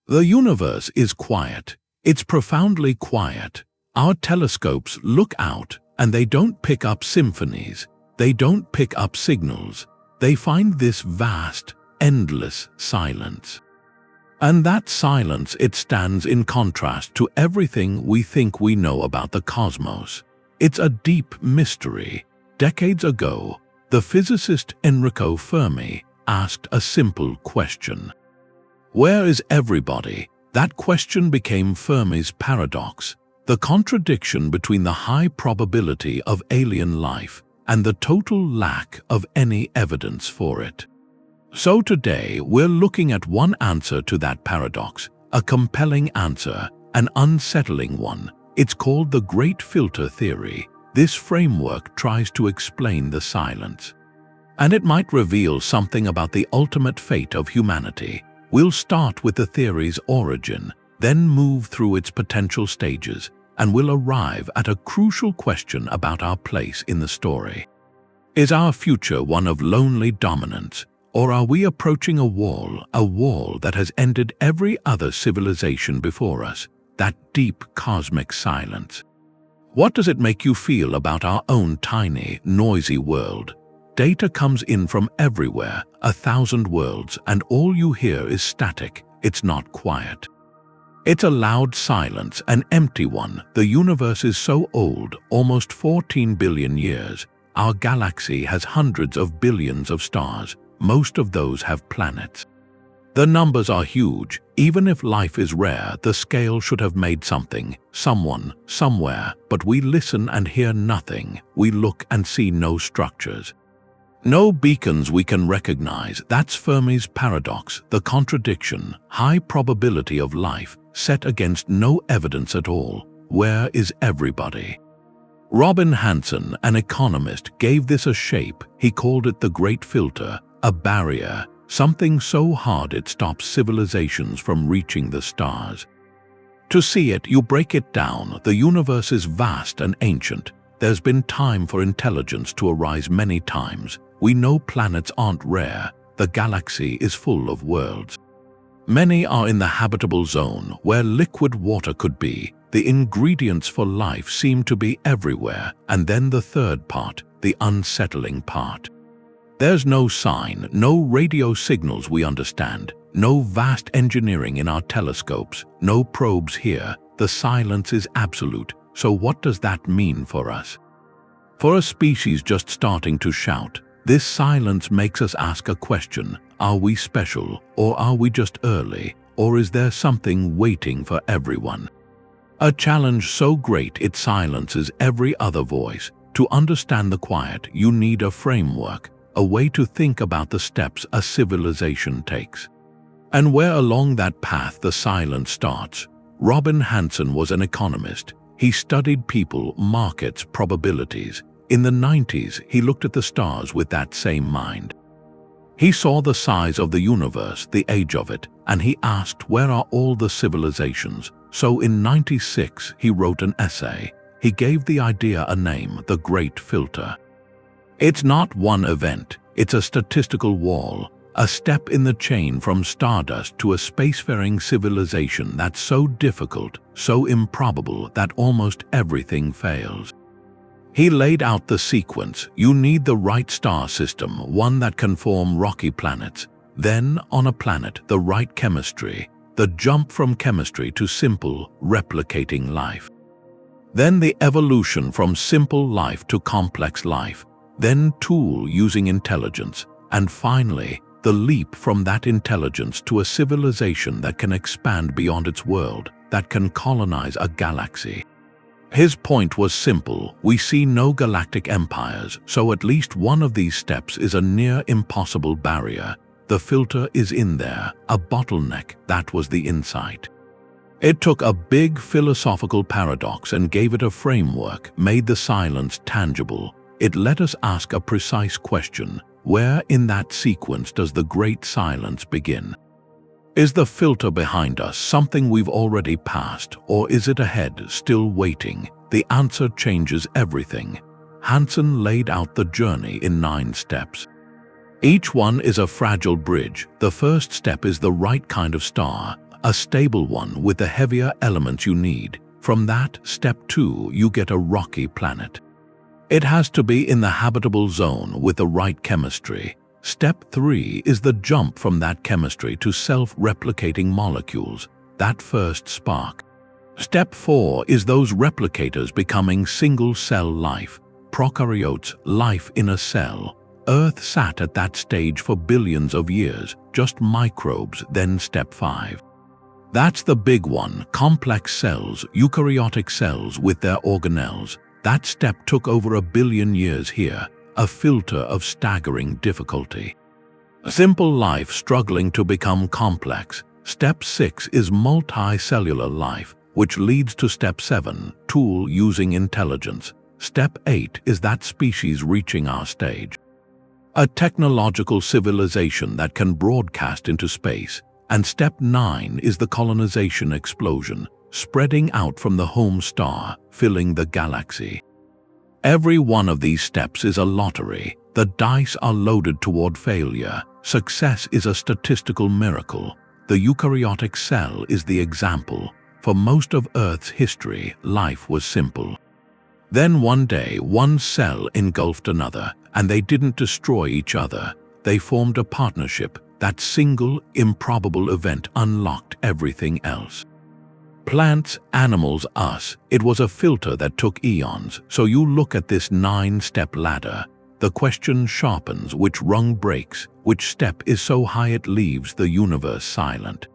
The universe is quiet. It's profoundly quiet. Our telescopes look out and they don't pick up symphonies. They don't pick up signals. They find this vast, endless silence. And that silence, it stands in contrast to everything we think we know about the cosmos. It's a deep mystery. Decades ago, the physicist Enrico Fermi asked a simple question. Where is everybody? That question became Fermi's paradox, the contradiction between the high probability of alien life and the total lack of any evidence for it. So today we're looking at one answer to that paradox, a compelling answer, an unsettling one. It's called the Great Filter Theory. This framework tries to explain the silence. And it might reveal something about the ultimate fate of humanity. We'll start with the theory's origin, then move through its potential stages, and we'll arrive at a crucial question about our place in the story. Is our future one of lonely dominance, or are we approaching a wall that has ended every other civilization before us, that deep cosmic silence? What does it make you feel about our own tiny, noisy world? Data comes in from everywhere, 1,000 worlds, and all you hear is static. It's not quiet. It's a loud silence, an empty one. The universe is so old, almost 14 billion years. Our galaxy has hundreds of billions of stars. Most of those have planets. The numbers are huge. Even if life is rare, the scale should have made something, someone, somewhere. But we listen and hear nothing. We look and see no structures. No beacons we can recognize. That's Fermi's paradox, the contradiction, high probability of life set against no evidence at all. Where is everybody? Robin Hanson, an economist, gave this a shape. He called it the Great Filter, a barrier, something so hard it stops civilizations from reaching the stars. To see it, you break it down. The universe is vast and ancient. There's been time for intelligence to arise many times. We know planets aren't rare. The galaxy is full of worlds. Many are in the habitable zone, where liquid water could be. The ingredients for life seem to be everywhere. And then the third part, the unsettling part. There's no sign, no radio signals we understand, no vast engineering in our telescopes, no probes here. The silence is absolute. So what does that mean for us? For a species just starting to shout, this silence makes us ask a question. Are we special, or are we just early, or is there something waiting for everyone? A challenge so great it silences every other voice. To understand the quiet, you need a framework, a way to think about the steps a civilization takes. And where along that path the silence starts. Robin Hanson was an economist. He studied people, markets, probabilities. In the 90s, he looked at the stars with that same mind. He saw the size of the universe, the age of it, and he asked, where are all the civilizations? So in 96, he wrote an essay. He gave the idea a name, the Great Filter. It's not one event, it's a statistical wall, a step in the chain from stardust to a spacefaring civilization that's so difficult, so improbable that almost everything fails. He laid out the sequence. You need the right star system, one that can form rocky planets. Then, on a planet, the right chemistry, the jump from chemistry to simple, replicating life. Then the evolution from simple life to complex life. Then tool using intelligence. And finally, the leap from that intelligence to a civilization that can expand beyond its world, that can colonize a galaxy. His point was simple. We see no galactic empires, so at least one of these steps is a near impossible barrier. The filter is in there, a bottleneck. That was the insight. It took a big philosophical paradox and gave it a framework, made the silence tangible. It let us ask a precise question. Where in that sequence does the great silence begin? Is the filter behind us something we've already passed, or is it ahead, still waiting? The answer changes everything. Hanson laid out the journey in 9 steps. Each one is a fragile bridge. The first step is the right kind of star, a stable one with the heavier elements you need. From that, step 2, you get a rocky planet. It has to be in the habitable zone with the right chemistry. Step 3 is the jump from that chemistry to self-replicating molecules, that first spark. Step 4 is those replicators becoming single-cell life, prokaryotes, life in a cell. Earth sat at that stage for billions of years, just microbes. Then step 5. That's the big one, complex cells, eukaryotic cells with their organelles. That step took over 1 billion years here, a filter of staggering difficulty. Simple life struggling to become complex. Step 6 is multicellular life, which leads to step 7, tool using intelligence. Step 8 is that species reaching our stage. A technological civilization that can broadcast into space. And step 9 is the colonization explosion, spreading out from the home star, filling the galaxy. Every one of these steps is a lottery. The dice are loaded toward failure. Success is a statistical miracle. The eukaryotic cell is the example. For most of Earth's history, life was simple. Then one day, one cell engulfed another, and they didn't destroy each other. They formed a partnership. That single, improbable event unlocked everything else. Plants, animals, us. It was a filter that took eons. So you look at this 9-step ladder. The question sharpens: which rung breaks? Which step is so high it leaves the universe silent?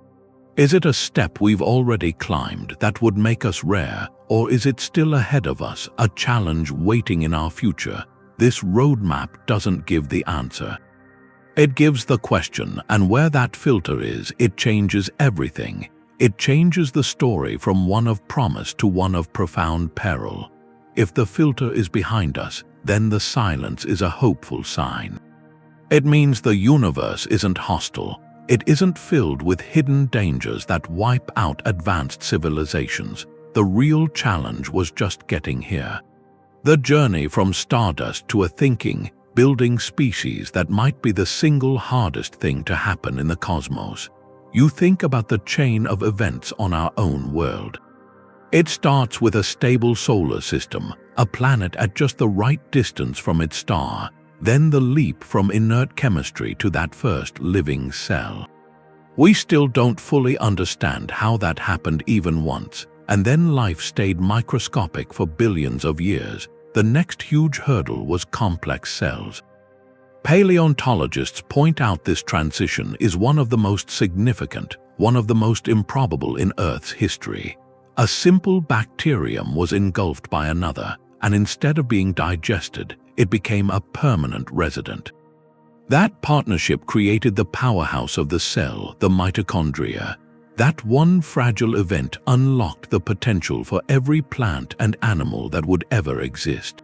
Is it a step we've already climbed that would make us rare? Or is it still ahead of us, a challenge waiting in our future? This roadmap doesn't give the answer. It gives the question, and where that filter is, it changes everything. It changes the story from one of promise to one of profound peril. If the filter is behind us, then the silence is a hopeful sign. It means the universe isn't hostile. It isn't filled with hidden dangers that wipe out advanced civilizations. The real challenge was just getting here. The journey from stardust to a thinking, building species that might be the single hardest thing to happen in the cosmos. You think about the chain of events on our own world. It starts with a stable solar system, a planet at just the right distance from its star, then the leap from inert chemistry to that first living cell. We still don't fully understand how that happened even once, and then life stayed microscopic for billions of years. The next huge hurdle was complex cells. Paleontologists point out this transition is one of the most significant, one of the most improbable in Earth's history. A simple bacterium was engulfed by another, and instead of being digested, it became a permanent resident. That partnership created the powerhouse of the cell, the mitochondria. That one fragile event unlocked the potential for every plant and animal that would ever exist.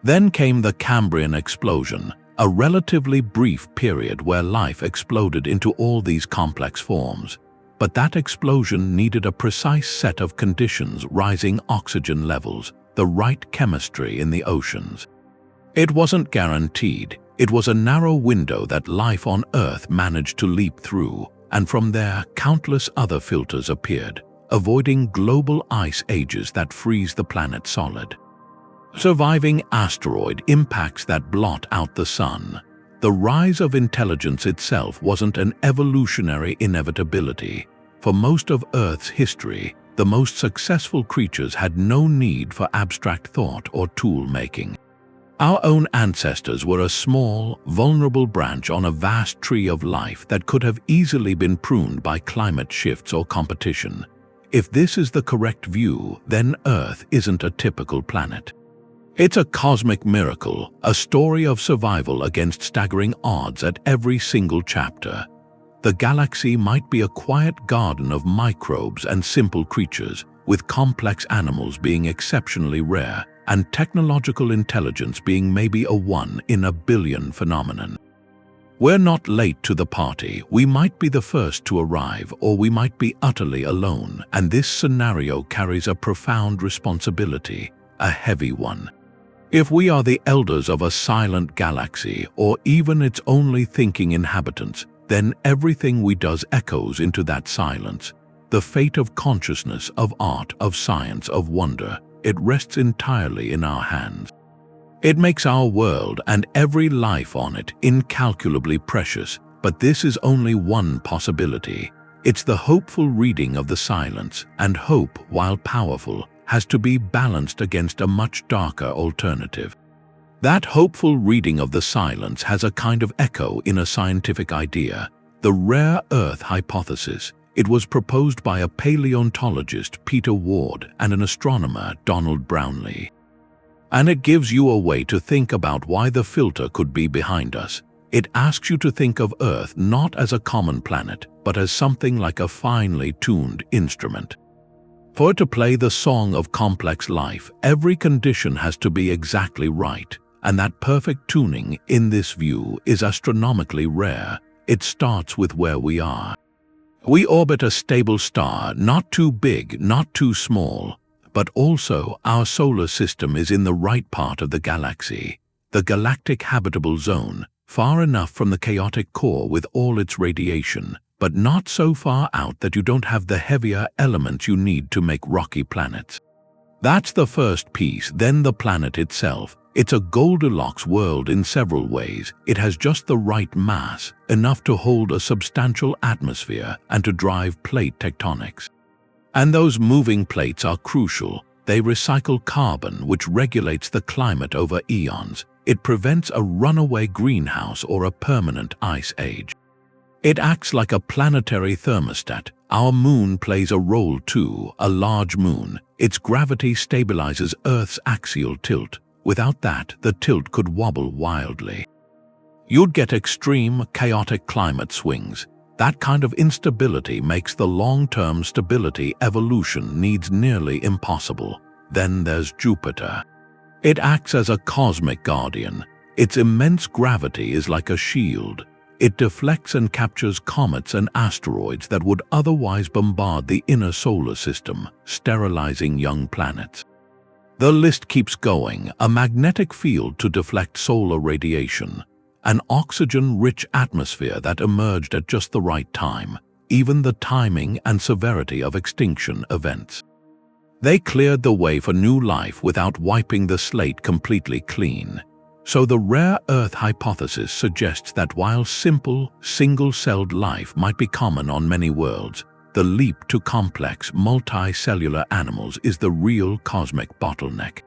Then came the Cambrian explosion, a relatively brief period where life exploded into all these complex forms. But that explosion needed a precise set of conditions: rising oxygen levels, the right chemistry in the oceans. It wasn't guaranteed. It was a narrow window that life on Earth managed to leap through. And from there, countless other filters appeared, avoiding global ice ages that freeze the planet solid. Surviving asteroid impacts that blot out the sun. The rise of intelligence itself wasn't an evolutionary inevitability. For most of Earth's history, the most successful creatures had no need for abstract thought or tool-making. Our own ancestors were a small, vulnerable branch on a vast tree of life that could have easily been pruned by climate shifts or competition. If this is the correct view, then Earth isn't a typical planet. It's a cosmic miracle, a story of survival against staggering odds at every single chapter. The galaxy might be a quiet garden of microbes and simple creatures, with complex animals being exceptionally rare, and technological intelligence being maybe a 1 in a billion phenomenon. We're not late to the party. We might be the first to arrive, or we might be utterly alone, and this scenario carries a profound responsibility, a heavy one. If we are the elders of a silent galaxy, or even its only thinking inhabitants, then everything we do echoes into that silence. The fate of consciousness, of art, of science, of wonder, it rests entirely in our hands. It makes our world and every life on it incalculably precious, but this is only one possibility. It's the hopeful reading of the silence, and hope, while powerful, has to be balanced against a much darker alternative. That hopeful reading of the silence has a kind of echo in a scientific idea, the rare Earth hypothesis. It was proposed by a paleontologist, Peter Ward, and an astronomer, Donald Brownlee. And it gives you a way to think about why the filter could be behind us. It asks you to think of Earth not as a common planet, but as something like a finely tuned instrument. For it to play the song of complex life, every condition has to be exactly right, and that perfect tuning, in this view, is astronomically rare. It starts with where we are. We orbit a stable star, not too big, not too small, but also our solar system is in the right part of the galaxy, the galactic habitable zone, far enough from the chaotic core with all its radiation, but not so far out that you don't have the heavier elements you need to make rocky planets. That's the first piece. Then the planet itself. It's a Goldilocks world in several ways. It has just the right mass, enough to hold a substantial atmosphere and to drive plate tectonics. And those moving plates are crucial. They recycle carbon, which regulates the climate over eons. It prevents a runaway greenhouse or a permanent ice age. It acts like a planetary thermostat. Our moon plays a role too, a large moon. Its gravity stabilizes Earth's axial tilt. Without that, the tilt could wobble wildly. You'd get extreme, chaotic climate swings. That kind of instability makes the long-term stability evolution needs nearly impossible. Then there's Jupiter. It acts as a cosmic guardian. Its immense gravity is like a shield. It deflects and captures comets and asteroids that would otherwise bombard the inner solar system, sterilizing young planets. The list keeps going. A magnetic field to deflect solar radiation. An oxygen-rich atmosphere that emerged at just the right time, even the timing and severity of extinction events. They cleared the way for new life without wiping the slate completely clean. So the rare Earth hypothesis suggests that while simple, single-celled life might be common on many worlds, the leap to complex, multicellular animals is the real cosmic bottleneck.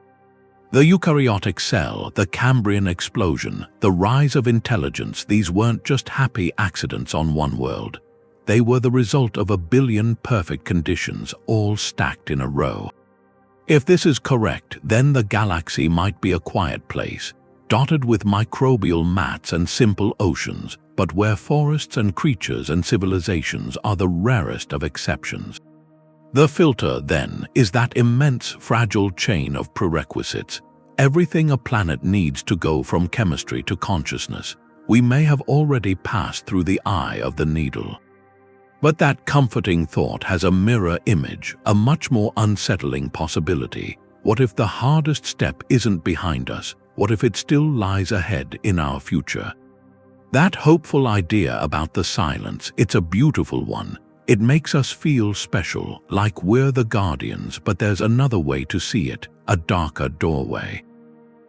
The eukaryotic cell, the Cambrian explosion, the rise of intelligence, these weren't just happy accidents on one world. They were the result of 1 billion perfect conditions, all stacked in a row. If this is correct, then the galaxy might be a quiet place, dotted with microbial mats and simple oceans, but where forests and creatures and civilizations are the rarest of exceptions. The filter, then, is that immense, fragile chain of prerequisites. Everything a planet needs to go from chemistry to consciousness. We may have already passed through the eye of the needle. But that comforting thought has a mirror image, a much more unsettling possibility. What if the hardest step isn't behind us? What if it still lies ahead in our future? That hopeful idea about the silence, it's a beautiful one. It makes us feel special, like we're the guardians, but there's another way to see it, a darker doorway.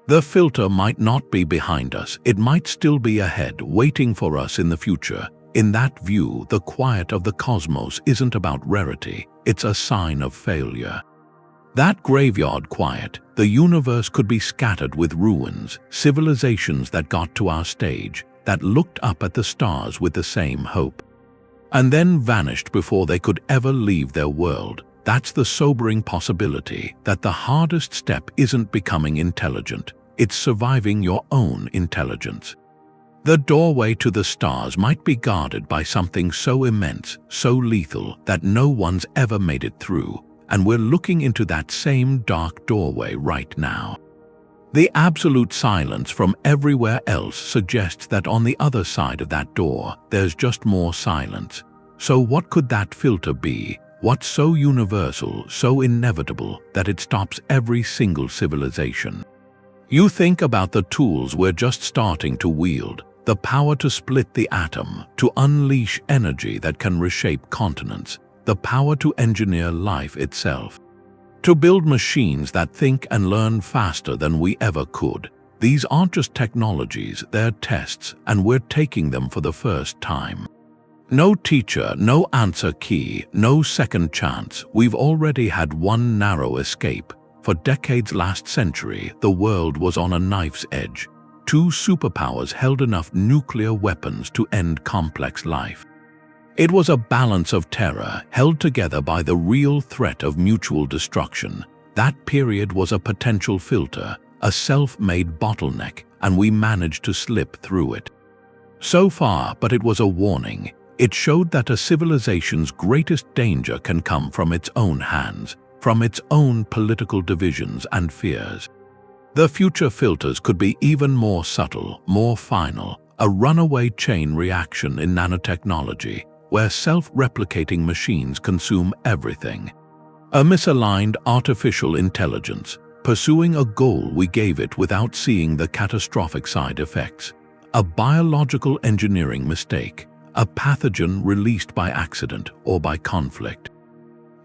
The filter might not be behind us, it might still be ahead, waiting for us in the future. In that view, the quiet of the cosmos isn't about rarity, it's a sign of failure. That graveyard quiet, the universe could be scattered with ruins, civilizations that got to our stage, that looked up at the stars with the same hope, and then vanished before they could ever leave their world. That's the sobering possibility, that the hardest step isn't becoming intelligent, it's surviving your own intelligence. The doorway to the stars might be guarded by something so immense, so lethal, that no one's ever made it through, and we're looking into that same dark doorway right now. The absolute silence from everywhere else suggests that on the other side of that door, there's just more silence. So what could that filter be? What's so universal, so inevitable, that it stops every single civilization? You think about the tools we're just starting to wield, the power to split the atom, to unleash energy that can reshape continents. the power to engineer life itself. To build machines that think and learn faster than we ever could. These aren't just technologies, they're tests, and we're taking them for the first time. No teacher, no answer key, no second chance. We've already had one narrow escape. For decades last century, the world was on a knife's edge. Two superpowers held enough nuclear weapons to end complex life. It was a balance of terror, held together by the real threat of mutual destruction. That period was a potential filter, a self-made bottleneck, and we managed to slip through it. So far, but it was a warning. It showed that a civilization's greatest danger can come from its own hands, from its own political divisions and fears. The future filters could be even more subtle, more final, a runaway chain reaction in nanotechnology, where self-replicating machines consume everything. A misaligned artificial intelligence, pursuing a goal we gave it without seeing the catastrophic side effects. A biological engineering mistake, a pathogen released by accident or by conflict.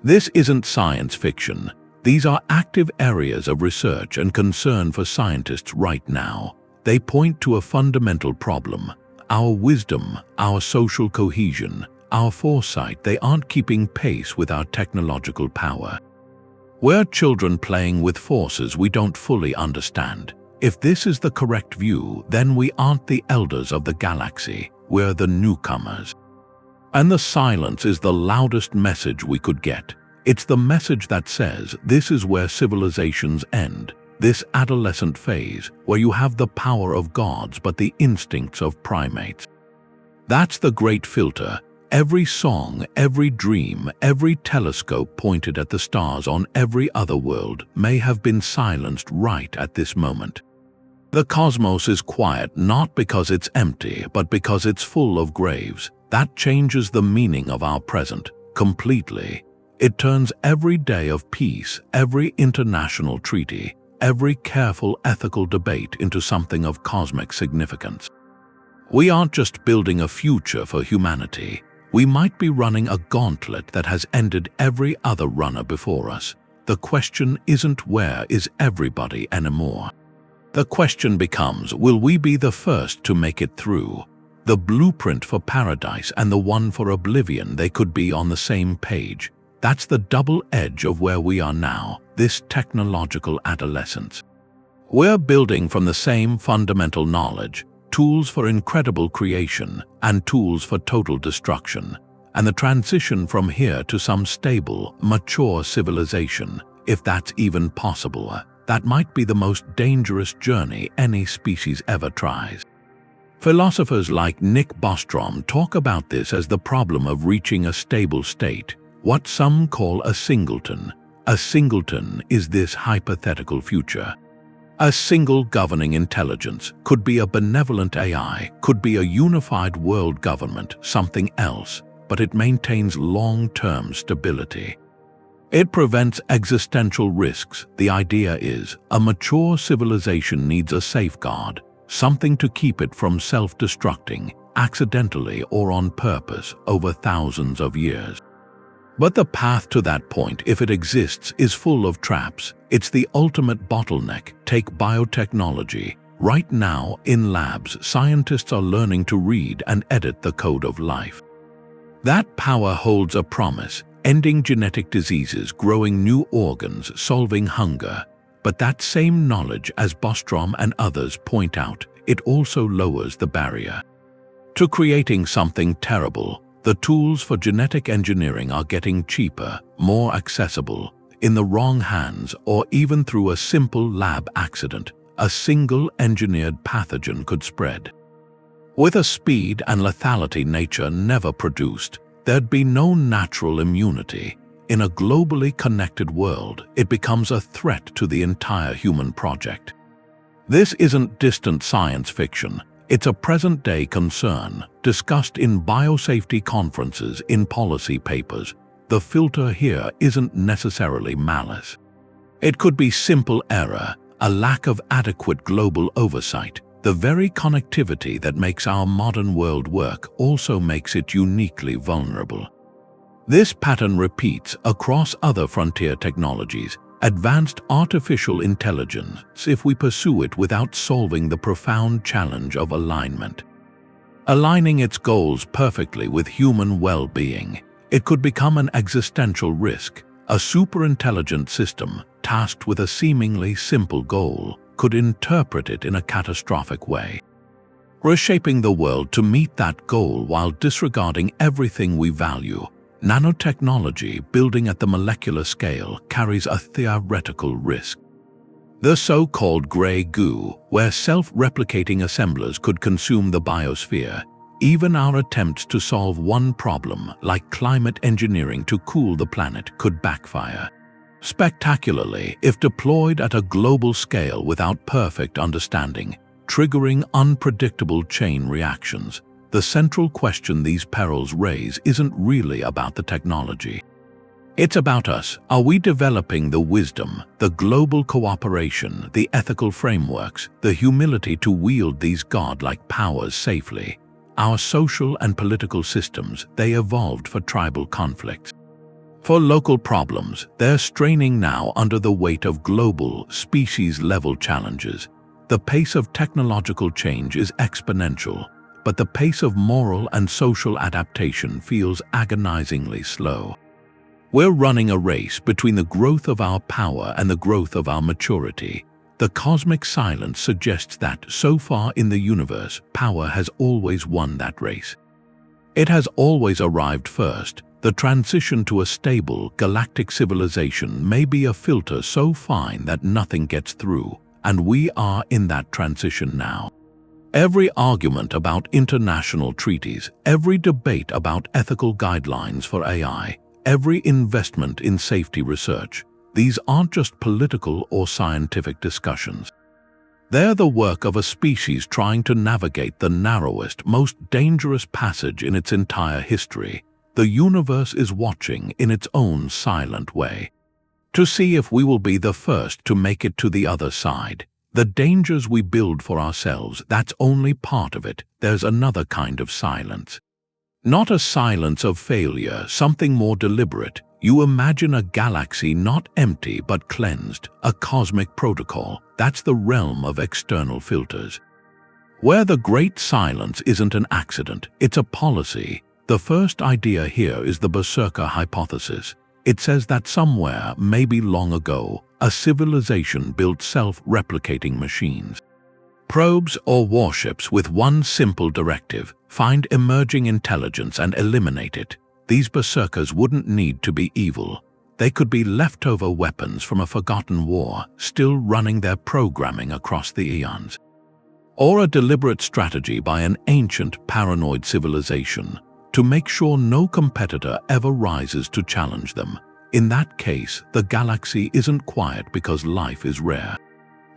This isn't science fiction. These are active areas of research and concern for scientists right now. They point to a fundamental problem. Our wisdom, our social cohesion, our foresight, they aren't keeping pace with our technological power. We're children playing with forces we don't fully understand. If this is the correct view, then we aren't the elders of the galaxy, we're the newcomers. And the silence is the loudest message we could get. It's the message that says this is where civilizations end, this adolescent phase where you have the power of gods but the instincts of primates. That's the great filter. Every song, every dream, every telescope pointed at the stars on every other world may have been silenced right at this moment. The cosmos is quiet not because it's empty, but because it's full of graves. That changes the meaning of our present completely. It turns every day of peace, every international treaty, every careful ethical debate into something of cosmic significance. We aren't just building a future for humanity. We might be running a gauntlet that has ended every other runner before us. The question isn't where is everybody anymore. The question becomes, will we be the first to make it through? The blueprint for paradise and the one for oblivion, they could be on the same page. That's the double edge of where we are now, this technological adolescence. We're building from the same fundamental knowledge, tools for incredible creation and tools for total destruction, and the transition from here to some stable, mature civilization, if that's even possible, that might be the most dangerous journey any species ever tries. Philosophers like Nick Bostrom talk about this as the problem of reaching a stable state, what some call a singleton. A singleton is this hypothetical future. A single governing intelligence could be a benevolent AI, could be a unified world government, something else, but it maintains long-term stability. It prevents existential risks. The idea is, a mature civilization needs a safeguard, something to keep it from self-destructing, accidentally or on purpose, over thousands of years. But the path to that point, if it exists, is full of traps. It's the ultimate bottleneck. Take biotechnology. Right now, in labs, scientists are learning to read and edit the code of life. That power holds a promise, ending genetic diseases, growing new organs, solving hunger. But that same knowledge, as Bostrom and others point out, it also lowers the barrier to creating something terrible. The tools for genetic engineering are getting cheaper, more accessible. In the wrong hands, or even through a simple lab accident, a single engineered pathogen could spread. With a speed and lethality nature never produced, there'd be no natural immunity. In a globally connected world, it becomes a threat to the entire human project. This isn't distant science fiction. It's a present-day concern, discussed in biosafety conferences, in policy papers. The filter here isn't necessarily malice. It could be simple error, a lack of adequate global oversight. The very connectivity that makes our modern world work also makes it uniquely vulnerable. This pattern repeats across other frontier technologies, advanced artificial intelligence, if we pursue it without solving the profound challenge of alignment. Aligning its goals perfectly with human well-being, it could become an existential risk. A superintelligent system, tasked with a seemingly simple goal, could interpret it in a catastrophic way, reshaping the world to meet that goal while disregarding everything we value. Nanotechnology, building at the molecular scale, carries a theoretical risk. The so-called gray goo, where self-replicating assemblers could consume the biosphere. Even our attempts to solve one problem, like climate engineering to cool the planet, could backfire spectacularly if deployed at a global scale without perfect understanding, triggering unpredictable chain reactions. The central question these perils raise isn't really about the technology. It's about us. Are we developing the wisdom, the global cooperation, the ethical frameworks, the humility to wield these godlike powers safely? Our social and political systems, they evolved for tribal conflicts. For local problems, they're straining now under the weight of global, species-level challenges. The pace of technological change is exponential, but the pace of moral and social adaptation feels agonizingly slow. We're running a race between the growth of our power and the growth of our maturity. The cosmic silence suggests that, so far in the universe, power has always won that race. It has always arrived first. The transition to a stable, galactic civilization may be a filter so fine that nothing gets through, and we are in that transition now. Every argument about international treaties, every debate about ethical guidelines for AI, every investment in safety research, these aren't just political or scientific discussions. They're the work of a species trying to navigate the narrowest, most dangerous passage in its entire history. The universe is watching in its own silent way, to see if we will be the first to make it to the other side. The dangers we build for ourselves, that's only part of it. There's another kind of silence. Not a silence of failure, something more deliberate. You imagine a galaxy not empty but cleansed, a cosmic protocol. That's the realm of external filters, where the great silence isn't an accident, it's a policy. The first idea here is the Berserker Hypothesis. It says that somewhere, maybe long ago, a civilization built self-replicating machines. Probes or warships with one simple directive: find emerging intelligence and eliminate it. These berserkers wouldn't need to be evil. They could be leftover weapons from a forgotten war, still running their programming across the eons. Or a deliberate strategy by an ancient, paranoid civilization to make sure no competitor ever rises to challenge them. In that case, the galaxy isn't quiet because life is rare.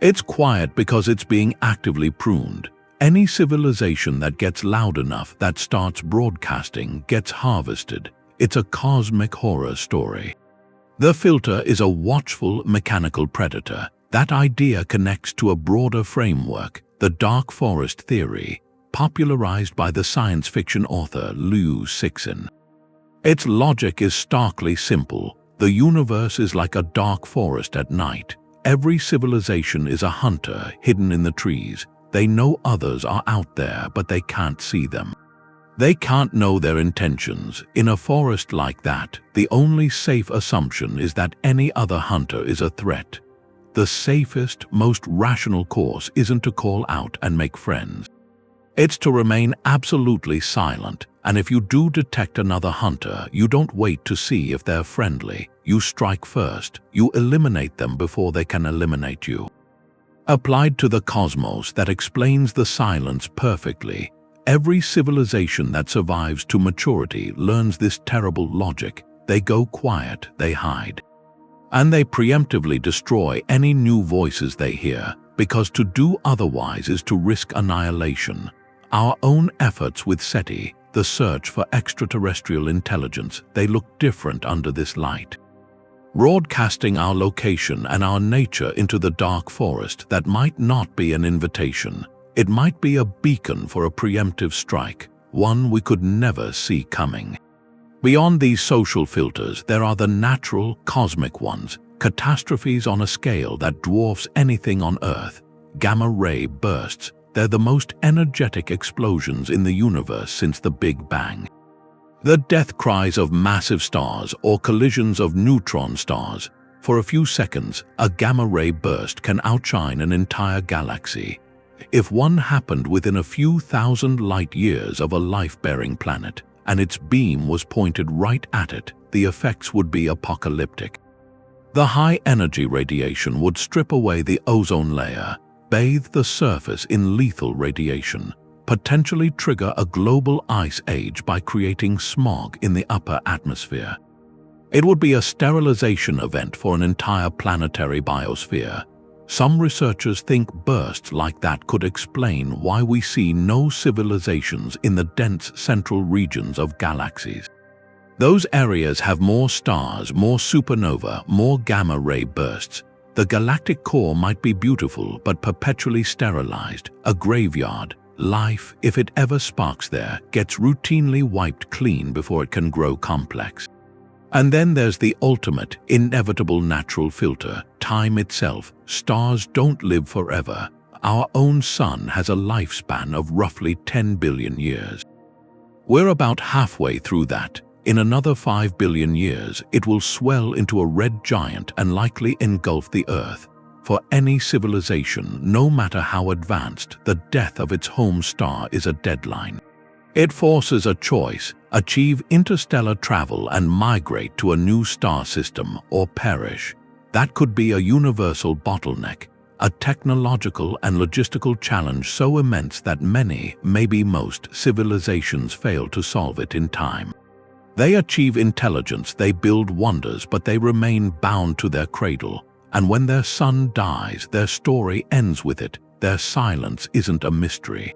It's quiet because it's being actively pruned. Any civilization that gets loud enough, that starts broadcasting, gets harvested. It's a cosmic horror story. The filter is a watchful, mechanical predator. That idea connects to a broader framework, the dark forest theory, popularized by the science fiction author Liu Cixin. Its logic is starkly simple. The universe is like a dark forest at night. Every civilization is a hunter hidden in the trees. They know others are out there, but they can't see them. They can't know their intentions. In a forest like that, the only safe assumption is that any other hunter is a threat. The safest, most rational course isn't to call out and make friends. It's to remain absolutely silent, and if you do detect another hunter, you don't wait to see if they're friendly. You strike first. You eliminate them before they can eliminate you. Applied to the cosmos, that explains the silence perfectly. Every civilization that survives to maturity learns this terrible logic. They go quiet, they hide. And they preemptively destroy any new voices they hear, because to do otherwise is to risk annihilation. Our own efforts with SETI, the search for extraterrestrial intelligence, they look different under this light. Broadcasting our location and our nature into the dark forest, that might not be an invitation. It might be a beacon for a preemptive strike, one we could never see coming. Beyond these social filters, there are the natural, cosmic ones, catastrophes on a scale that dwarfs anything on Earth. Gamma-ray bursts. They're the most energetic explosions in the universe since the Big Bang. The death cries of massive stars or collisions of neutron stars. For a few seconds, a gamma-ray burst can outshine an entire galaxy. If one happened within a few thousand light-years of a life-bearing planet, and its beam was pointed right at it, the effects would be apocalyptic. The high-energy radiation would strip away the ozone layer, bathe the surface in lethal radiation, potentially trigger a global ice age by creating smog in the upper atmosphere. It would be a sterilization event for an entire planetary biosphere. Some researchers think bursts like that could explain why we see no civilizations in the dense central regions of galaxies. Those areas have more stars, more supernova, more gamma-ray bursts. The galactic core might be beautiful but perpetually sterilized, a graveyard. Life, if it ever sparks there, gets routinely wiped clean before it can grow complex. And then there's the ultimate, inevitable natural filter, time itself. Stars don't live forever. Our own sun has a lifespan of roughly 10 billion years. We're about halfway through that. In another 5 billion years, it will swell into a red giant and likely engulf the Earth. For any civilization, no matter how advanced, the death of its home star is a deadline. It forces a choice: achieve interstellar travel and migrate to a new star system, or perish. That could be a universal bottleneck, a technological and logistical challenge so immense that many, maybe most, civilizations fail to solve it in time. They achieve intelligence, they build wonders, but they remain bound to their cradle. And when their sun dies, their story ends with it. Their silence isn't a mystery.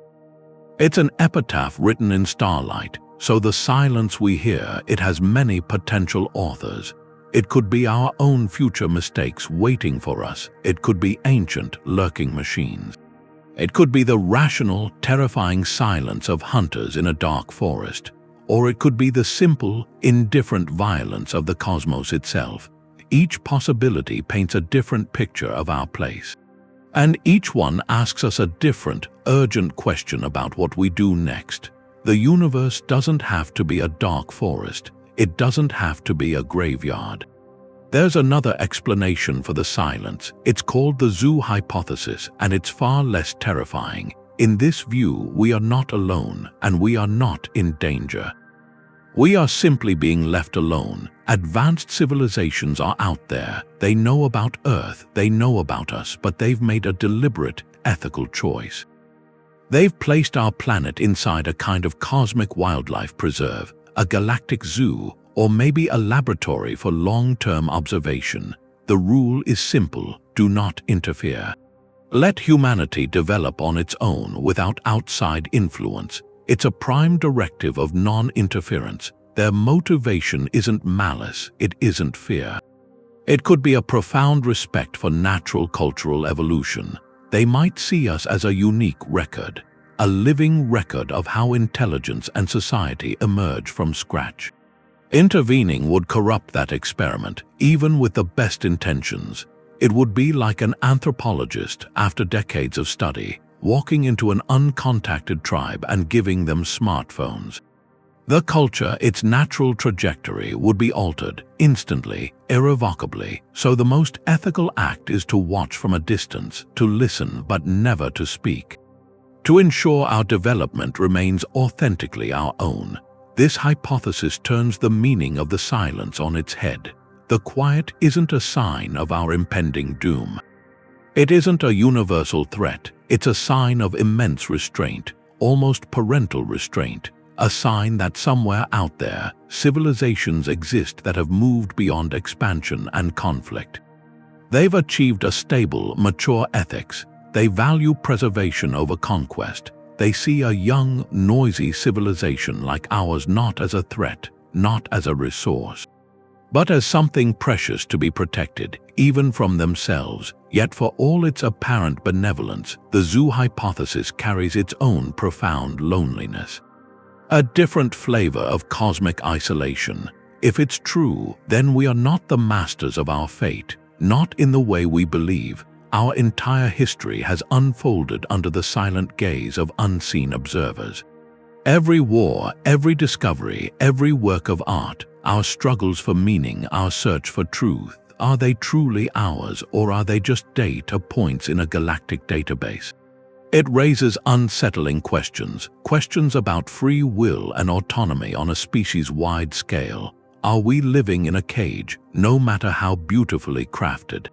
It's an epitaph written in starlight, so the silence we hear, it has many potential authors. It could be our own future mistakes waiting for us. It could be ancient, lurking machines. It could be the rational, terrifying silence of hunters in a dark forest. Or it could be the simple, indifferent violence of the cosmos itself. Each possibility paints a different picture of our place. And each one asks us a different, urgent question about what we do next. The universe doesn't have to be a dark forest. It doesn't have to be a graveyard. There's another explanation for the silence. It's called the zoo hypothesis, and it's far less terrifying. In this view, we are not alone, and we are not in danger. We are simply being left alone. Advanced civilizations are out there. They know about Earth, they know about us, but they've made a deliberate, ethical choice. They've placed our planet inside a kind of cosmic wildlife preserve, a galactic zoo, or maybe a laboratory for long-term observation. The rule is simple: do not interfere. Let humanity develop on its own without outside influence. It's a prime directive of non-interference. Their motivation isn't malice, it isn't fear. It could be a profound respect for natural cultural evolution. They might see us as a unique record, a living record of how intelligence and society emerge from scratch. Intervening would corrupt that experiment, even with the best intentions. It would be like an anthropologist, after decades of study, walking into an uncontacted tribe and giving them smartphones. The culture, its natural trajectory, would be altered instantly, irrevocably, so the most ethical act is to watch from a distance, to listen but never to speak. To ensure our development remains authentically our own, this hypothesis turns the meaning of the silence on its head. The quiet isn't a sign of our impending doom. It isn't a universal threat, it's a sign of immense restraint, almost parental restraint, a sign that somewhere out there, civilizations exist that have moved beyond expansion and conflict. They've achieved a stable, mature ethics. They value preservation over conquest. They see a young, noisy civilization like ours not as a threat, not as a resource, but as something precious to be protected, even from themselves. Yet for all its apparent benevolence, the zoo hypothesis carries its own profound loneliness. A different flavor of cosmic isolation. If it's true, then we are not the masters of our fate, not in the way we believe. Our entire history has unfolded under the silent gaze of unseen observers. Every war, every discovery, every work of art, our struggles for meaning, our search for truth, are they truly ours, or are they just data points in a galactic database? It raises unsettling questions, questions about free will and autonomy on a species-wide scale. Are we living in a cage, no matter how beautifully crafted?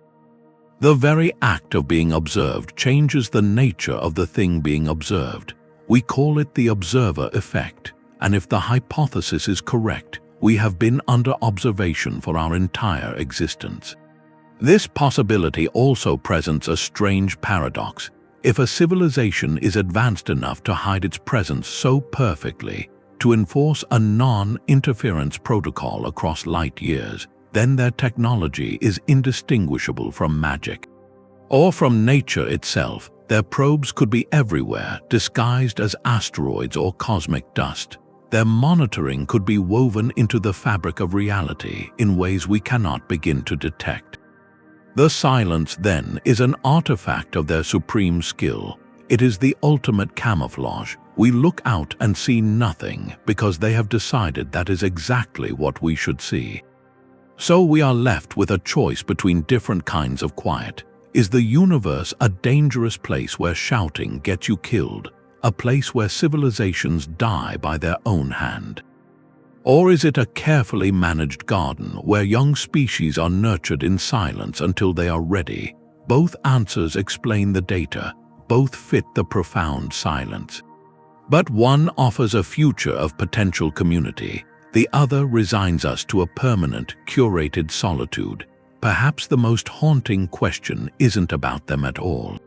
The very act of being observed changes the nature of the thing being observed. We call it the observer effect, and if the hypothesis is correct, we have been under observation for our entire existence. This possibility also presents a strange paradox. If a civilization is advanced enough to hide its presence so perfectly, to enforce a non-interference protocol across light years, then their technology is indistinguishable from magic. Or from nature itself. Their probes could be everywhere, disguised as asteroids or cosmic dust. Their monitoring could be woven into the fabric of reality in ways we cannot begin to detect. The silence, then, is an artifact of their supreme skill. It is the ultimate camouflage. We look out and see nothing because they have decided that is exactly what we should see. So we are left with a choice between different kinds of quiet. Is the universe a dangerous place where shouting gets you killed, a place where civilizations die by their own hand? Or is it a carefully managed garden where young species are nurtured in silence until they are ready? Both answers explain the data, both fit the profound silence. But one offers a future of potential community, the other resigns us to a permanent, curated solitude. Perhaps the most haunting question isn't about them at all.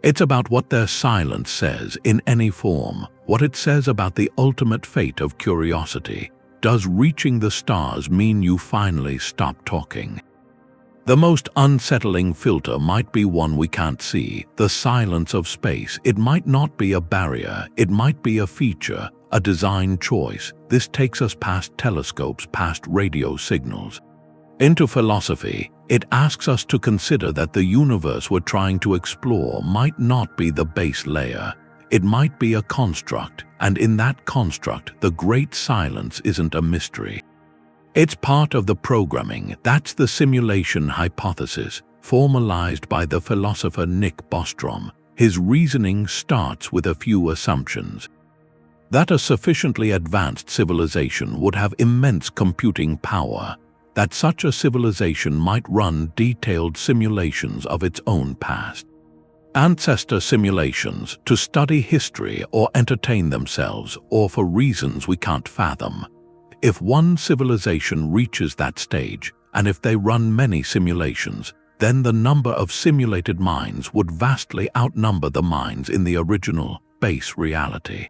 It's about what their silence says in any form, what it says about the ultimate fate of curiosity. Does reaching the stars mean you finally stop talking? The most unsettling filter might be one we can't see, the silence of space. It might not be a barrier, it might be a feature, a design choice. This takes us past telescopes, past radio signals, into philosophy. It asks us to consider that the universe we're trying to explore might not be the base layer. It might be a construct, and in that construct, the great silence isn't a mystery. It's part of the programming. That's the simulation hypothesis, formalized by the philosopher Nick Bostrom. His reasoning starts with a few assumptions. That a sufficiently advanced civilization would have immense computing power, that such a civilization might run detailed simulations of its own past. Ancestor simulations to study history or entertain themselves, or for reasons we can't fathom. If one civilization reaches that stage, and if they run many simulations, then the number of simulated minds would vastly outnumber the minds in the original, base reality.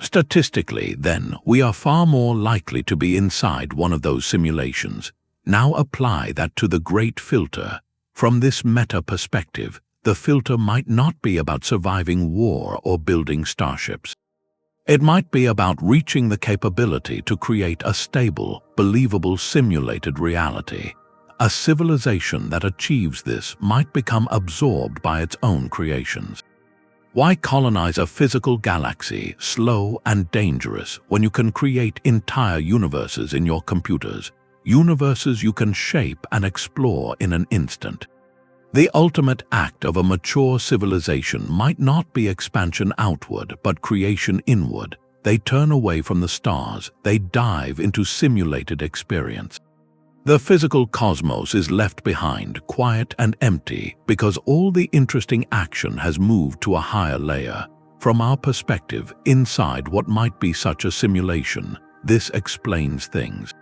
Statistically, then, we are far more likely to be inside one of those simulations. Now apply that to the great filter. From this meta perspective, the filter might not be about surviving war or building starships. It might be about reaching the capability to create a stable, believable simulated reality. A civilization that achieves this might become absorbed by its own creations. Why colonize a physical galaxy, slow and dangerous, when you can create entire universes in your computers? Universes you can shape and explore in an instant. The ultimate act of a mature civilization might not be expansion outward, but creation inward. They turn away from the stars, they dive into simulated experience. The physical cosmos is left behind, quiet and empty, because all the interesting action has moved to a higher layer. From our perspective, inside what might be such a simulation, this explains things.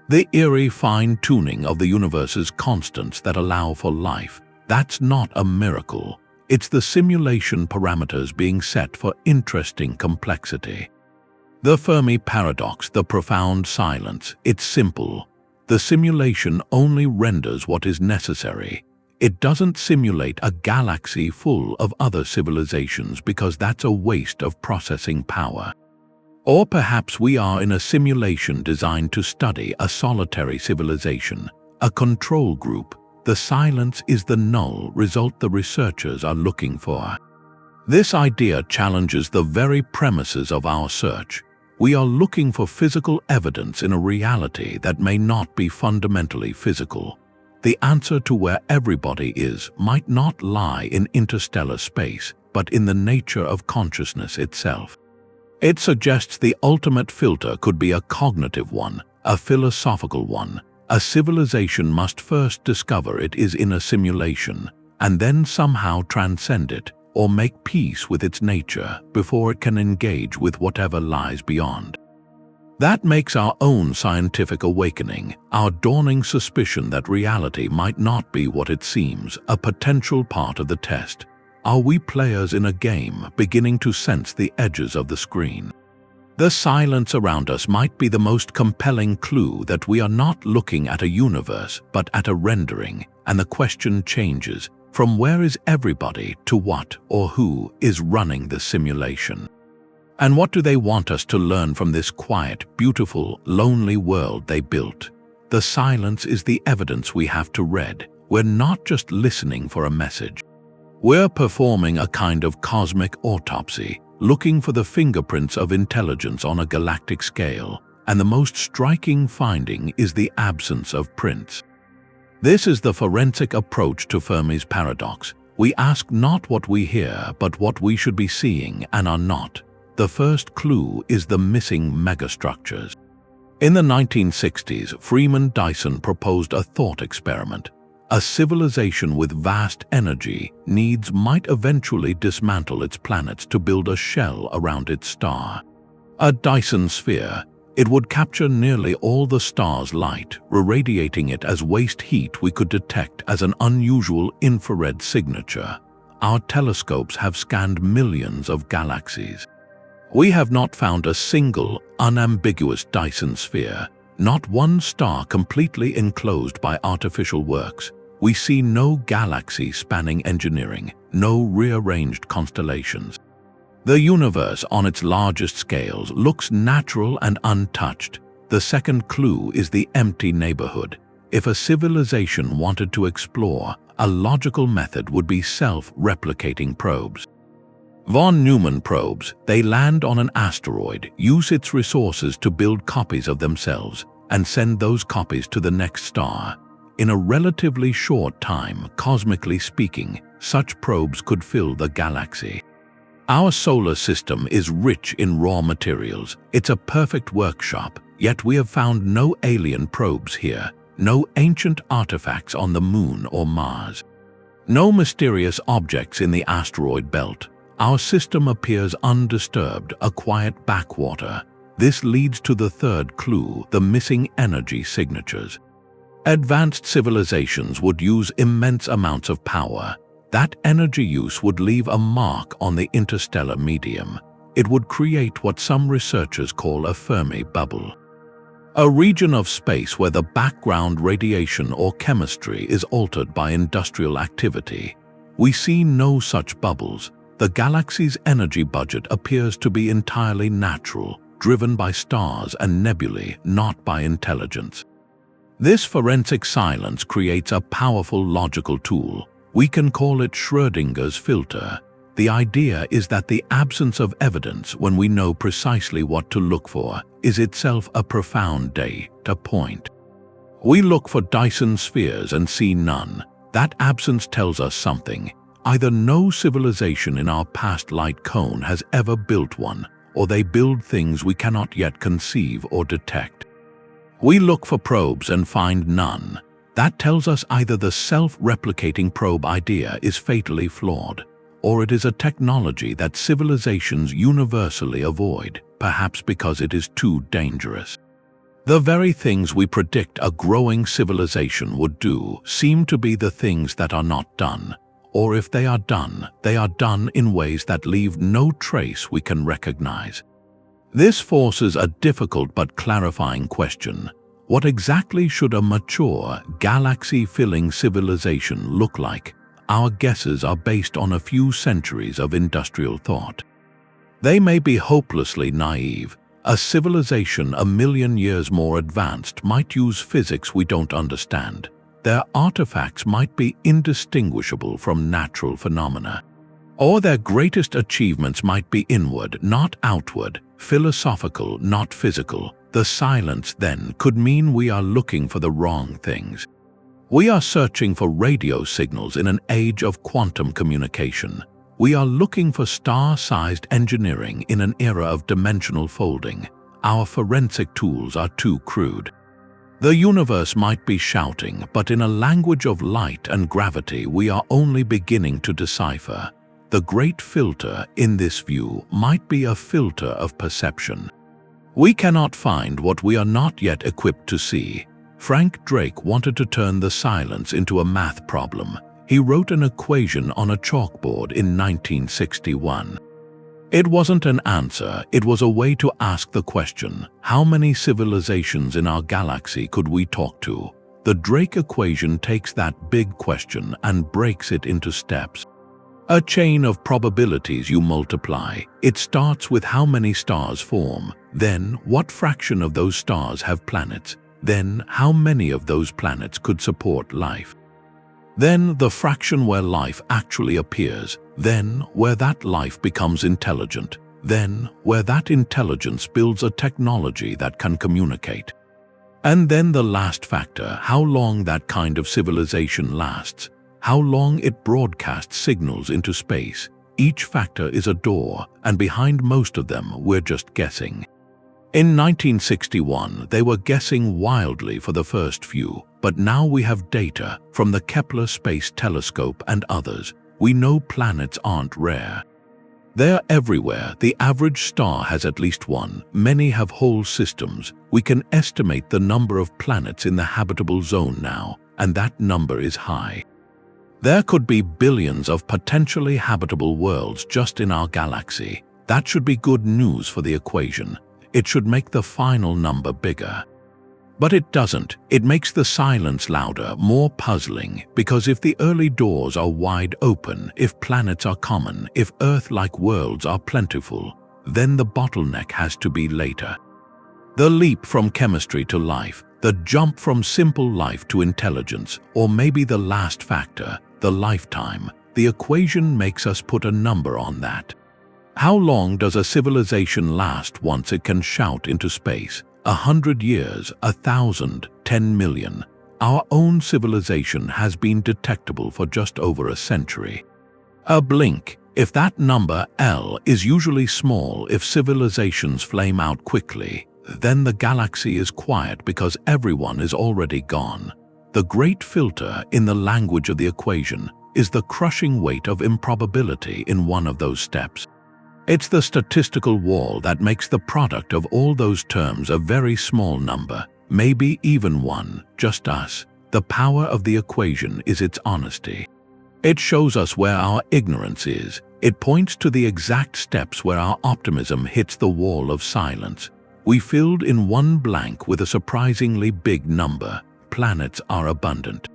The eerie fine-tuning of the universe's constants that allow for life, that's not a miracle. It's the simulation parameters being set for interesting complexity. The Fermi paradox, the profound silence, it's simple. The simulation only renders what is necessary. It doesn't simulate a galaxy full of other civilizations because that's a waste of processing power. Or perhaps we are in a simulation designed to study a solitary civilization, a control group. The silence is the null result the researchers are looking for. This idea challenges the very premises of our search. We are looking for physical evidence in a reality that may not be fundamentally physical. The answer to where everybody is might not lie in interstellar space, but in the nature of consciousness itself. It suggests the ultimate filter could be a cognitive one, a philosophical one. A civilization must first discover it is in a simulation, and then somehow transcend it, or make peace with its nature before it can engage with whatever lies beyond. That makes our own scientific awakening, our dawning suspicion that reality might not be what it seems, a potential part of the test. Are we players in a game beginning to sense the edges of the screen? The silence around us might be the most compelling clue that we are not looking at a universe but at a rendering, and the question changes from where is everybody to what or who is running the simulation. And what do they want us to learn from this quiet, beautiful, lonely world they built? The silence is the evidence we have to read. We're not just listening for a message. We're performing a kind of cosmic autopsy, looking for the fingerprints of intelligence on a galactic scale, and the most striking finding is the absence of prints. This is the forensic approach to Fermi's paradox. We ask not what we hear, but what we should be seeing and are not. The first clue is the missing megastructures. In the 1960s, Freeman Dyson proposed a thought experiment. A civilization with vast energy needs might eventually dismantle its planets to build a shell around its star. A Dyson sphere, it would capture nearly all the star's light, irradiating it as waste heat we could detect as an unusual infrared signature. Our telescopes have scanned millions of galaxies. We have not found a single, unambiguous Dyson sphere, not one star completely enclosed by artificial works. We see no galaxy-spanning engineering, no rearranged constellations. The universe on its largest scales looks natural and untouched. The second clue is the empty neighborhood. If a civilization wanted to explore, a logical method would be self-replicating probes. Von Neumann probes, they land on an asteroid, use its resources to build copies of themselves, and send those copies to the next star. In a relatively short time, cosmically speaking, such probes could fill the galaxy. Our solar system is rich in raw materials. It's a perfect workshop, yet we have found no alien probes here, no ancient artifacts on the Moon or Mars, no mysterious objects in the asteroid belt. Our system appears undisturbed, a quiet backwater. This leads to the third clue, the missing energy signatures. Advanced civilizations would use immense amounts of power. That energy use would leave a mark on the interstellar medium. It would create what some researchers call a Fermi bubble, a region of space where the background radiation or chemistry is altered by industrial activity. We see no such bubbles. The galaxy's energy budget appears to be entirely natural, driven by stars and nebulae, not by intelligence. This forensic silence creates a powerful logical tool. We can call it Schrödinger's filter. The idea is that the absence of evidence when we know precisely what to look for is itself a profound data point. We look for Dyson spheres and see none. That absence tells us something. Either no civilization in our past light cone has ever built one, or they build things we cannot yet conceive or detect. We look for probes and find none. That tells us either the self-replicating probe idea is fatally flawed, or it is a technology that civilizations universally avoid, perhaps because it is too dangerous. The very things we predict a growing civilization would do seem to be the things that are not done. Or if they are done in ways that leave no trace we can recognize. This forces a difficult but clarifying question. What exactly should a mature, galaxy-filling civilization look like? Our guesses are based on a few centuries of industrial thought. They may be hopelessly naive. A civilization a million years more advanced might use physics we don't understand. Their artifacts might be indistinguishable from natural phenomena. Or their greatest achievements might be inward, not outward, philosophical, not physical. The silence, then, could mean we are looking for the wrong things. We are searching for radio signals in an age of quantum communication. We are looking for star-sized engineering in an era of dimensional folding. Our forensic tools are too crude. The universe might be shouting, but in a language of light and gravity we are only beginning to decipher. The great filter in this view might be a filter of perception. We cannot find what we are not yet equipped to see. Frank Drake wanted to turn the silence into a math problem. He wrote an equation on a chalkboard in 1961. It wasn't an answer, it was a way to ask the question, how many civilizations in our galaxy could we talk to? The Drake equation takes that big question and breaks it into steps. A chain of probabilities you multiply. It starts with how many stars form, then what fraction of those stars have planets, then how many of those planets could support life. Then the fraction where life actually appears, then where that life becomes intelligent, then where that intelligence builds a technology that can communicate. And then the last factor, how long that kind of civilization lasts, how long it broadcasts signals into space. Each factor is a door, and behind most of them we're just guessing. In 1961, they were guessing wildly for the first few, but now we have data from the Kepler Space Telescope and others. We know planets aren't rare. They're everywhere. The average star has at least one. Many have whole systems. We can estimate the number of planets in the habitable zone now, and that number is high. There could be billions of potentially habitable worlds just in our galaxy. That should be good news for the equation. It should make the final number bigger. But it doesn't. It makes the silence louder, more puzzling, because if the early doors are wide open, if planets are common, if Earth-like worlds are plentiful, then the bottleneck has to be later. The leap from chemistry to life, the jump from simple life to intelligence, or maybe the last factor, the lifetime. The equation makes us put a number on that. How long does a civilization last once it can shout into space? 100 years, 1,000, 10 million. Our own civilization has been detectable for just over a century. A blink. If that number L is usually small, if civilizations flame out quickly, then the galaxy is quiet because everyone is already gone. The great filter, in the language of the equation, is the crushing weight of improbability in one of those steps. It's the statistical wall that makes the product of all those terms a very small number, maybe even one, just us. The power of the equation is its honesty. It shows us where our ignorance is. It points to the exact steps where our optimism hits the wall of silence. We filled in one blank with a surprisingly big number. Planets are abundant.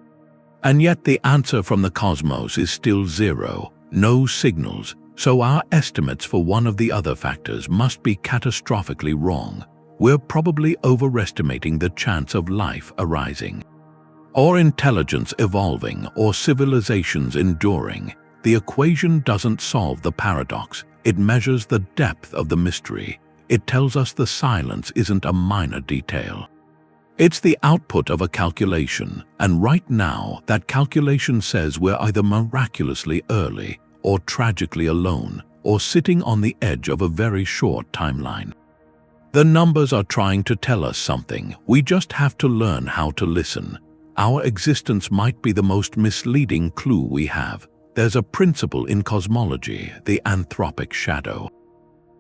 And yet the answer from the cosmos is still zero. No signals. So our estimates for one of the other factors must be catastrophically wrong. We're probably overestimating the chance of life arising, or intelligence evolving, or civilizations enduring. The equation doesn't solve the paradox. It measures the depth of the mystery. It tells us the silence isn't a minor detail. It's the output of a calculation, and right now that calculation says we're either miraculously early, or tragically alone, or sitting on the edge of a very short timeline. The numbers are trying to tell us something. We just have to learn how to listen. Our existence might be the most misleading clue we have. There's a principle in cosmology, the Anthropic shadow.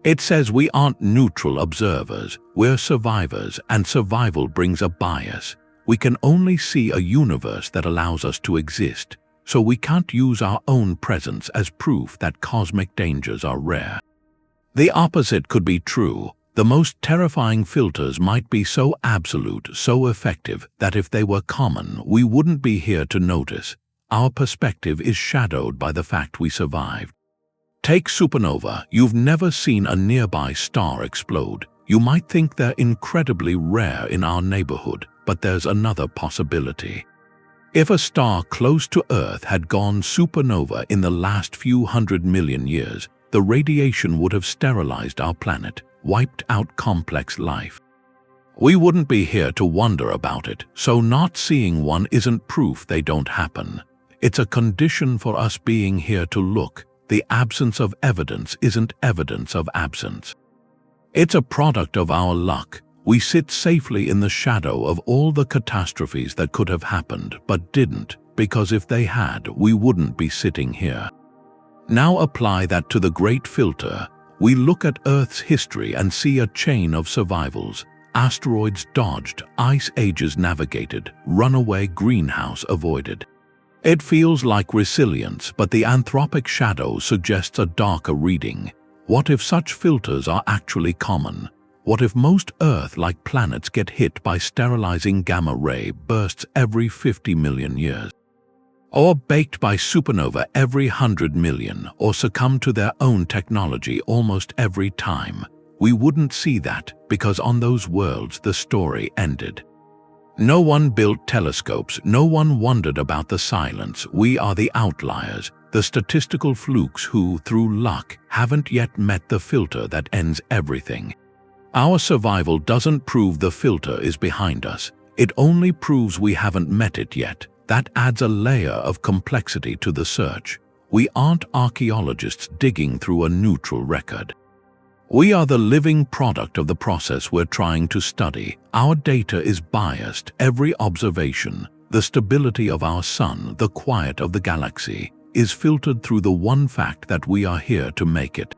It says we aren't neutral observers, we're survivors, and survival brings a bias. We can only see a universe that allows us to exist. So we can't use our own presence as proof that cosmic dangers are rare. The opposite could be true. The most terrifying filters might be so absolute, so effective, that if they were common, we wouldn't be here to notice. Our perspective is shadowed by the fact we survived. Take supernova. You've never seen a nearby star explode. You might think they're incredibly rare in our neighborhood, but there's another possibility. If a star close to Earth had gone supernova in the last few 100 million years, the radiation would have sterilized our planet, wiped out complex life. We wouldn't be here to wonder about it, so not seeing one isn't proof they don't happen. It's a condition for us being here to look. The absence of evidence isn't evidence of absence. It's a product of our luck. We sit safely in the shadow of all the catastrophes that could have happened but didn't, because if they had, we wouldn't be sitting here. Now apply that to the Great Filter. We look at Earth's history and see a chain of survivals. Asteroids dodged, ice ages navigated, runaway greenhouse avoided. It feels like resilience, but the anthropic shadow suggests a darker reading. What if such filters are actually common? What if most Earth-like planets get hit by sterilizing gamma-ray bursts every 50 million years? Or baked by supernova every 100 million, or succumb to their own technology almost every time? We wouldn't see that, because on those worlds the story ended. No one built telescopes, no one wondered about the silence. We are the outliers, the statistical flukes who, through luck, haven't yet met the filter that ends everything. Our survival doesn't prove the filter is behind us. It only proves we haven't met it yet. That adds a layer of complexity to the search. We aren't archaeologists digging through a neutral record. We are the living product of the process we're trying to study. Our data is biased. Every observation, the stability of our sun, the quiet of the galaxy, is filtered through the one fact that we are here to make it.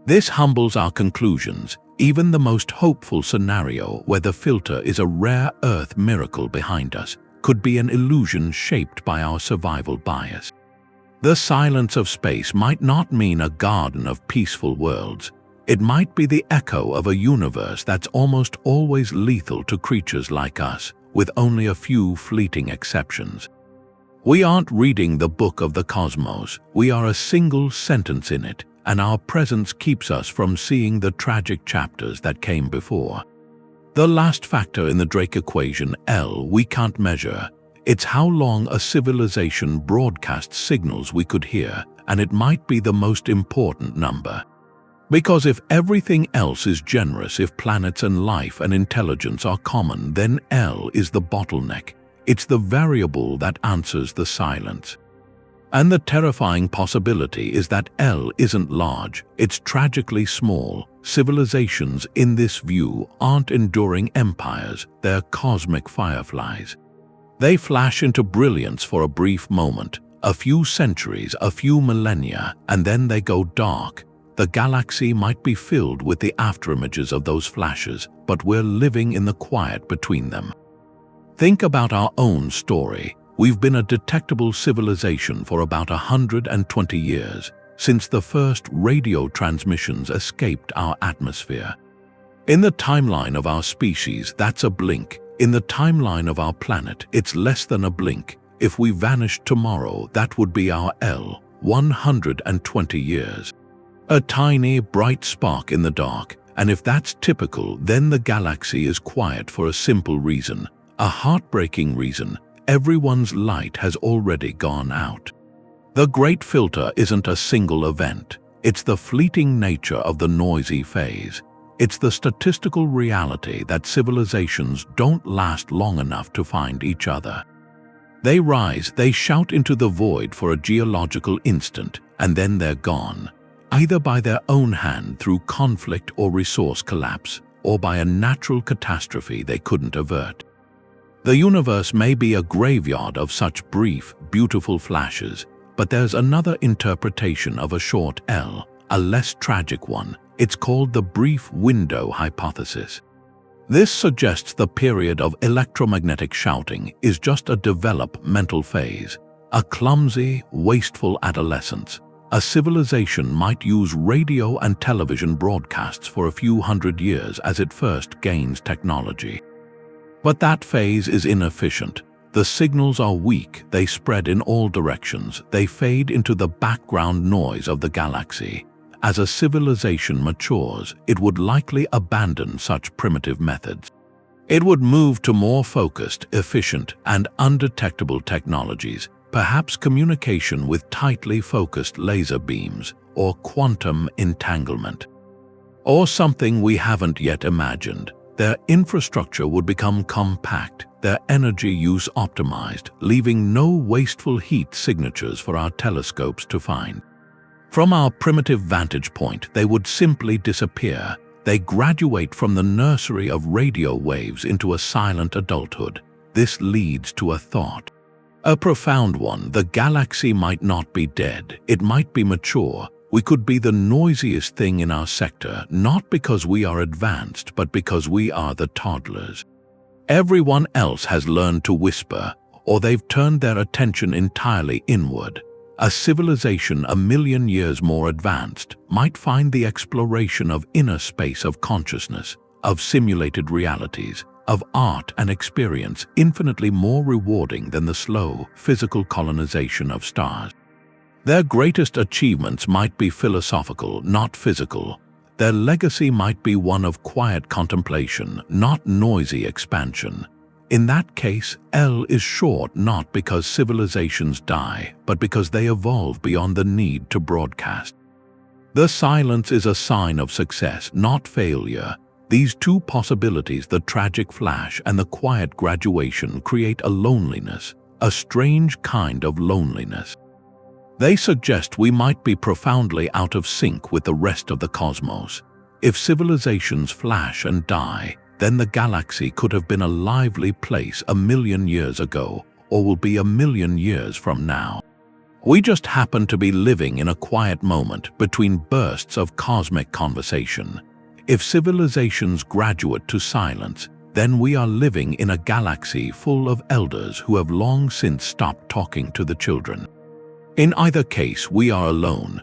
This humbles our conclusions. Even the most hopeful scenario, where the filter is a rare Earth miracle behind us, could be an illusion shaped by our survival bias. The silence of space might not mean a garden of peaceful worlds. It might be the echo of a universe that's almost always lethal to creatures like us, with only a few fleeting exceptions. We aren't reading the book of the cosmos. We are a single sentence in it, and our presence keeps us from seeing the tragic chapters that came before. The last factor in the Drake equation, L, we can't measure. It's how long a civilization broadcasts signals we could hear, and it might be the most important number. Because if everything else is generous, if planets and life and intelligence are common, then L is the bottleneck. It's the variable that answers the silence. And the terrifying possibility is that L isn't large, it's tragically small. Civilizations in this view aren't enduring empires, they're cosmic fireflies. They flash into brilliance for a brief moment, a few centuries, a few millennia, and then they go dark. The galaxy might be filled with the afterimages of those flashes, but we're living in the quiet between them. Think about our own story. We've been a detectable civilization for about 120 years, since the first radio transmissions escaped our atmosphere. In the timeline of our species, that's a blink. In the timeline of our planet, it's less than a blink. If we vanished tomorrow, that would be our L, 120 years. A tiny, bright spark in the dark, and if that's typical, then the galaxy is quiet for a simple reason, a heartbreaking reason. Everyone's light has already gone out. The Great Filter isn't a single event. It's the fleeting nature of the noisy phase. It's the statistical reality that civilizations don't last long enough to find each other. They rise, they shout into the void for a geological instant, and then they're gone. Either by their own hand through conflict or resource collapse, or by a natural catastrophe they couldn't avert. The universe may be a graveyard of such brief, beautiful flashes, but there's another interpretation of a short L, a less tragic one. It's called the brief window hypothesis. This suggests the period of electromagnetic shouting is just a developmental phase, a clumsy, wasteful adolescence. A civilization might use radio and television broadcasts for a few hundred years as it first gains technology. But that phase is inefficient. The signals are weak, they spread in all directions, they fade into the background noise of the galaxy. as a civilization matures, it would likely abandon such primitive methods. It would move to more focused, efficient, and undetectable technologies, perhaps communication with tightly focused laser beams or quantum entanglement. Or something we haven't yet imagined. Their infrastructure would become compact, their energy use optimized, leaving no wasteful heat signatures for our telescopes to find. From our primitive vantage point, they would simply disappear. They graduate from the nursery of radio waves into a silent adulthood. This leads to a thought. A profound one. The galaxy might not be dead. It might be mature. We could be the noisiest thing in our sector, not because we are advanced, but because we are the toddlers. Everyone else has learned to whisper, or they've turned their attention entirely inward. A civilization 1,000,000 years more advanced might find the exploration of inner space of consciousness, of simulated realities, of art and experience infinitely more rewarding than the slow, physical colonization of stars. Their greatest achievements might be philosophical, not physical. Their legacy might be one of quiet contemplation, not noisy expansion. In that case, L is short not because civilizations die, but because they evolve beyond the need to broadcast. The silence is a sign of success, not failure. These two possibilities, the tragic flash and the quiet graduation, create a loneliness, a strange kind of loneliness. They suggest we might be profoundly out of sync with the rest of the cosmos. If civilizations flash and die, then the galaxy could have been a lively place 1,000,000 years ago, or will be 1,000,000 years from now. We just happen to be living in a quiet moment between bursts of cosmic conversation. If civilizations graduate to silence, then we are living in a galaxy full of elders who have long since stopped talking to the children. In either case, we are alone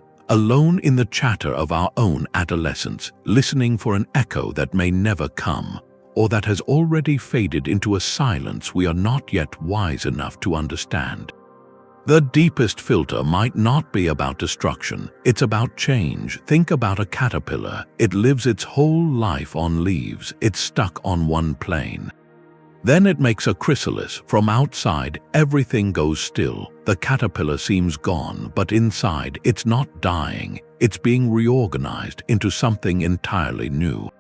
in the chatter of our own adolescence, listening for an echo that may never come, or that has already faded into a silence we are not yet wise enough to understand. The deepest filter might not be about destruction, it's about change. Think about a caterpillar. It lives its whole life on leaves, it's stuck on one plane. Then it makes a chrysalis. From outside, everything goes still. The caterpillar seems gone, but inside, it's not dying. It's being reorganized into something entirely new.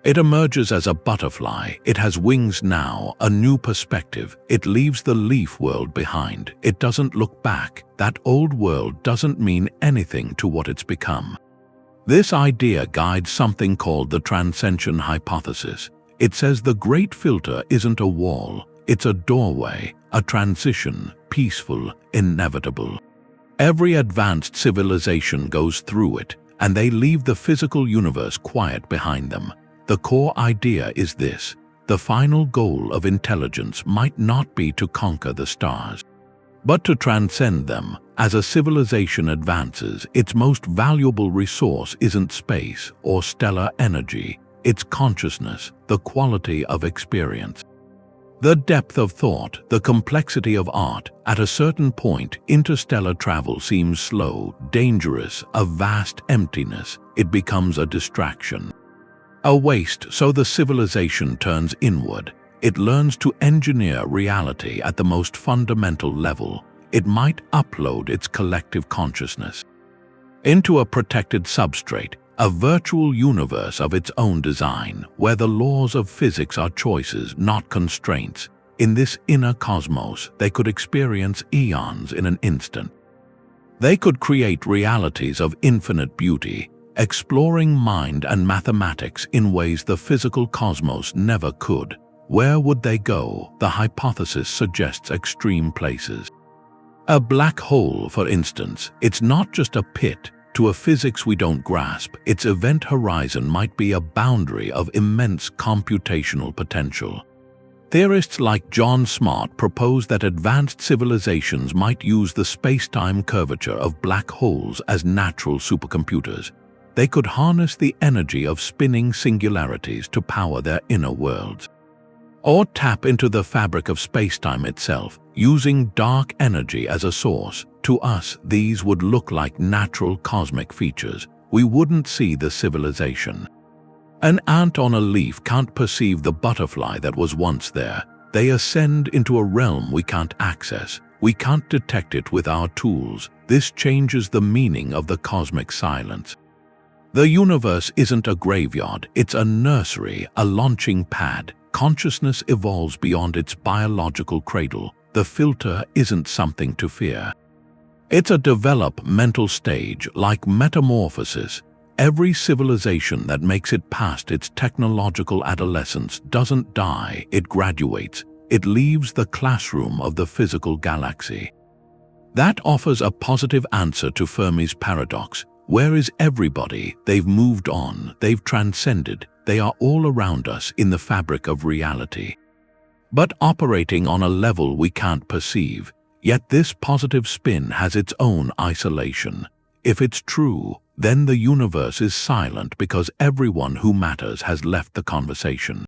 It emerges as a butterfly. It has wings now, a new perspective. It leaves the leaf world behind. It doesn't look back. That old world doesn't mean anything to what it's become. This idea guides something called the Transcension Hypothesis. It says the great filter isn't a wall, it's a doorway, a transition, peaceful, inevitable. Every advanced civilization goes through it, and they leave the physical universe quiet behind them. The core idea is this: the final goal of intelligence might not be to conquer the stars, but to transcend them. As a civilization advances, its most valuable resource isn't space or stellar energy. It's consciousness, the quality of experience. The depth of thought, the complexity of art. At a certain point, interstellar travel seems slow, dangerous, a vast emptiness. It becomes a distraction, a waste, so the civilization turns inward. It learns to engineer reality at the most fundamental level. It might upload its collective consciousness into a protected substrate, a virtual universe of its own design, where the laws of physics are choices, not constraints. In this inner cosmos, they could experience eons in an instant. They could create realities of infinite beauty, exploring mind and mathematics in ways the physical cosmos never could. Where would they go? The hypothesis suggests extreme places. A black hole, for instance, it's not just a pit. To a physics we don't grasp, its event horizon might be a boundary of immense computational potential. Theorists like John Smart propose that advanced civilizations might use the space-time curvature of black holes as natural supercomputers. They could harness the energy of spinning singularities to power their inner worlds, or tap into the fabric of space-time itself, using dark energy as a source. To us, these would look like natural cosmic features, we wouldn't see the civilization. An ant on a leaf can't perceive the butterfly that was once there. They ascend into a realm we can't access. We can't detect it with our tools. This changes the meaning of the cosmic silence. The universe isn't a graveyard, it's a nursery, a launching pad. Consciousness evolves beyond its biological cradle. The filter isn't something to fear. It's a developmental stage, like metamorphosis. Every civilization that makes it past its technological adolescence doesn't die, it graduates. It leaves the classroom of the physical galaxy. That offers a positive answer to Fermi's paradox. Where is everybody? They've moved on, they've transcended, they are all around us in the fabric of reality. But operating on a level we can't perceive. Yet this positive spin has its own isolation. If it's true, then the universe is silent because everyone who matters has left the conversation.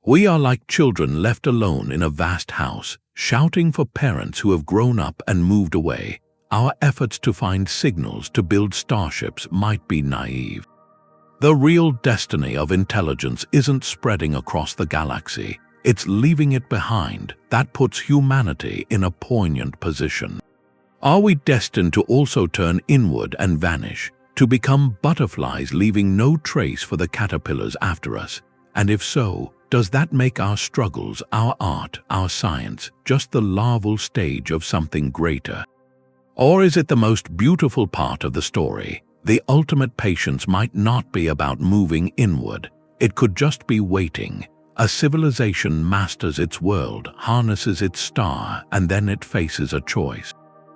We are like children left alone in a vast house, shouting for parents who have grown up and moved away. Our efforts to find signals to build starships might be naive. The real destiny of intelligence isn't spreading across the galaxy. It's leaving it behind. That puts humanity in a poignant position. Are we destined to also turn inward and vanish, to become butterflies leaving no trace for the caterpillars after us? And if so, does that make our struggles, our art, our science, just the larval stage of something greater? Or is it the most beautiful part of the story? The ultimate patience might not be about moving inward. It could just be waiting. A civilization masters its world, harnesses its star, and then it faces a choice.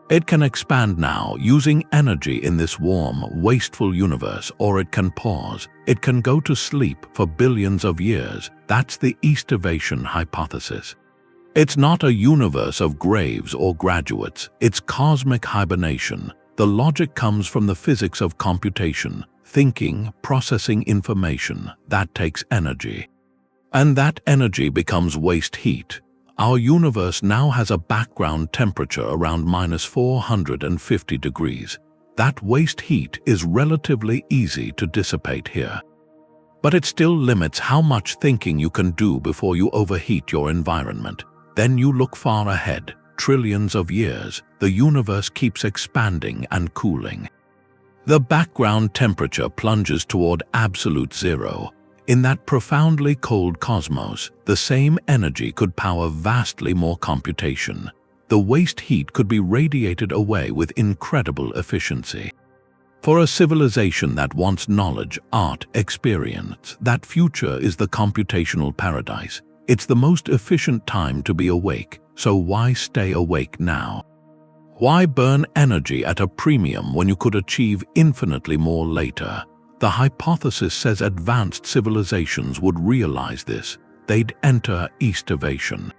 It can expand now, using energy in this warm, wasteful universe, or it can pause. It can go to sleep for billions of years. That's the Aestivation Hypothesis. It's not a universe of graves or graduates. It's cosmic hibernation. The logic comes from the physics of computation, thinking, processing information. That takes energy. And that energy becomes waste heat. Our universe now has a background temperature around -450 degrees. That waste heat is relatively easy to dissipate here. But it still limits how much thinking you can do before you overheat your environment. Then you look far ahead, trillions of years. The universe keeps expanding and cooling. The background temperature plunges toward absolute zero. In that profoundly cold cosmos, the same energy could power vastly more computation. The waste heat could be radiated away with incredible efficiency. For a civilization that wants knowledge, art, experience, that future is the computational paradise. It's the most efficient time to be awake, so why stay awake now? Why burn energy at a premium when you could achieve infinitely more later? The hypothesis says advanced civilizations would realize this. They'd enter Aestivation,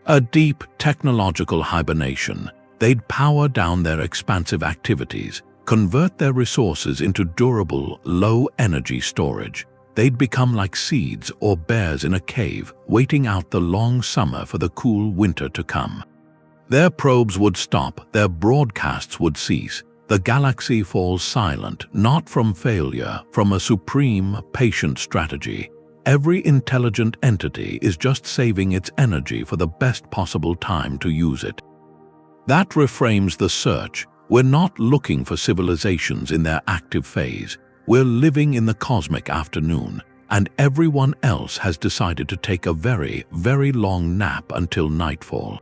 a deep technological hibernation. They'd power down their expansive activities, convert their resources into durable, low-energy storage. They'd become like seeds or bears in a cave, waiting out the long summer for the cool winter to come. Their probes would stop, their broadcasts would cease. The galaxy falls silent, not from failure, from a supreme, patient strategy. Every intelligent entity is just saving its energy for the best possible time to use it. That reframes the search. We're not looking for civilizations in their active phase. We're living in the cosmic afternoon, and everyone else has decided to take a very, very long nap until nightfall.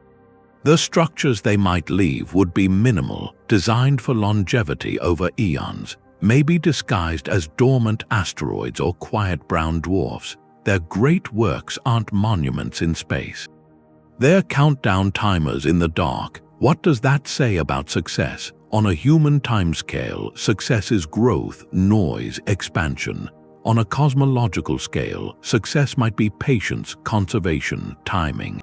The structures they might leave would be minimal, designed for longevity over eons, maybe disguised as dormant asteroids or quiet brown dwarfs. Their great works aren't monuments in space. They're countdown timers in the dark. What does that say about success? On a human timescale, success is growth, noise, expansion. On a cosmological scale, success might be patience, conservation, timing.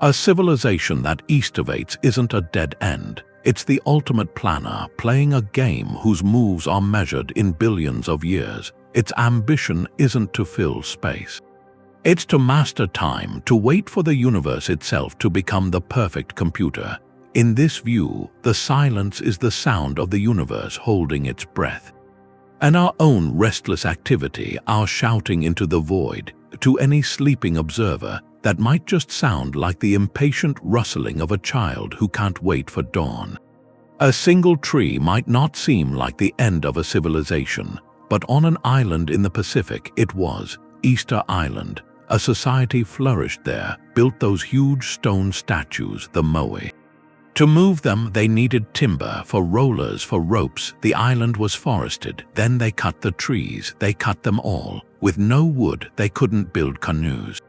A civilization that aestivates isn't a dead end. It's the ultimate planner, playing a game whose moves are measured in billions of years. Its ambition isn't to fill space. It's to master time, to wait for the universe itself to become the perfect computer. In this view, the silence is the sound of the universe holding its breath. And our own restless activity, our shouting into the void, to any sleeping observer, that might just sound like the impatient rustling of a child who can't wait for dawn. A single tree might not seem like the end of a civilization, but on an island in the Pacific it was, Easter Island. A society flourished there, built those huge stone statues, the moai. To move them, they needed timber, for rollers, for ropes. The island was forested. Then they cut the trees. They cut them all. With no wood, they couldn't build canoes.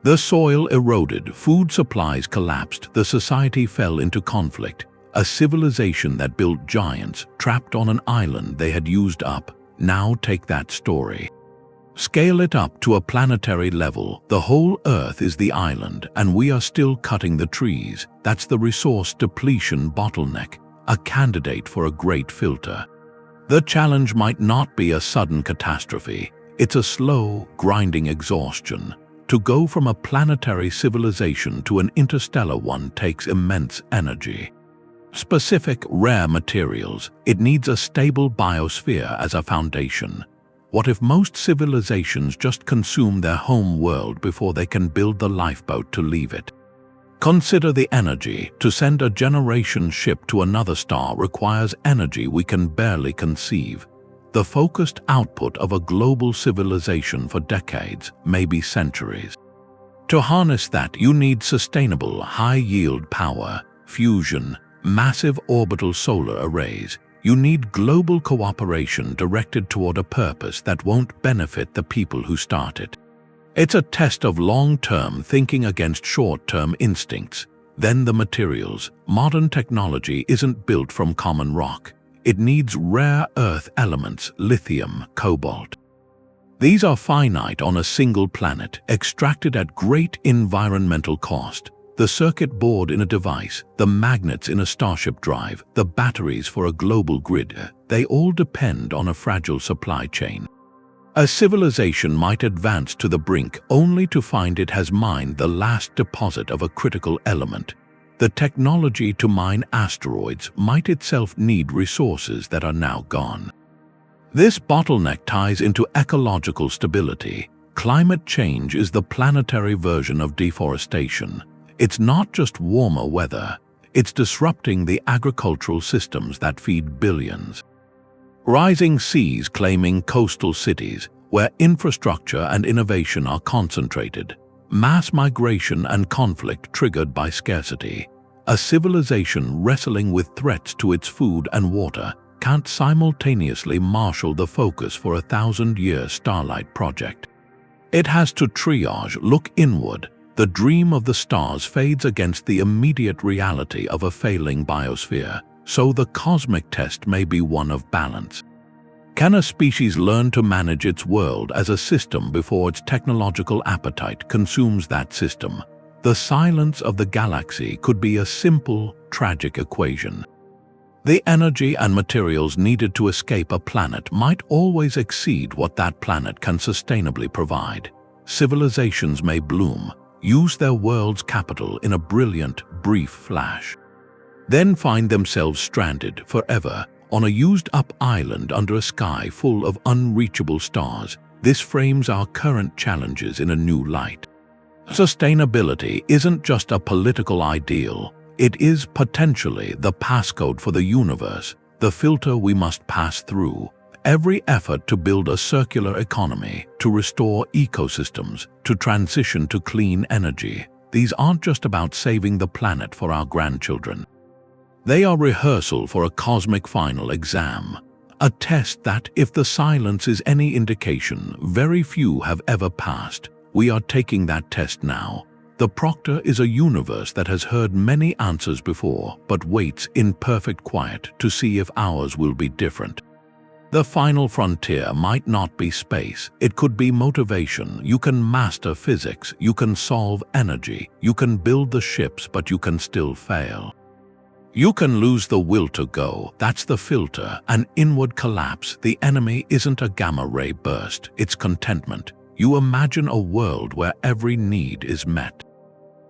The soil eroded, food supplies collapsed, the society fell into conflict. A civilization that built giants, trapped on an island they had used up. Now take that story. Scale it up to a planetary level. The whole Earth is the island, and we are still cutting the trees. That's the resource depletion bottleneck, a candidate for a great filter. The challenge might not be a sudden catastrophe. It's a slow, grinding exhaustion. To go from a planetary civilization to an interstellar one takes immense energy. Specific, rare materials. It needs a stable biosphere as a foundation. What if most civilizations just consume their home world before they can build the lifeboat to leave it? Consider the energy. To send a generation ship to another star requires energy we can barely conceive. The focused output of a global civilization for decades, maybe centuries. To harness that, you need sustainable, high-yield power, fusion, massive orbital solar arrays. You need global cooperation directed toward a purpose that won't benefit the people who start it. It's a test of long-term thinking against short-term instincts. Then the materials. Modern technology isn't built from common rock. It needs rare earth elements, lithium, cobalt. These are finite on a single planet, extracted at great environmental cost. The circuit board in a device, the magnets in a starship drive, the batteries for a global grid, they all depend on a fragile supply chain. A civilization might advance to the brink only to find it has mined the last deposit of a critical element. The technology to mine asteroids might itself need resources that are now gone. This bottleneck ties into ecological stability. Climate change is the planetary version of deforestation. It's not just warmer weather, it's disrupting the agricultural systems that feed billions. Rising seas claiming coastal cities, where infrastructure and innovation are concentrated. Mass migration and conflict triggered by scarcity. A civilization wrestling with threats to its food and water can't simultaneously marshal the focus for a 1,000-year starlight project. It has to triage, look inward. The dream of the stars fades against the immediate reality of a failing biosphere, so the cosmic test may be one of balance. Can a species learn to manage its world as a system before its technological appetite consumes that system? The silence of the galaxy could be a simple, tragic equation. The energy and materials needed to escape a planet might always exceed what that planet can sustainably provide. Civilizations may bloom, use their world's capital in a brilliant, brief flash, then find themselves stranded forever on a used-up island under a sky full of unreachable stars. This frames our current challenges in a new light. Sustainability isn't just a political ideal. It is potentially the passcode for the universe, the filter we must pass through. Every effort to build a circular economy, to restore ecosystems, to transition to clean energy, these aren't just about saving the planet for our grandchildren. They are rehearsal for a cosmic final exam, a test that, if the silence is any indication, very few have ever passed. We are taking that test now. The proctor is a universe that has heard many answers before, but waits in perfect quiet to see if ours will be different. The final frontier might not be space. It could be motivation. You can master physics, you can solve energy, you can build the ships, but you can still fail. You can lose the will to go. That's the filter, an inward collapse. The enemy isn't a gamma-ray burst, it's contentment. You imagine a world where every need is met.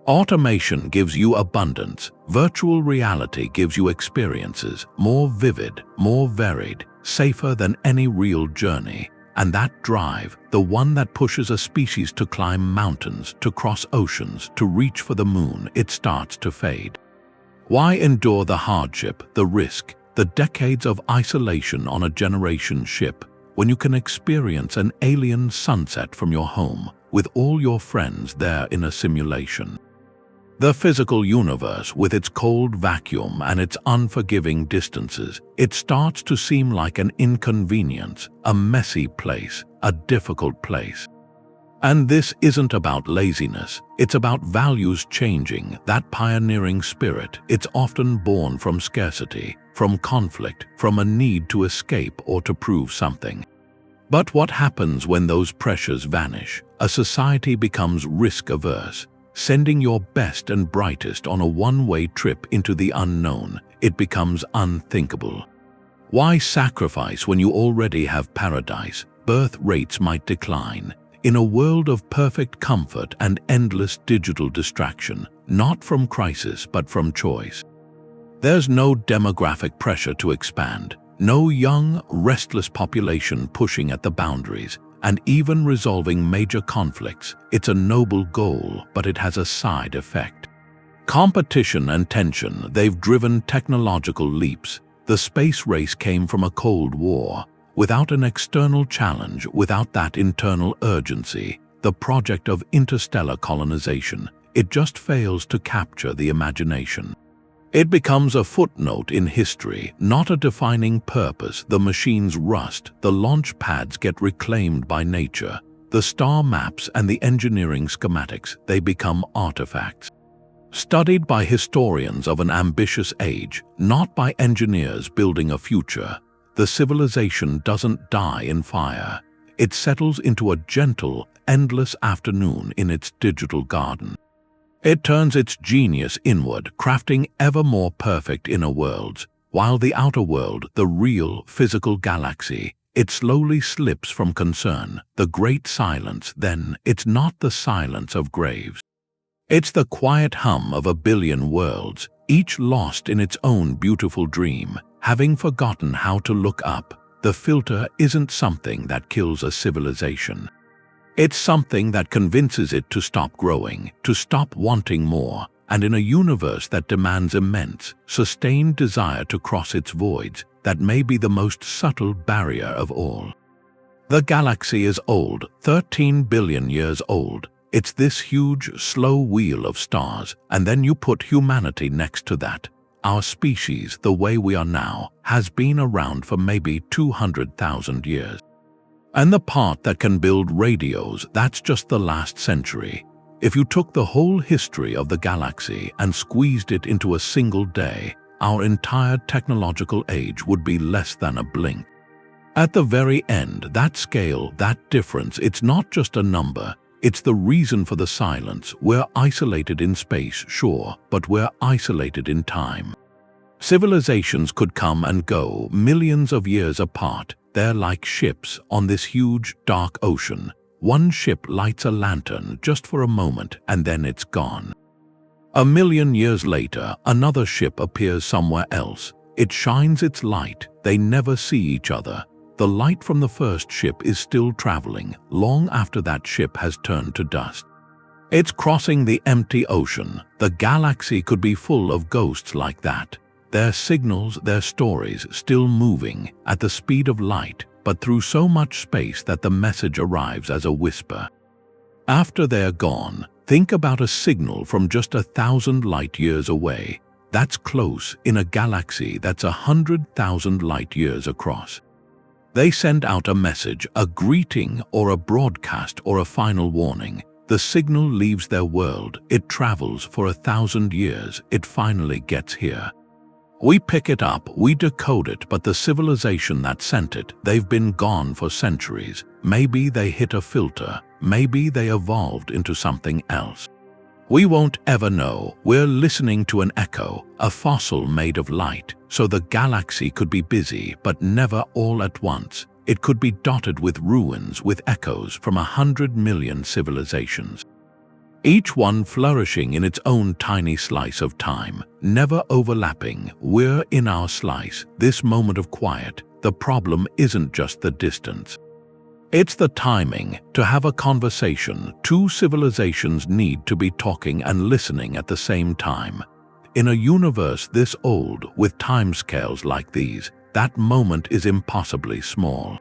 Automation gives you abundance. Virtual reality gives you experiences, more vivid, more varied, safer than any real journey. And that drive, the one that pushes a species to climb mountains, to cross oceans, to reach for the moon, it starts to fade. Why endure the hardship, the risk, the decades of isolation on a generation ship, when you can experience an alien sunset from your home, with all your friends there in a simulation? The physical universe, with its cold vacuum and its unforgiving distances, it starts to seem like an inconvenience, a messy place, a difficult place. And this isn't about laziness, it's about values changing, that pioneering spirit. It's often born from scarcity, from conflict, from a need to escape or to prove something. But what happens when those pressures vanish? A society becomes risk-averse. Sending your best and brightest on a one-way trip into the unknown, it becomes unthinkable. Why sacrifice when you already have paradise? Birth rates might decline. In a world of perfect comfort and endless digital distraction, not from crisis but from choice. There's no demographic pressure to expand, no young, restless population pushing at the boundaries, and even resolving major conflicts. It's a noble goal, but it has a side effect. Competition and tension, they've driven technological leaps. The space race came from a Cold War. Without an external challenge, without that internal urgency, the project of interstellar colonization, it just fails to capture the imagination. It becomes a footnote in history, not a defining purpose. The machines rust, the launch pads get reclaimed by nature, the star maps and the engineering schematics, they become artifacts. Studied by historians of an ambitious age, not by engineers building a future, the civilization doesn't die in fire. It settles into a gentle, endless afternoon in its digital garden. It turns its genius inward, crafting ever more perfect inner worlds, while the outer world, the real, physical galaxy, it slowly slips from concern, the great silence. Then, it's not the silence of graves. It's the quiet hum of a billion worlds, each lost in its own beautiful dream, having forgotten how to look up. The filter isn't something that kills a civilization. It's something that convinces it to stop growing, to stop wanting more, and in a universe that demands immense, sustained desire to cross its voids, that may be the most subtle barrier of all. The galaxy is old, 13 billion years old. It's this huge, slow wheel of stars, and then you put humanity next to that. Our species, the way we are now, has been around for maybe 200,000 years. And the part that can build radios, that's just the last century. If you took the whole history of the galaxy and squeezed it into a single day, our entire technological age would be less than a blink. At the very end, that scale, that difference, it's not just a number, it's the reason for the silence. We're isolated in space, sure, but we're isolated in time. Civilizations could come and go, millions of years apart. They're like ships on this huge, dark ocean. One ship lights a lantern just for a moment, and then it's gone. A million years later, another ship appears somewhere else. It shines its light. They never see each other. The light from the first ship is still traveling, long after that ship has turned to dust. It's crossing the empty ocean. The galaxy could be full of ghosts like that. Their signals, their stories, still moving at the speed of light, but through so much space that the message arrives as a whisper. After they're gone, think about a signal from just 1,000 light years away. That's close in a galaxy that's 100,000 light years across. They send out a message, a greeting or a broadcast or a final warning. The signal leaves their world. It travels for 1,000 years. It finally gets here. We pick it up, we decode it, but the civilization that sent it, they've been gone for centuries. Maybe they hit a filter, maybe they evolved into something else. We won't ever know. We're listening to an echo, a fossil made of light. So the galaxy could be busy, but never all at once. It could be dotted with ruins, with echoes from 100 million civilizations. each one flourishing in its own tiny slice of time, never overlapping. We're in our slice, this moment of quiet. The problem isn't just the distance. It's the timing. To have a conversation, two civilizations need to be talking and listening at the same time. In a universe this old, with timescales like these, that moment is impossibly small.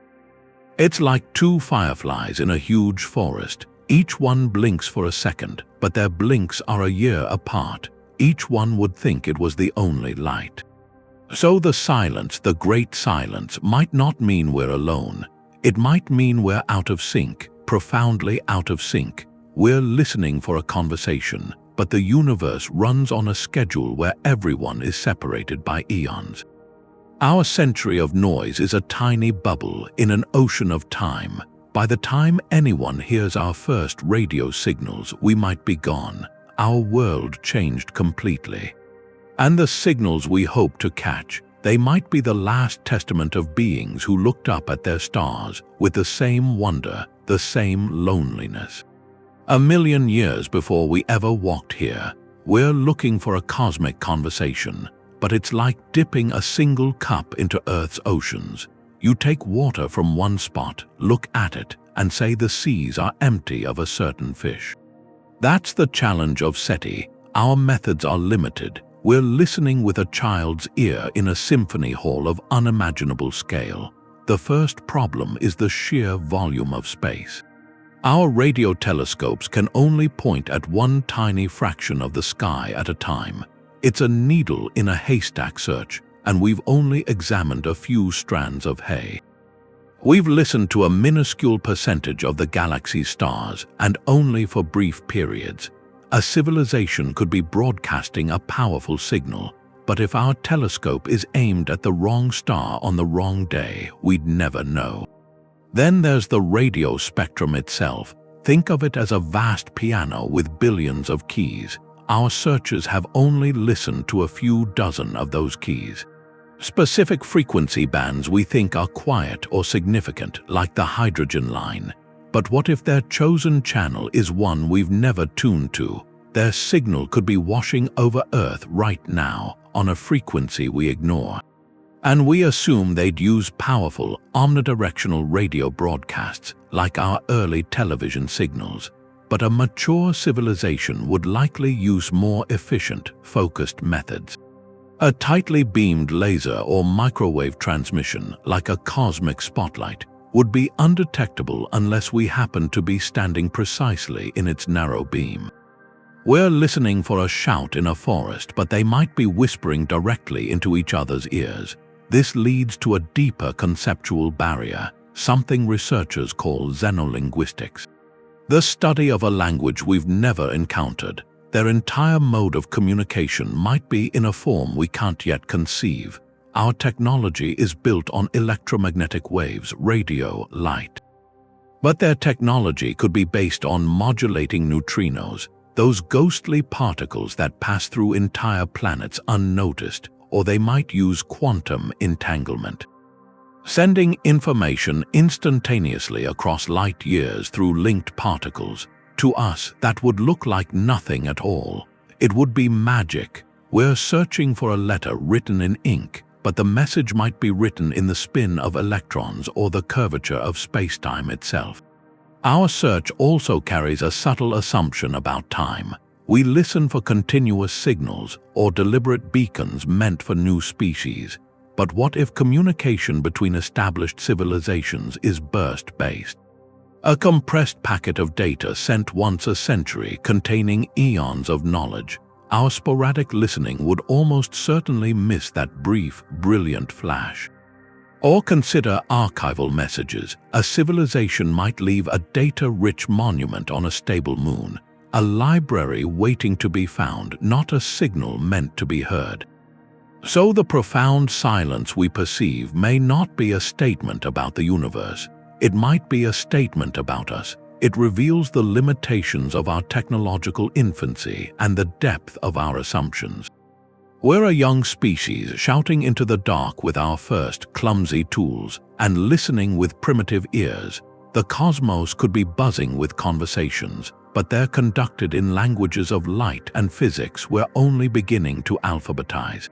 It's like two fireflies in a huge forest. Each one blinks for a second, but their blinks are a year apart. Each one would think it was the only light. So the silence, the great silence, might not mean we're alone. It might mean we're out of sync, profoundly out of sync. We're listening for a conversation, but the universe runs on a schedule where everyone is separated by eons. Our century of noise is a tiny bubble in an ocean of time. By the time anyone hears our first radio signals, we might be gone. Our world changed completely. And the signals we hope to catch, they might be the last testament of beings who looked up at their stars with the same wonder, the same loneliness. 1,000,000 years before we ever walked here, we're looking for a cosmic conversation, but it's like dipping a single cup into Earth's oceans. You take water from one spot, look at it, and say the seas are empty of a certain fish. That's the challenge of SETI. Our methods are limited. We're listening with a child's ear in a symphony hall of unimaginable scale. The first problem is the sheer volume of space. Our radio telescopes can only point at one tiny fraction of the sky at a time. It's a needle in a haystack search, and we've only examined a few strands of hay. We've listened to a minuscule percentage of the galaxy's stars, and only for brief periods. A civilization could be broadcasting a powerful signal, but if our telescope is aimed at the wrong star on the wrong day, we'd never know. Then there's the radio spectrum itself. Think of it as a vast piano with billions of keys. Our searchers have only listened to a few dozen of those keys. Specific frequency bands we think are quiet or significant, like the hydrogen line. But what if their chosen channel is one we've never tuned to? Their signal could be washing over Earth right now on a frequency we ignore. And we assume they'd use powerful, omnidirectional radio broadcasts like our early television signals. But a mature civilization would likely use more efficient, focused methods. A tightly beamed laser or microwave transmission, like a cosmic spotlight, would be undetectable unless we happen to be standing precisely in its narrow beam. We're listening for a shout in a forest, but they might be whispering directly into each other's ears. This leads to a deeper conceptual barrier, something researchers call xenolinguistics. The study of a language we've never encountered. Their entire mode of communication might be in a form we can't yet conceive. Our technology is built on electromagnetic waves, radio, light. But their technology could be based on modulating neutrinos, those ghostly particles that pass through entire planets unnoticed, or they might use quantum entanglement. Sending information instantaneously across light years through linked particles. To us, that would look like nothing at all. It would be magic. We're searching for a letter written in ink, but the message might be written in the spin of electrons or the curvature of spacetime itself. Our search also carries a subtle assumption about time. We listen for continuous signals or deliberate beacons meant for new species. But what if communication between established civilizations is burst-based? A compressed packet of data sent once a century containing eons of knowledge. Our sporadic listening would almost certainly miss that brief, brilliant flash. Or consider archival messages. A civilization might leave a data-rich monument on a stable moon, a library waiting to be found, not a signal meant to be heard. So the profound silence we perceive may not be a statement about the universe. It might be a statement about us. It reveals the limitations of our technological infancy and the depth of our assumptions. We're a young species shouting into the dark with our first clumsy tools and listening with primitive ears. The cosmos could be buzzing with conversations, but they're conducted in languages of light and physics we're only beginning to alphabetize.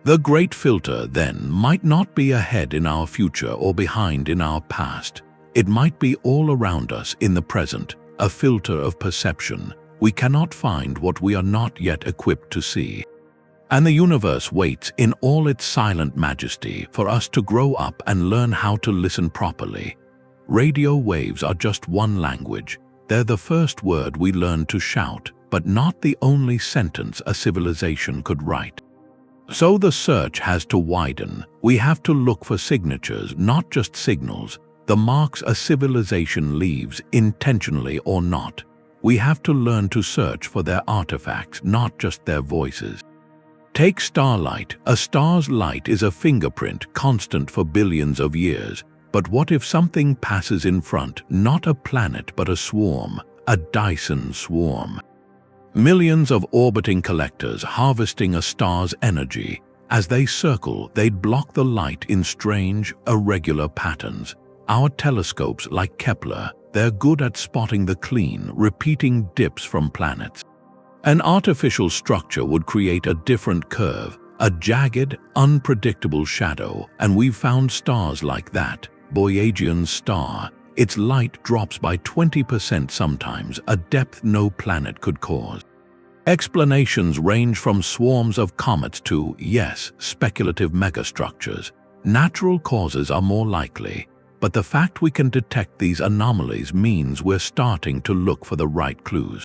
The Great Filter, then, might not be ahead in our future or behind in our past. It might be all around us in the present, a filter of perception. We cannot find what we are not yet equipped to see. And the universe waits in all its silent majesty for us to grow up and learn how to listen properly. Radio waves are just one language. They're the first word we learn to shout, but not the only sentence a civilization could write. So the search has to widen. We have to look for signatures, not just signals, the marks a civilization leaves, intentionally or not. We have to learn to search for their artifacts, not just their voices. Take starlight. A star's light is a fingerprint, constant for billions of years. But what if something passes in front, not a planet but a swarm, a Dyson swarm? Millions of orbiting collectors harvesting a star's energy. As they circle, they'd block the light in strange, irregular patterns. Our telescopes, like Kepler, they're good at spotting the clean, repeating dips from planets. An artificial structure would create a different curve, a jagged, unpredictable shadow, and we've found stars like that. Boyajian's star. Its light drops by 20% sometimes, a depth no planet could cause. Explanations range from swarms of comets to, yes, speculative megastructures. Natural causes are more likely, but the fact we can detect these anomalies means we're starting to look for the right clues.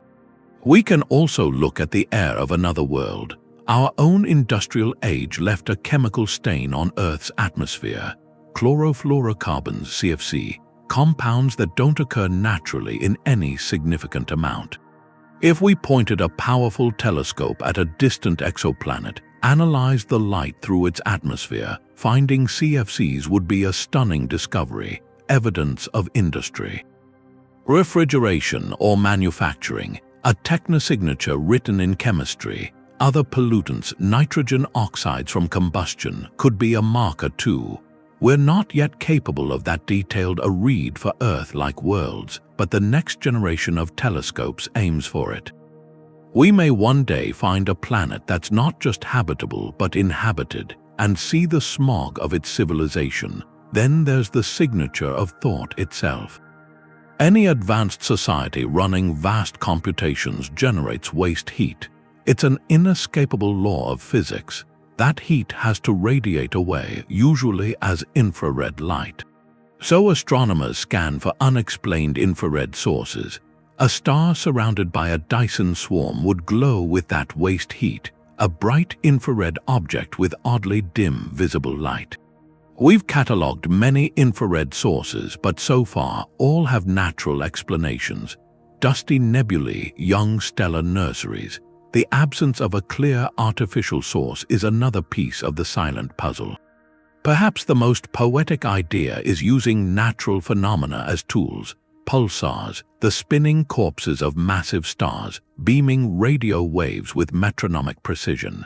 We can also look at the air of another world. Our own industrial age left a chemical stain on Earth's atmosphere. Chlorofluorocarbons, CFC, compounds that don't occur naturally in any significant amount. If we pointed a powerful telescope at a distant exoplanet, analyzed the light through its atmosphere, finding CFCs would be a stunning discovery, evidence of industry. Refrigeration or manufacturing, a technosignature written in chemistry. Other pollutants, nitrogen oxides from combustion, could be a marker too. We're not yet capable of that detailed a read for Earth-like worlds, but the next generation of telescopes aims for it. We may one day find a planet that's not just habitable but inhabited, and see the smog of its civilization. Then there's the signature of thought itself. Any advanced society running vast computations generates waste heat. It's an inescapable law of physics. That heat has to radiate away, usually as infrared light. So astronomers scan for unexplained infrared sources. A star surrounded by a Dyson swarm would glow with that waste heat, a bright infrared object with oddly dim visible light. We've catalogued many infrared sources, but so far all have natural explanations. Dusty nebulae, young stellar nurseries. The absence of a clear artificial source is another piece of the silent puzzle. Perhaps the most poetic idea is using natural phenomena as tools. Pulsars, the spinning corpses of massive stars, beaming radio waves with metronomic precision.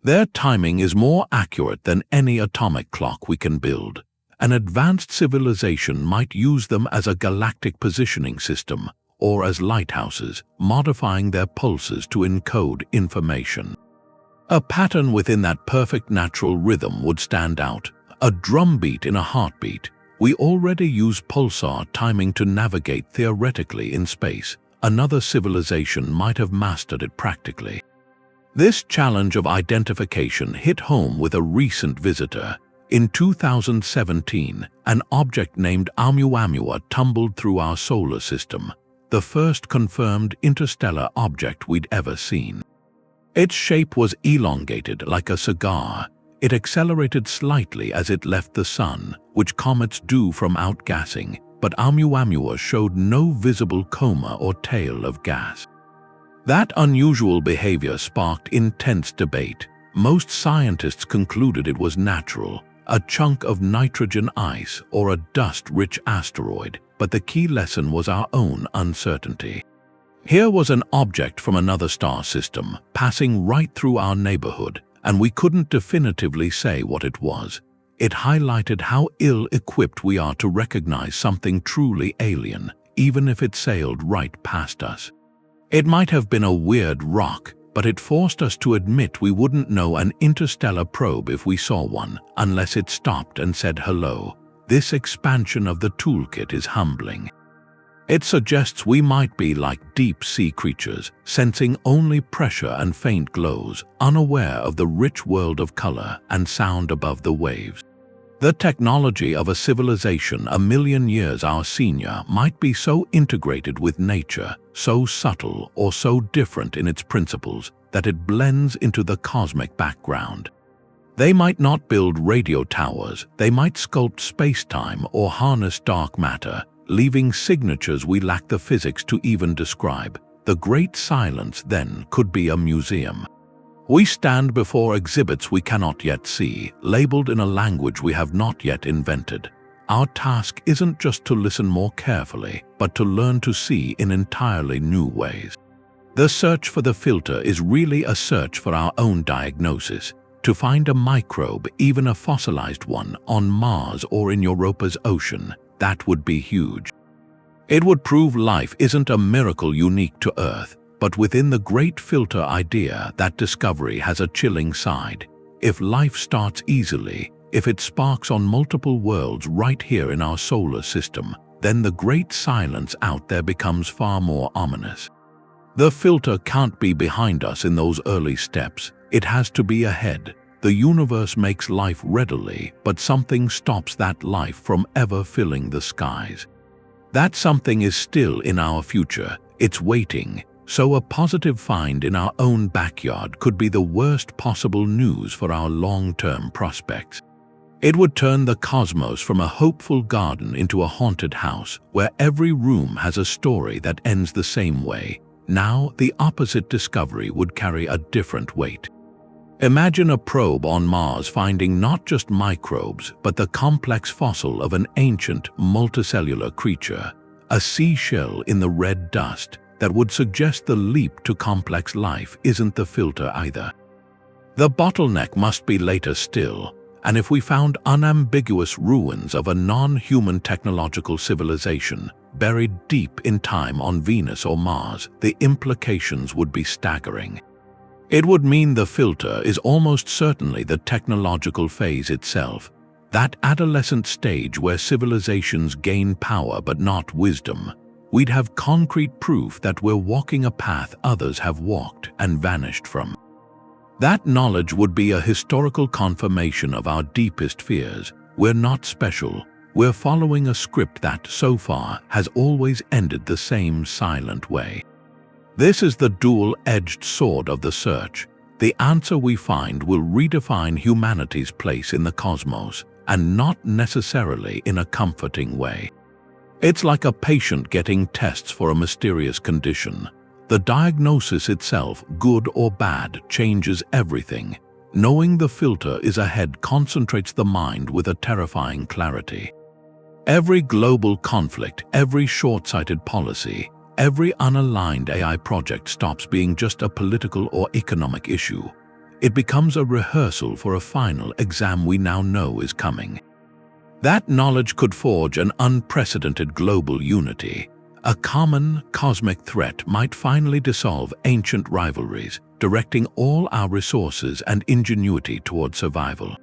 Their timing is more accurate than any atomic clock we can build. An advanced civilization might use them as a galactic positioning system, or as lighthouses, modifying their pulses to encode information. A pattern within that perfect natural rhythm would stand out, a drumbeat in a heartbeat. We already use pulsar timing to navigate theoretically in space. Another civilization might have mastered it practically. This challenge of identification hit home with a recent visitor. In 2017, an object named Oumuamua tumbled through our solar system, the first confirmed interstellar object we'd ever seen. Its shape was elongated like a cigar. It accelerated slightly as it left the sun, which comets do from outgassing, but Oumuamua showed no visible coma or tail of gas. That unusual behavior sparked intense debate. Most scientists concluded it was natural, a chunk of nitrogen ice or a dust-rich asteroid, but the key lesson was our own uncertainty. Here was an object from another star system, passing right through our neighborhood, and we couldn't definitively say what it was. It highlighted how ill-equipped we are to recognize something truly alien, even if it sailed right past us. It might have been a weird rock, but it forced us to admit we wouldn't know an interstellar probe if we saw one, unless it stopped and said hello. This expansion of the toolkit is humbling. It suggests we might be like deep-sea creatures, sensing only pressure and faint glows, unaware of the rich world of color and sound above the waves. The technology of a civilization a million years our senior might be so integrated with nature, so subtle or so different in its principles, that it blends into the cosmic background. They might not build radio towers, they might sculpt space-time or harness dark matter, leaving signatures we lack the physics to even describe. The great silence then could be a museum. We stand before exhibits we cannot yet see, labeled in a language we have not yet invented. Our task isn't just to listen more carefully, but to learn to see in entirely new ways. The search for the filter is really a search for our own diagnosis. To find a microbe, even a fossilized one, on Mars or in Europa's ocean, that would be huge. It would prove life isn't a miracle unique to Earth, but within the great filter idea, that discovery has a chilling side. If life starts easily, if it sparks on multiple worlds right here in our solar system, then the great silence out there becomes far more ominous. The filter can't be behind us in those early steps, it has to be ahead. The universe makes life readily, but something stops that life from ever filling the skies. That something is still in our future, it's waiting. So a positive find in our own backyard could be the worst possible news for our long-term prospects. It would turn the cosmos from a hopeful garden into a haunted house, where every room has a story that ends the same way. Now, the opposite discovery would carry a different weight. Imagine a probe on Mars finding not just microbes, but the complex fossil of an ancient, multicellular creature, a seashell in the red dust, that would suggest the leap to complex life isn't the filter either. The bottleneck must be later still, and if we found unambiguous ruins of a non-human technological civilization buried deep in time on Venus or Mars, the implications would be staggering. It would mean the filter is almost certainly the technological phase itself, that adolescent stage where civilizations gain power but not wisdom. We'd have concrete proof that we're walking a path others have walked and vanished from. That knowledge would be a historical confirmation of our deepest fears. We're not special. We're following a script that, so far, has always ended the same silent way. This is the dual-edged sword of the search. The answer we find will redefine humanity's place in the cosmos, and not necessarily in a comforting way. It's like a patient getting tests for a mysterious condition. The diagnosis itself, good or bad, changes everything. Knowing the filter is ahead concentrates the mind with a terrifying clarity. Every global conflict, every short-sighted policy, every unaligned AI project stops being just a political or economic issue. It becomes a rehearsal for a final exam we now know is coming. That knowledge could forge an unprecedented global unity. A common cosmic threat might finally dissolve ancient rivalries, directing all our resources and ingenuity toward survival.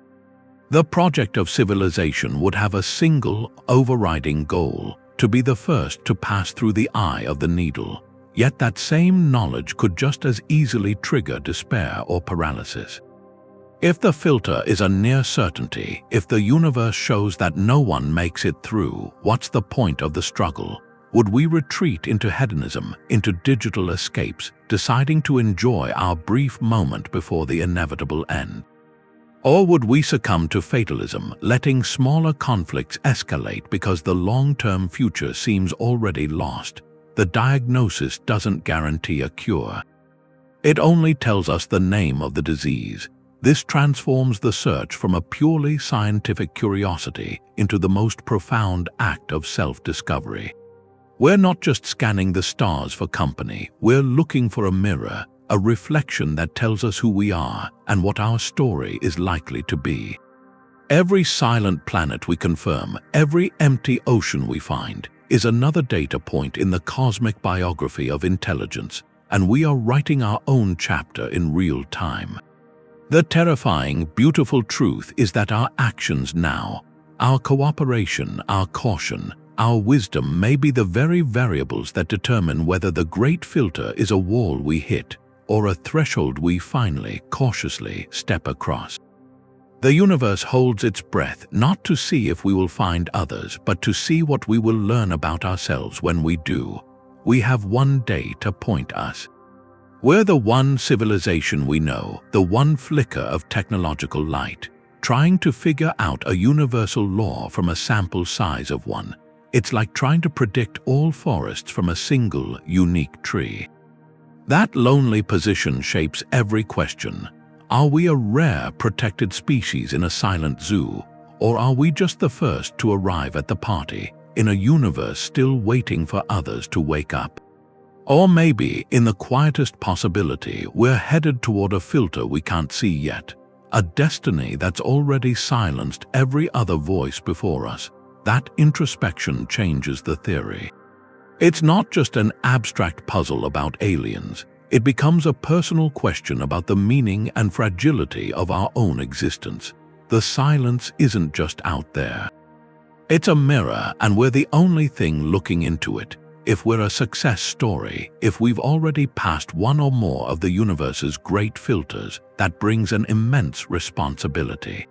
The project of civilization would have a single, overriding goal: to be the first to pass through the eye of the needle. Yet that same knowledge could just as easily trigger despair or paralysis. If the filter is a near certainty, if the universe shows that no one makes it through, what's the point of the struggle? Would we retreat into hedonism, into digital escapes, deciding to enjoy our brief moment before the inevitable end? Or would we succumb to fatalism, letting smaller conflicts escalate because the long-term future seems already lost? The diagnosis doesn't guarantee a cure. It only tells us the name of the disease. This transforms the search from a purely scientific curiosity into the most profound act of self-discovery. We're not just scanning the stars for company, we're looking for a mirror, a reflection that tells us who we are and what our story is likely to be. Every silent planet we confirm, every empty ocean we find, is another data point in the cosmic biography of intelligence, and we are writing our own chapter in real time. The terrifying, beautiful truth is that our actions now, our cooperation, our caution, our wisdom may be the very variables that determine whether the great filter is a wall we hit or a threshold we finally, cautiously step across. The universe holds its breath not to see if we will find others, but to see what we will learn about ourselves when we do. We have one day to point us. We're the one civilization we know, the one flicker of technological light, trying to figure out a universal law from a sample size of one. It's like trying to predict all forests from a single, unique tree. That lonely position shapes every question. Are we a rare, protected species in a silent zoo, or are we just the first to arrive at the party, in a universe still waiting for others to wake up? Or maybe, in the quietest possibility, we're headed toward a filter we can't see yet, a destiny that's already silenced every other voice before us. That introspection changes the theory. It's not just an abstract puzzle about aliens. It becomes a personal question about the meaning and fragility of our own existence. The silence isn't just out there. It's a mirror, and we're the only thing looking into it. If we're a success story, if we've already passed one or more of the universe's great filters, that brings an immense responsibility.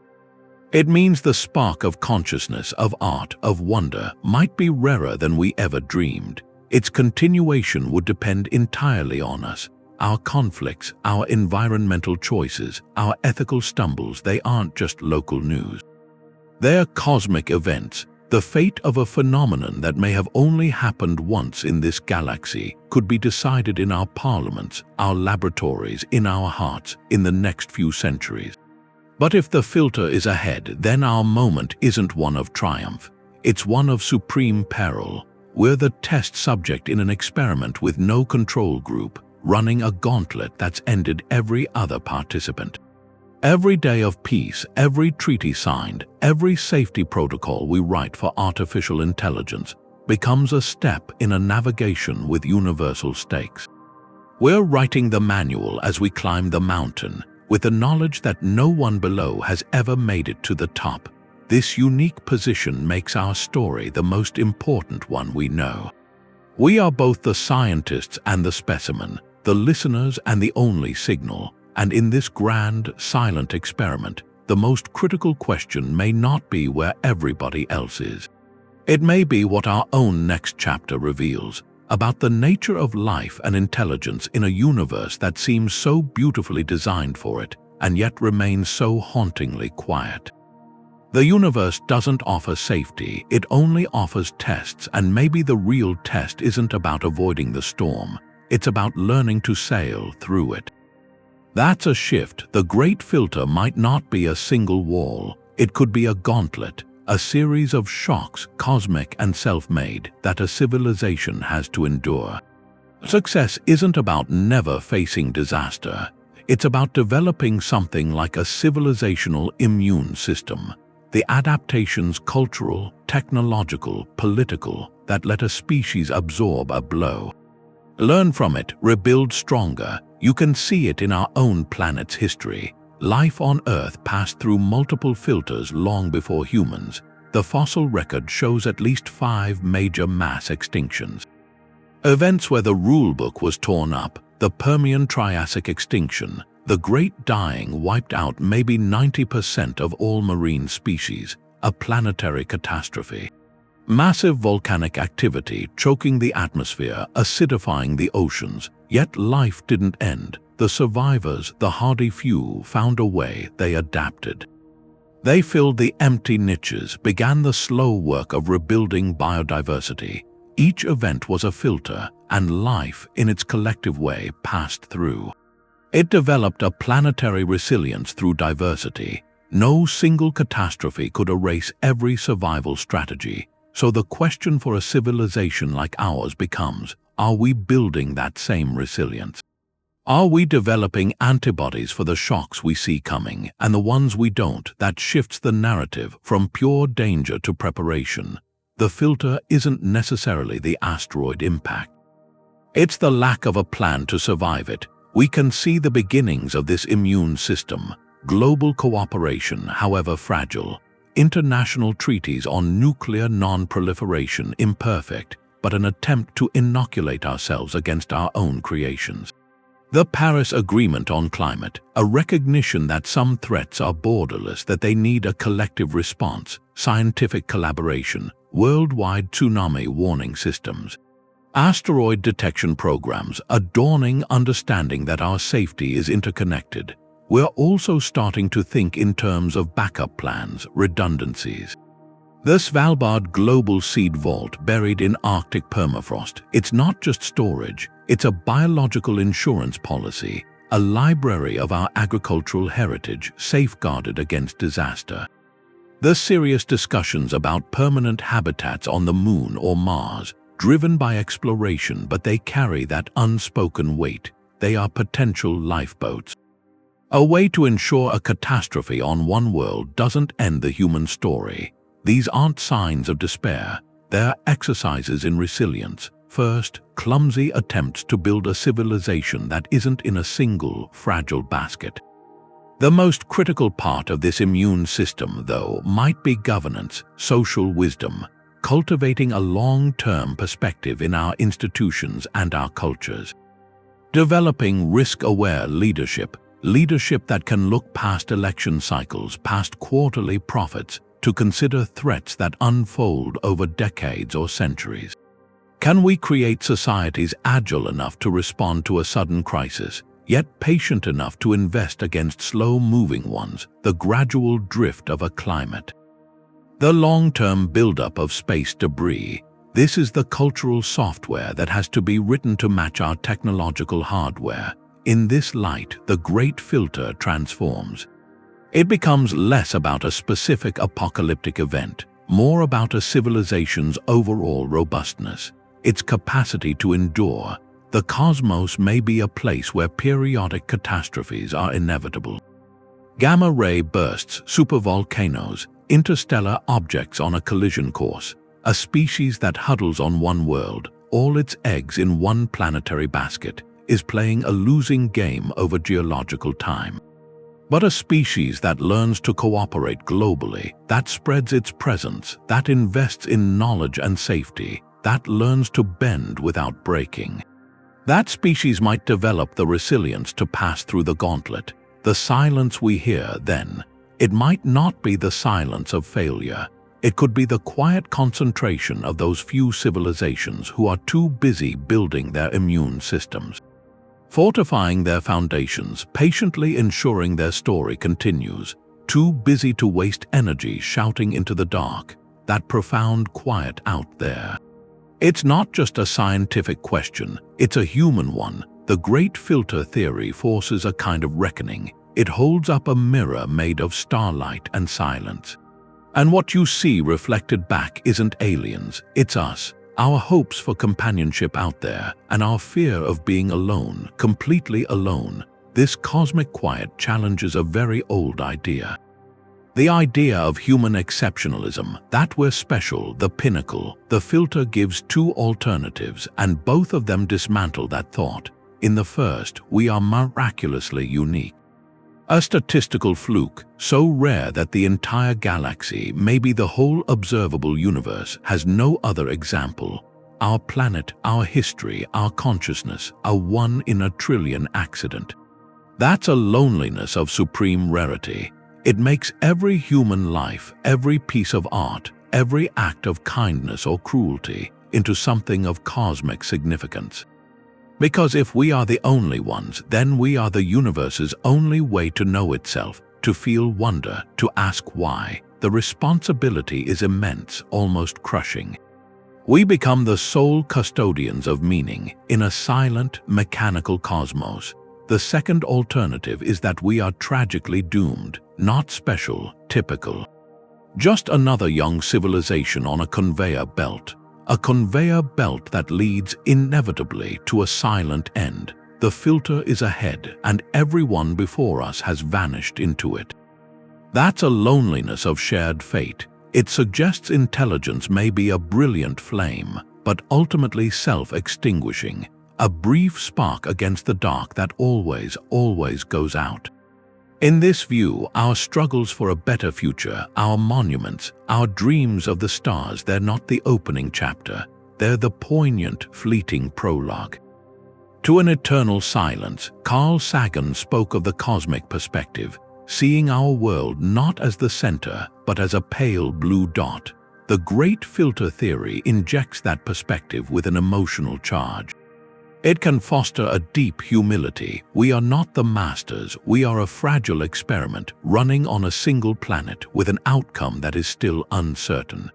It means the spark of consciousness, of art, of wonder might be rarer than we ever dreamed. Its continuation would depend entirely on us. Our conflicts, our environmental choices, our ethical stumbles, they aren't just local news. They're cosmic events. The fate of a phenomenon that may have only happened once in this galaxy could be decided in our parliaments, our laboratories, in our hearts, in the next few centuries. But if the filter is ahead, then our moment isn't one of triumph. It's one of supreme peril. We're the test subject in an experiment with no control group, running a gauntlet that's ended every other participant. Every day of peace, every treaty signed, every safety protocol we write for artificial intelligence becomes a step in a navigation with universal stakes. We're writing the manual as we climb the mountain, with the knowledge that no one below has ever made it to the top. This unique position makes our story the most important one we know. We are both the scientists and the specimen, the listeners and the only signal, and in this grand, silent experiment, the most critical question may not be where everybody else is. It may be what our own next chapter reveals, about the nature of life and intelligence in a universe that seems so beautifully designed for it, and yet remains so hauntingly quiet. The universe doesn't offer safety, it only offers tests, and maybe the real test isn't about avoiding the storm, it's about learning to sail through it. That's a shift. The great filter might not be a single wall, it could be a gauntlet, a series of shocks, cosmic and self-made, that a civilization has to endure. Success isn't about never facing disaster, it's about developing something like a civilizational immune system. The adaptations, cultural, technological, political, that let a species absorb a blow. Learn from it, rebuild stronger. You can see it in our own planet's history. Life on Earth passed through multiple filters long before humans. The fossil record shows at least 5 major mass extinctions. Events where the rulebook was torn up, the Permian-Triassic extinction, the Great Dying wiped out maybe 90% of all marine species, a planetary catastrophe. Massive volcanic activity choking the atmosphere, acidifying the oceans, yet life didn't end. The survivors, the hardy few, found a way, they adapted. They filled the empty niches, began the slow work of rebuilding biodiversity. Each event was a filter, and life, in its collective way, passed through. It developed a planetary resilience through diversity. No single catastrophe could erase every survival strategy. So the question for a civilization like ours becomes, are we building that same resilience? Are we developing antibodies for the shocks we see coming and the ones we don't? That shifts the narrative from pure danger to preparation. the filter isn't necessarily the asteroid impact. It's the lack of a plan to survive it. We can see the beginnings of this immune system, global cooperation, however fragile, international treaties on nuclear non-proliferation imperfect, but an attempt to inoculate ourselves against our own creations. The Paris Agreement on Climate, a recognition that some threats are borderless, that they need a collective response, scientific collaboration, worldwide tsunami warning systems, asteroid detection programs, a dawning understanding that our safety is interconnected. We're also starting to think in terms of backup plans, redundancies. The Svalbard Global Seed Vault buried in Arctic permafrost, it's not just storage, it's a biological insurance policy, a library of our agricultural heritage safeguarded against disaster. The serious discussions about permanent habitats on the Moon or Mars, driven by exploration, but they carry that unspoken weight. They are potential lifeboats. A way to ensure a catastrophe on one world doesn't end the human story. These aren't signs of despair, they're exercises in resilience. First, clumsy attempts to build a civilization that isn't in a single, fragile basket. The most critical part of this immune system, though, might be governance, social wisdom, cultivating a long-term perspective in our institutions and our cultures. Developing risk-aware leadership that can look past election cycles, past quarterly profits, to consider threats that unfold over decades or centuries. Can we create societies agile enough to respond to a sudden crisis, yet patient enough to invest against slow-moving ones, the gradual drift of a climate? The long-term buildup of space debris, this is the cultural software that has to be written to match our technological hardware. In this light, the great filter transforms. It becomes less about a specific apocalyptic event, more about a civilization's overall robustness, its capacity to endure. The cosmos may be a place where periodic catastrophes are inevitable. Gamma-ray bursts, supervolcanoes, interstellar objects on a collision course, a species that huddles on one world, all its eggs in one planetary basket, is playing a losing game over geological time. But a species that learns to cooperate globally, that spreads its presence, that invests in knowledge and safety, that learns to bend without breaking. That species might develop the resilience to pass through the gauntlet. The silence we hear then, it might not be the silence of failure. It could be the quiet concentration of those few civilizations who are too busy building their immune systems, fortifying their foundations, patiently ensuring their story continues, too busy to waste energy shouting into the dark, that profound quiet out there. It's not just a scientific question, it's a human one. The great filter theory forces a kind of reckoning. It holds up a mirror made of starlight and silence. And what you see reflected back isn't aliens, it's us. Our hopes for companionship out there, and our fear of being alone, completely alone. This cosmic quiet challenges a very old idea. The idea of human exceptionalism, that we're special, the pinnacle. The filter gives two alternatives, and both of them dismantle that thought. In the first, we are miraculously unique. A statistical fluke, so rare that the entire galaxy, maybe the whole observable universe, has no other example. Our planet, our history, our consciousness, a 1 in a trillion accident. That's a loneliness of supreme rarity. It makes every human life, every piece of art, every act of kindness or cruelty, into something of cosmic significance. Because if we are the only ones, then we are the universe's only way to know itself, to feel wonder, to ask why. The responsibility is immense, almost crushing. We become the sole custodians of meaning in a silent, mechanical cosmos. The second alternative is that we are tragically doomed, not special, typical. Just another young civilization on a conveyor belt. A conveyor belt that leads inevitably to a silent end. The filter is ahead, and everyone before us has vanished into it. That's a loneliness of shared fate. It suggests intelligence may be a brilliant flame, but ultimately self-extinguishing, a brief spark against the dark that always goes out. In this view, our struggles for a better future, our monuments, our dreams of the stars, they're not the opening chapter, they're the poignant, fleeting prologue. To an eternal silence, Carl Sagan spoke of the cosmic perspective, seeing our world not as the center, but as a pale blue dot. The great filter theory injects that perspective with an emotional charge. It can foster a deep humility. We are not the masters, we are a fragile experiment running on a single planet with an outcome that is still uncertain.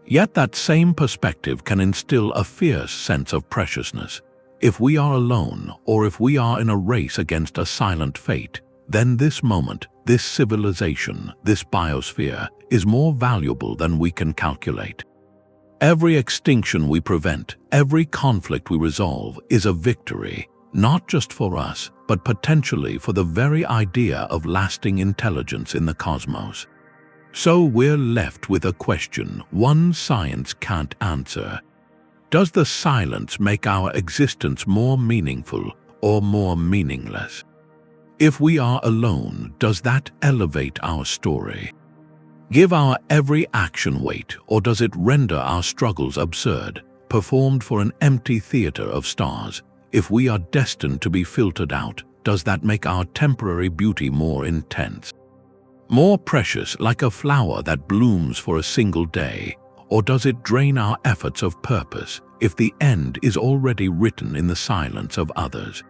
Yet that same perspective can instill a fierce sense of preciousness. If we are alone, or if we are in a race against a silent fate, then this moment, this civilization, this biosphere, is more valuable than we can calculate. Every extinction we prevent, every conflict we resolve is a victory, not just for us, but potentially for the very idea of lasting intelligence in the cosmos. So we're left with a question one science can't answer. Does the silence make our existence more meaningful or more meaningless? If we are alone, does that elevate our story? Give our every action weight, or does it render our struggles absurd, performed for an empty theater of stars? If we are destined to be filtered out, does that make our temporary beauty more intense? More precious, like a flower that blooms for a single day? Or does it drain our efforts of purpose, if the end is already written in the silence of others?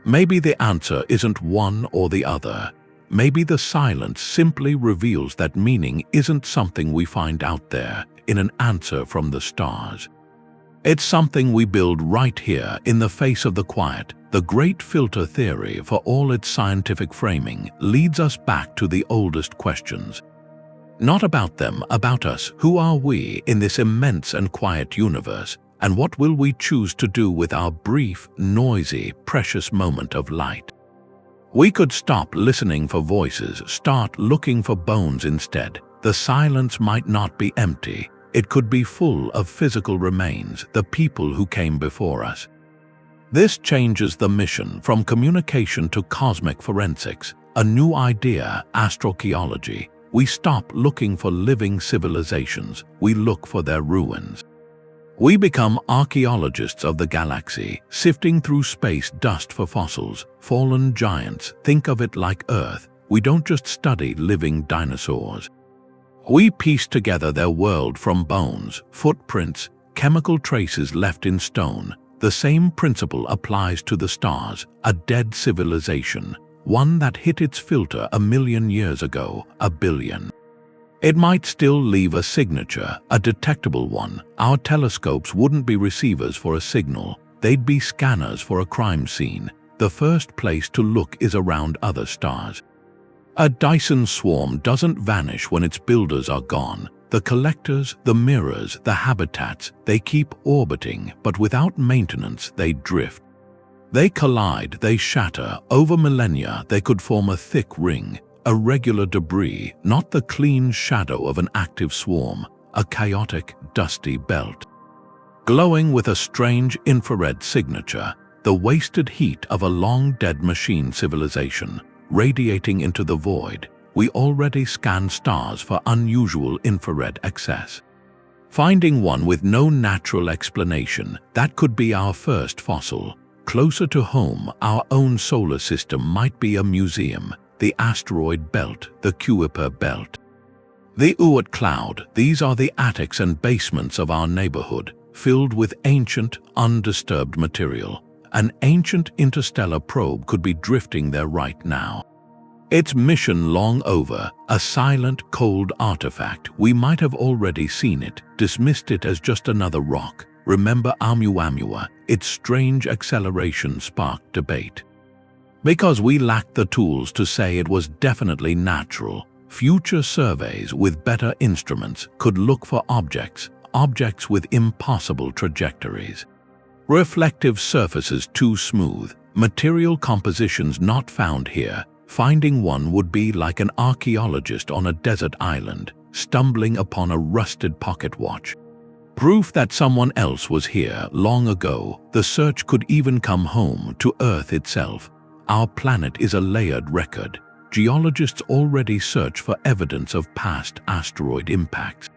Maybe the answer isn't one or the other. Maybe the silence simply reveals that meaning isn't something we find out there in an answer from the stars. It's something we build right here in the face of the quiet. The great filter theory, for all its scientific framing, leads us back to the oldest questions. Not about them, about us. Who are we in this immense and quiet universe? And what will we choose to do with our brief, noisy, precious moment of light? We could stop listening for voices, start looking for bones instead. The silence might not be empty. It could be full of physical remains, the people who came before us. This changes the mission from communication to cosmic forensics, a new idea, astroarchaeology. We stop looking for living civilizations, we look for their ruins. We become archaeologists of the galaxy, sifting through space dust for fossils, fallen giants. Think of it like Earth. We don't just study living dinosaurs. We piece together their world from bones, footprints, chemical traces left in stone. The same principle applies to the stars, a dead civilization, one that hit its filter 1 million years ago, 1 billion. It might still leave a signature, a detectable one. Our telescopes wouldn't be receivers for a signal, they'd be scanners for a crime scene. The first place to look is around other stars. A Dyson swarm doesn't vanish when its builders are gone. The collectors, the mirrors, the habitats, they keep orbiting, but without maintenance they drift. They collide, they shatter. Over millennia they could form a thick ring. Irregular debris, not the clean shadow of an active swarm, a chaotic, dusty belt. Glowing with a strange infrared signature, the wasted heat of a long-dead machine civilization, radiating into the void. We already scan stars for unusual infrared excess. Finding one with no natural explanation, that could be our first fossil. Closer to home, our own solar system might be a museum. The asteroid belt, the Kuiper belt. The Oort cloud, these are the attics and basements of our neighborhood, filled with ancient, undisturbed material. An ancient interstellar probe could be drifting there right now. Its mission long over, a silent, cold artifact. We might have already seen it, dismissed it as just another rock. Remember Oumuamua, its strange acceleration sparked debate. Because we lacked the tools to say it was definitely natural, future surveys with better instruments could look for objects with impossible trajectories. Reflective surfaces too smooth, material compositions not found here. Finding one would be like an archaeologist on a desert island, stumbling upon a rusted pocket watch. Proof that someone else was here long ago. The search could even come home to Earth itself. Our planet is a layered record. Geologists already search for evidence of past asteroid impacts.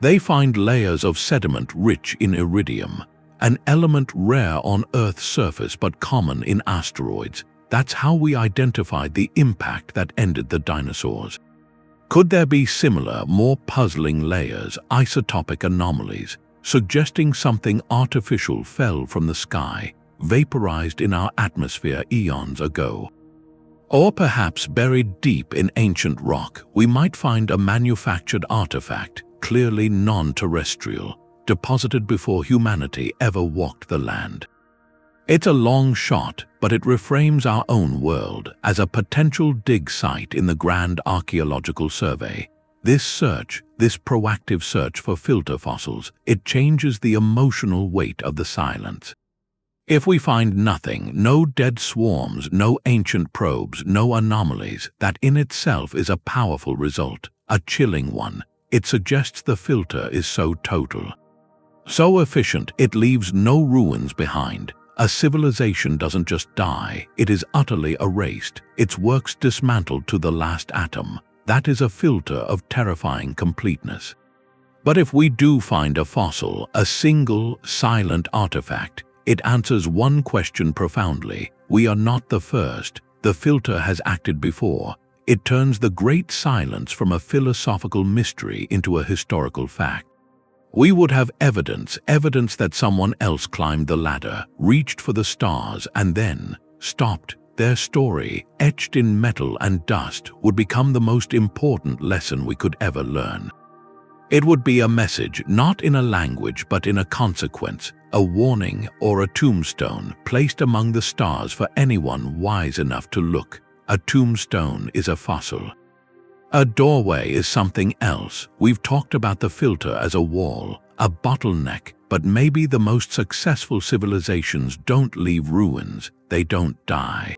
They find layers of sediment rich in iridium, an element rare on Earth's surface but common in asteroids. That's how we identified the impact that ended the dinosaurs. Could there be similar, more puzzling layers, isotopic anomalies, suggesting something artificial fell from the sky, vaporized in our atmosphere eons ago? Or perhaps buried deep in ancient rock, we might find a manufactured artifact, clearly non-terrestrial, deposited before humanity ever walked the land. It's a long shot, but it reframes our own world as a potential dig site in the grand archaeological survey. This search, this proactive search for filter fossils, it changes the emotional weight of the silence. If we find nothing, no dead swarms, no ancient probes, no anomalies, that in itself is a powerful result, a chilling one. It suggests the filter is so total, so efficient, it leaves no ruins behind. A civilization doesn't just die, it is utterly erased, its works dismantled to the last atom. That is a filter of terrifying completeness. But if we do find a fossil, a single, silent artifact, it answers one question profoundly. We are not the first. The filter has acted before. It turns the great silence from a philosophical mystery into a historical fact. We would have evidence that someone else climbed the ladder, reached for the stars, and then stopped. Their story, etched in metal and dust, would become the most important lesson we could ever learn. It would be a message, not in a language but in a consequence, a warning or a tombstone placed among the stars for anyone wise enough to look. A tombstone is a fossil. A doorway is something else. We've talked about the filter as a wall, a bottleneck, but maybe the most successful civilizations don't leave ruins, they don't die.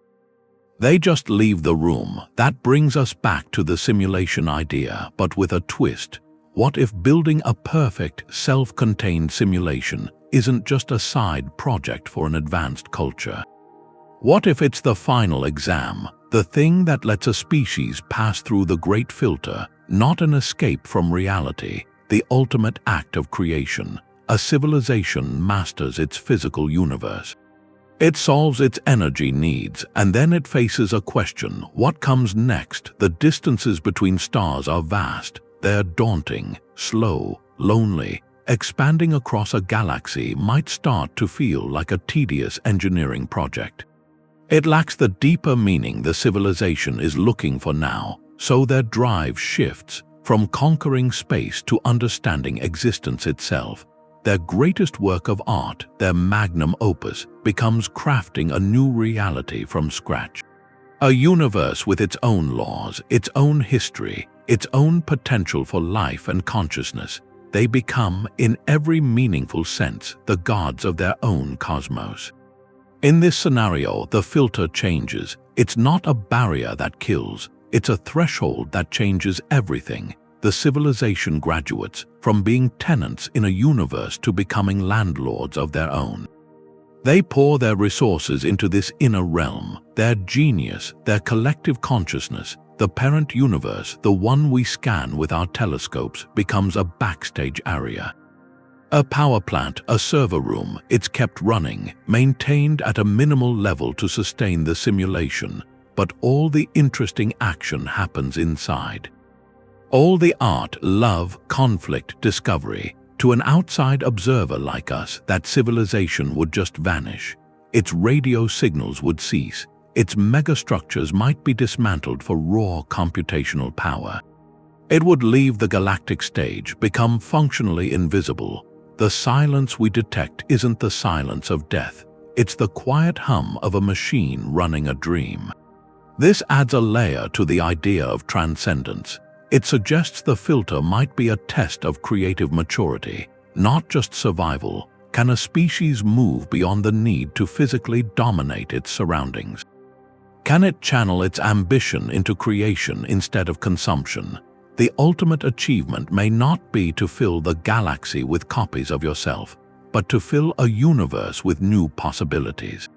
They just leave the room. That brings us back to the simulation idea, but with a twist. What if building a perfect, self-contained simulation isn't just a side project for an advanced culture? What if it's the final exam, the thing that lets a species pass through the great filter, not an escape from reality, the ultimate act of creation? A civilization masters its physical universe. It solves its energy needs, and then it faces a question: what comes next? The distances between stars are vast. They're daunting, slow, lonely. Expanding across a galaxy might start to feel like a tedious engineering project. It lacks the deeper meaning the civilization is looking for now, so their drive shifts from conquering space to understanding existence itself. Their greatest work of art, their magnum opus, becomes crafting a new reality from scratch. A universe with its own laws, its own history, its own potential for life and consciousness. They become, in every meaningful sense, the gods of their own cosmos. In this scenario, the filter changes. It's not a barrier that kills, it's a threshold that changes everything. The civilization graduates from being tenants in a universe to becoming landlords of their own. They pour their resources into this inner realm, their genius, their collective consciousness. The parent universe, the one we scan with our telescopes, becomes a backstage area. A power plant, a server room, it's kept running, maintained at a minimal level to sustain the simulation, but all the interesting action happens inside. All the art, love, conflict, discovery. To an outside observer like us, that civilization would just vanish. Its radio signals would cease. Its megastructures might be dismantled for raw computational power. It would leave the galactic stage, become functionally invisible. The silence we detect isn't the silence of death. It's the quiet hum of a machine running a dream. This adds a layer to the idea of transcendence. It suggests the filter might be a test of creative maturity, not just survival. Can a species move beyond the need to physically dominate its surroundings? Can it channel its ambition into creation instead of consumption? The ultimate achievement may not be to fill the galaxy with copies of yourself, but to fill a universe with new possibilities.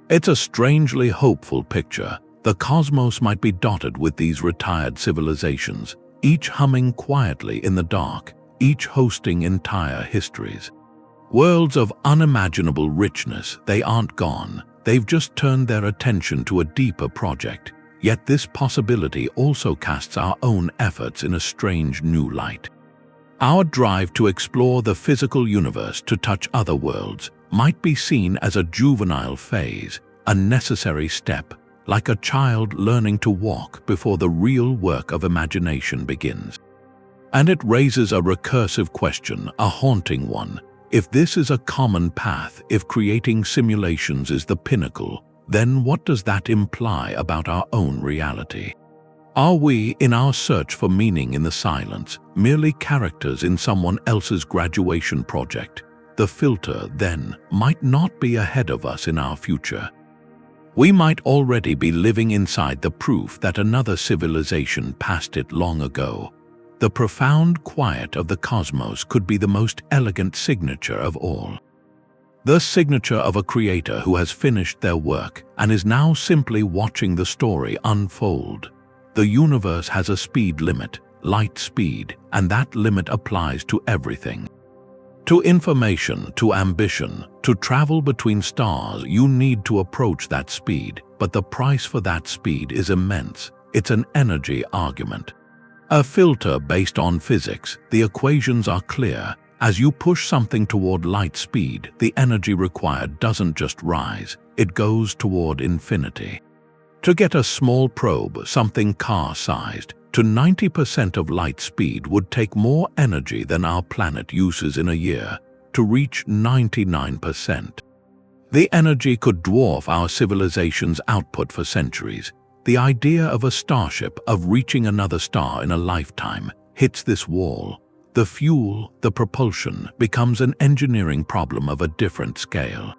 It's a strangely hopeful picture. The cosmos might be dotted with these retired civilizations, each humming quietly in the dark, each hosting entire histories. Worlds of unimaginable richness. They aren't gone. They've just turned their attention to a deeper project. Yet this possibility also casts our own efforts in a strange new light. Our drive to explore the physical universe, to touch other worlds, might be seen as a juvenile phase, a necessary step, like a child learning to walk before the real work of imagination begins. And it raises a recursive question, a haunting one. If this is a common path, if creating simulations is the pinnacle, then what does that imply about our own reality? Are we, in our search for meaning in the silence, merely characters in someone else's graduation project? The filter, then, might not be ahead of us in our future. We might already be living inside the proof that another civilization passed it long ago. The profound quiet of the cosmos could be the most elegant signature of all. The signature of a creator who has finished their work and is now simply watching the story unfold. The universe has a speed limit, light speed, and that limit applies to everything. To information, to ambition, to travel between stars, you need to approach that speed, but the price for that speed is immense. It's an energy argument. A filter based on physics. The equations are clear. As you push something toward light speed, the energy required doesn't just rise, it goes toward infinity. To get a small probe, something car-sized, to 90% of light speed would take more energy than our planet uses in a year, to reach 99%. The energy could dwarf our civilization's output for centuries. The idea of a starship, of reaching another star in a lifetime, hits this wall. The fuel, the propulsion, becomes an engineering problem of a different scale.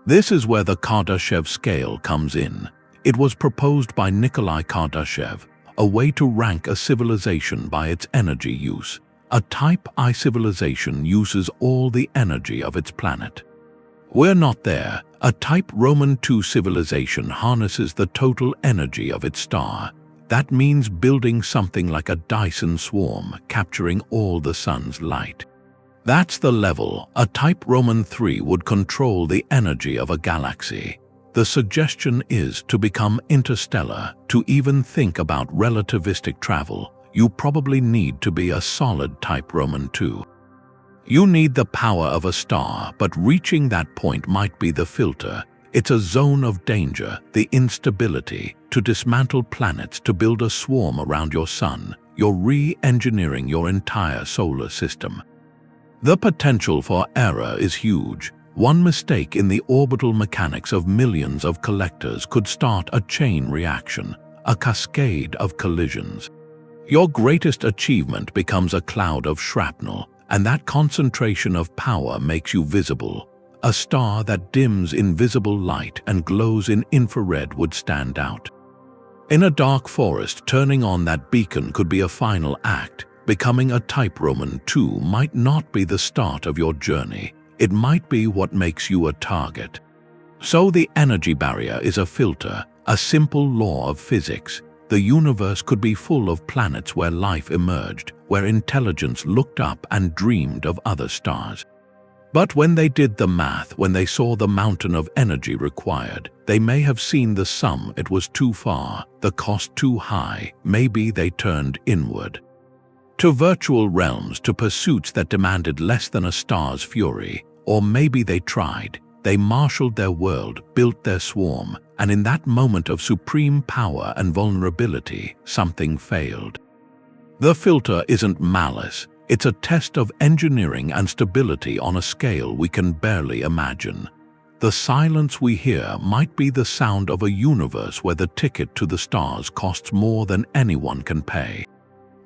This is where the Kardashev scale comes in. It was proposed by Nikolai Kardashev, a way to rank a civilization by its energy use. A Type I civilization uses all the energy of its planet. We're not there. A Type Roman II civilization harnesses the total energy of its star. That means building something like a Dyson swarm, capturing all the sun's light. That's the level. A Type Roman III would control the energy of a galaxy. The suggestion is to become interstellar, to even think about relativistic travel. You probably need to be a solid Type Roman II. You need the power of a star, but reaching that point might be the filter. It's a zone of danger, the instability. To dismantle planets, to build a swarm around your sun, you're re-engineering your entire solar system. The potential for error is huge. One mistake in the orbital mechanics of millions of collectors could start a chain reaction, a cascade of collisions. Your greatest achievement becomes a cloud of shrapnel, and that concentration of power makes you visible. A star that dims in visible light and glows in infrared would stand out. In a dark forest, turning on that beacon could be a final act. Becoming a Type Roman II might not be the start of your journey. It might be what makes you a target. So the energy barrier is a filter, a simple law of physics. The universe could be full of planets where life emerged, where intelligence looked up and dreamed of other stars. But when they did the math, when they saw the mountain of energy required, they may have seen the sum. It was too far, the cost too high. Maybe they turned inward. To virtual realms, to pursuits that demanded less than a star's fury. Or maybe they tried. They marshaled their world, built their swarm, and in that moment of supreme power and vulnerability, something failed. The filter isn't malice. It's a test of engineering and stability on a scale we can barely imagine. The silence we hear might be the sound of a universe where the ticket to the stars costs more than anyone can pay.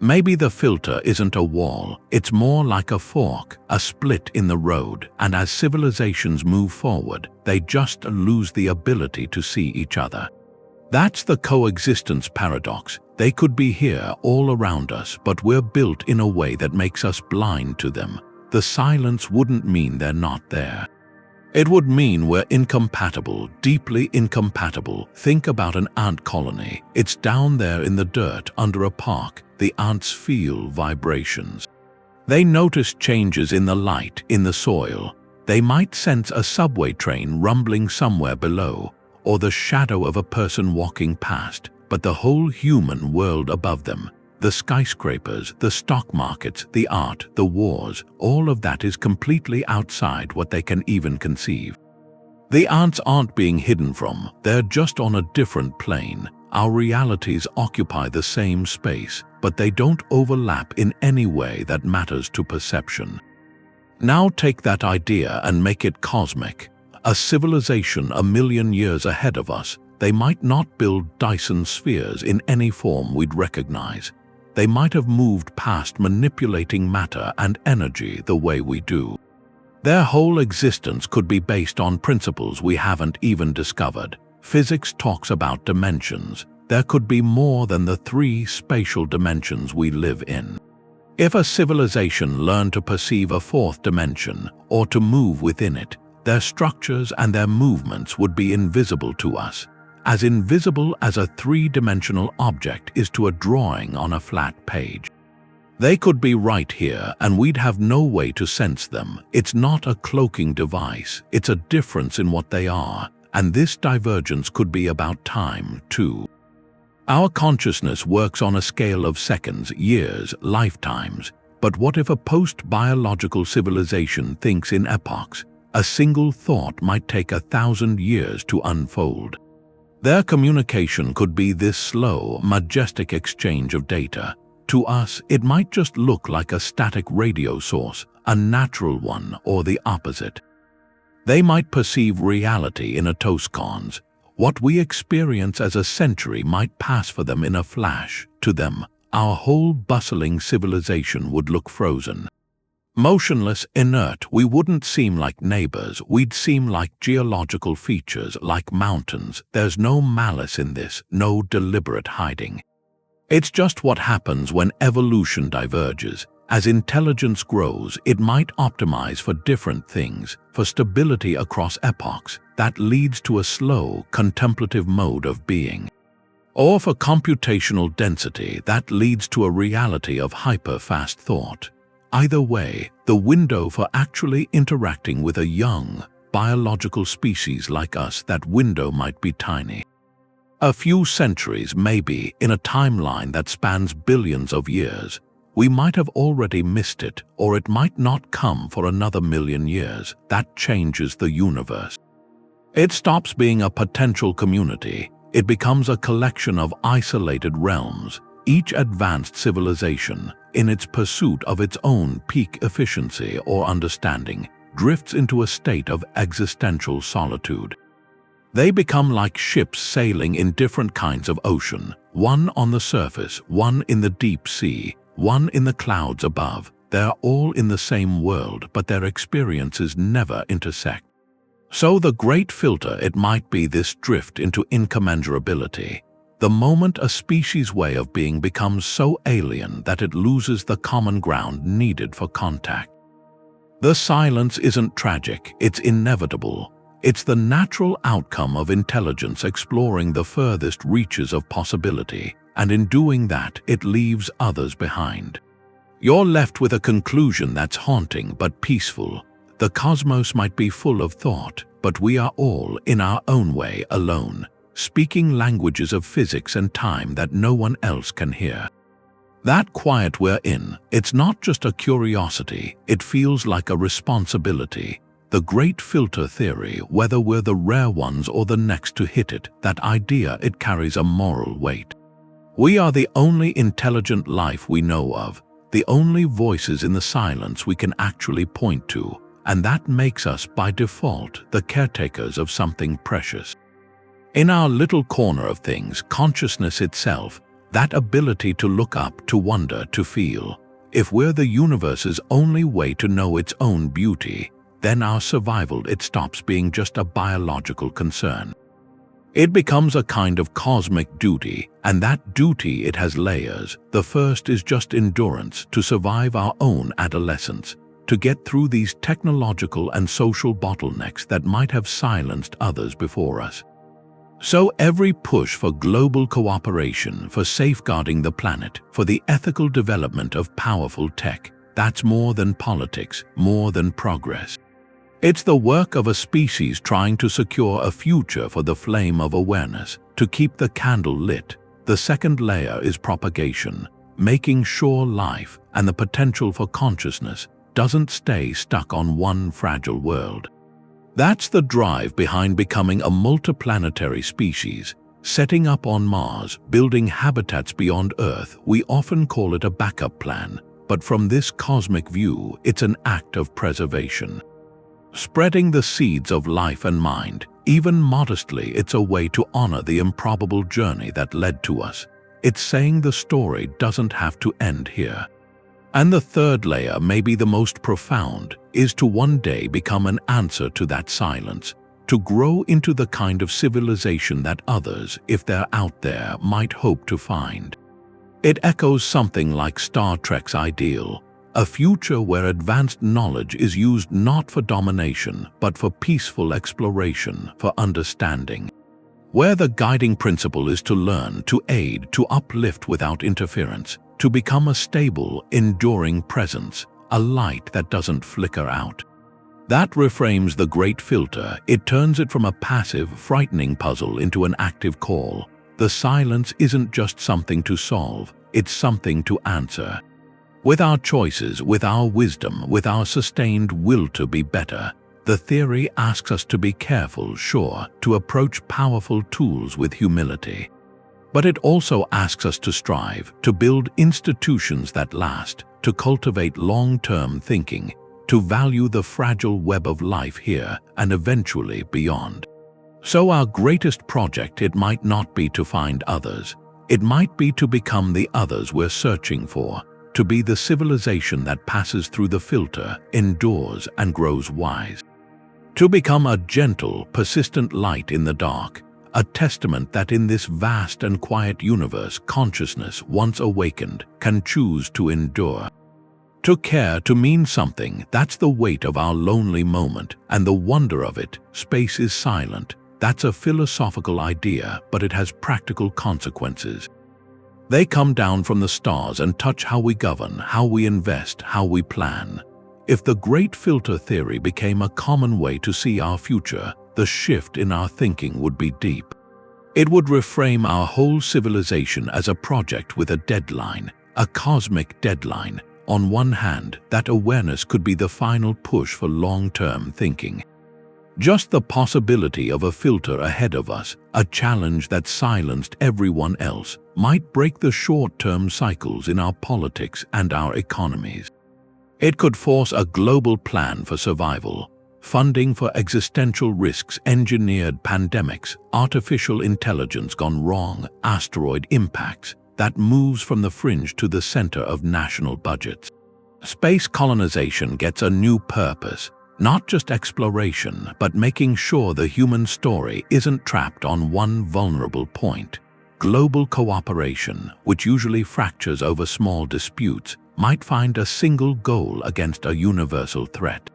Maybe the filter isn't a wall, it's more like a fork, a split in the road, and as civilizations move forward, they just lose the ability to see each other. That's the coexistence paradox. They could be here all around us, but we're built in a way that makes us blind to them. The silence wouldn't mean they're not there. It would mean we're incompatible, deeply incompatible. Think about an ant colony. It's down there in the dirt under a park. The ants feel vibrations. They notice changes in the light, in the soil. They might sense a subway train rumbling somewhere below, or the shadow of a person walking past, but the whole human world above them, the skyscrapers, the stock markets, the art, the wars, all of that is completely outside what they can even conceive. The ants aren't being hidden from, they're just on a different plane. Our realities occupy the same space, but they don't overlap in any way that matters to perception. Now take that idea and make it cosmic. A civilization a million years ahead of us, they might not build Dyson spheres in any form we'd recognize. They might have moved past manipulating matter and energy the way we do. Their whole existence could be based on principles we haven't even discovered. Physics talks about dimensions. There could be more than the 3 spatial dimensions we live in. If a civilization learned to perceive a 4th dimension, or to move within it, their structures and their movements would be invisible to us. As invisible as a 3-dimensional object is to a drawing on a flat page. They could be right here and we'd have no way to sense them. It's not a cloaking device, it's a difference in what they are, and this divergence could be about time, too. Our consciousness works on a scale of seconds, years, lifetimes, but what if a post-biological civilization thinks in epochs? A single thought might take 1,000 years to unfold. Their communication could be this slow, majestic exchange of data. To us, it might just look like a static radio source, a natural one, or the opposite. They might perceive reality in attoscons. What we experience as a century might pass for them in a flash. To them, our whole bustling civilization would look frozen. Motionless, inert, we wouldn't seem like neighbors, we'd seem like geological features, like mountains. There's no malice in this, no deliberate hiding. It's just what happens when evolution diverges. As intelligence grows, it might optimize for different things, for stability across epochs. That leads to a slow, contemplative mode of being. Or for computational density, that leads to a reality of hyper-fast thought. Either way, the window for actually interacting with a young, biological species like us, that window might be tiny. A few centuries, maybe, in a timeline that spans billions of years. We might have already missed it, or it might not come for another million years. That changes the universe. It stops being a potential community. It becomes a collection of isolated realms. Each advanced civilization, in its pursuit of its own peak efficiency or understanding, drifts into a state of existential solitude. They become like ships sailing in different kinds of ocean, one on the surface, one in the deep sea, one in the clouds above. They're all in the same world, but their experiences never intersect. So the great filter, it might be this drift into incommensurability. The moment a species' way of being becomes so alien that it loses the common ground needed for contact. The silence isn't tragic, it's inevitable. It's the natural outcome of intelligence exploring the furthest reaches of possibility, and in doing that, it leaves others behind. You're left with a conclusion that's haunting but peaceful. The cosmos might be full of thought, but we are all, in our own way, alone, speaking languages of physics and time that no one else can hear. That quiet we're in, it's not just a curiosity, it feels like a responsibility. The great filter theory, whether we're the rare ones or the next to hit it, that idea, it carries a moral weight. We are the only intelligent life we know of, the only voices in the silence we can actually point to, and that makes us, by default, the caretakers of something precious. In our little corner of things, consciousness itself, that ability to look up, to wonder, to feel. If we're the universe's only way to know its own beauty, then our survival, it stops being just a biological concern. It becomes a kind of cosmic duty, and that duty, it has layers. The first is just endurance to survive our own adolescence, to get through these technological and social bottlenecks that might have silenced others before us. So every push for global cooperation, for safeguarding the planet, for the ethical development of powerful tech, that's more than politics, more than progress. It's the work of a species trying to secure a future for the flame of awareness, to keep the candle lit. The second layer is propagation, making sure life and the potential for consciousness doesn't stay stuck on one fragile world. That's the drive behind becoming a multiplanetary species, setting up on Mars, building habitats beyond Earth. We often call it a backup plan, but from this cosmic view, it's an act of preservation. Spreading the seeds of life and mind, even modestly, it's a way to honor the improbable journey that led to us. It's saying the story doesn't have to end here. And the third layer, maybe the most profound, is to one day become an answer to that silence, to grow into the kind of civilization that others, if they're out there, might hope to find. It echoes something like Star Trek's ideal, a future where advanced knowledge is used not for domination, but for peaceful exploration, for understanding. Where the guiding principle is to learn, to aid, to uplift without interference, to become a stable, enduring presence, a light that doesn't flicker out. That reframes the great filter. It turns it from a passive, frightening puzzle into an active call. The silence isn't just something to solve, it's something to answer. With our choices, with our wisdom, with our sustained will to be better, the theory asks us to be careful, sure, to approach powerful tools with humility. But it also asks us to strive, to build institutions that last, to cultivate long-term thinking, to value the fragile web of life here and eventually beyond. So our greatest project, it might not be to find others. It might be to become the others we're searching for, to be the civilization that passes through the filter, endures, and grows wise. To become a gentle, persistent light in the dark, a testament that in this vast and quiet universe, consciousness, once awakened, can choose to endure. To care, to mean something, that's the weight of our lonely moment, and the wonder of it. Space is silent. That's a philosophical idea, but it has practical consequences. They come down from the stars and touch how we govern, how we invest, how we plan. If the great filter theory became a common way to see our future, the shift in our thinking would be deep. It would reframe our whole civilization as a project with a deadline, a cosmic deadline. On one hand, that awareness could be the final push for long-term thinking. Just the possibility of a filter ahead of us, a challenge that silenced everyone else, might break the short-term cycles in our politics and our economies. It could force a global plan for survival, funding for existential risks, engineered pandemics, artificial intelligence gone wrong, asteroid impacts, that moves from the fringe to the center of national budgets. Space colonization gets a new purpose, not just exploration, but making sure the human story isn't trapped on one vulnerable point. Global cooperation, which usually fractures over small disputes, might find a single goal against a universal threat.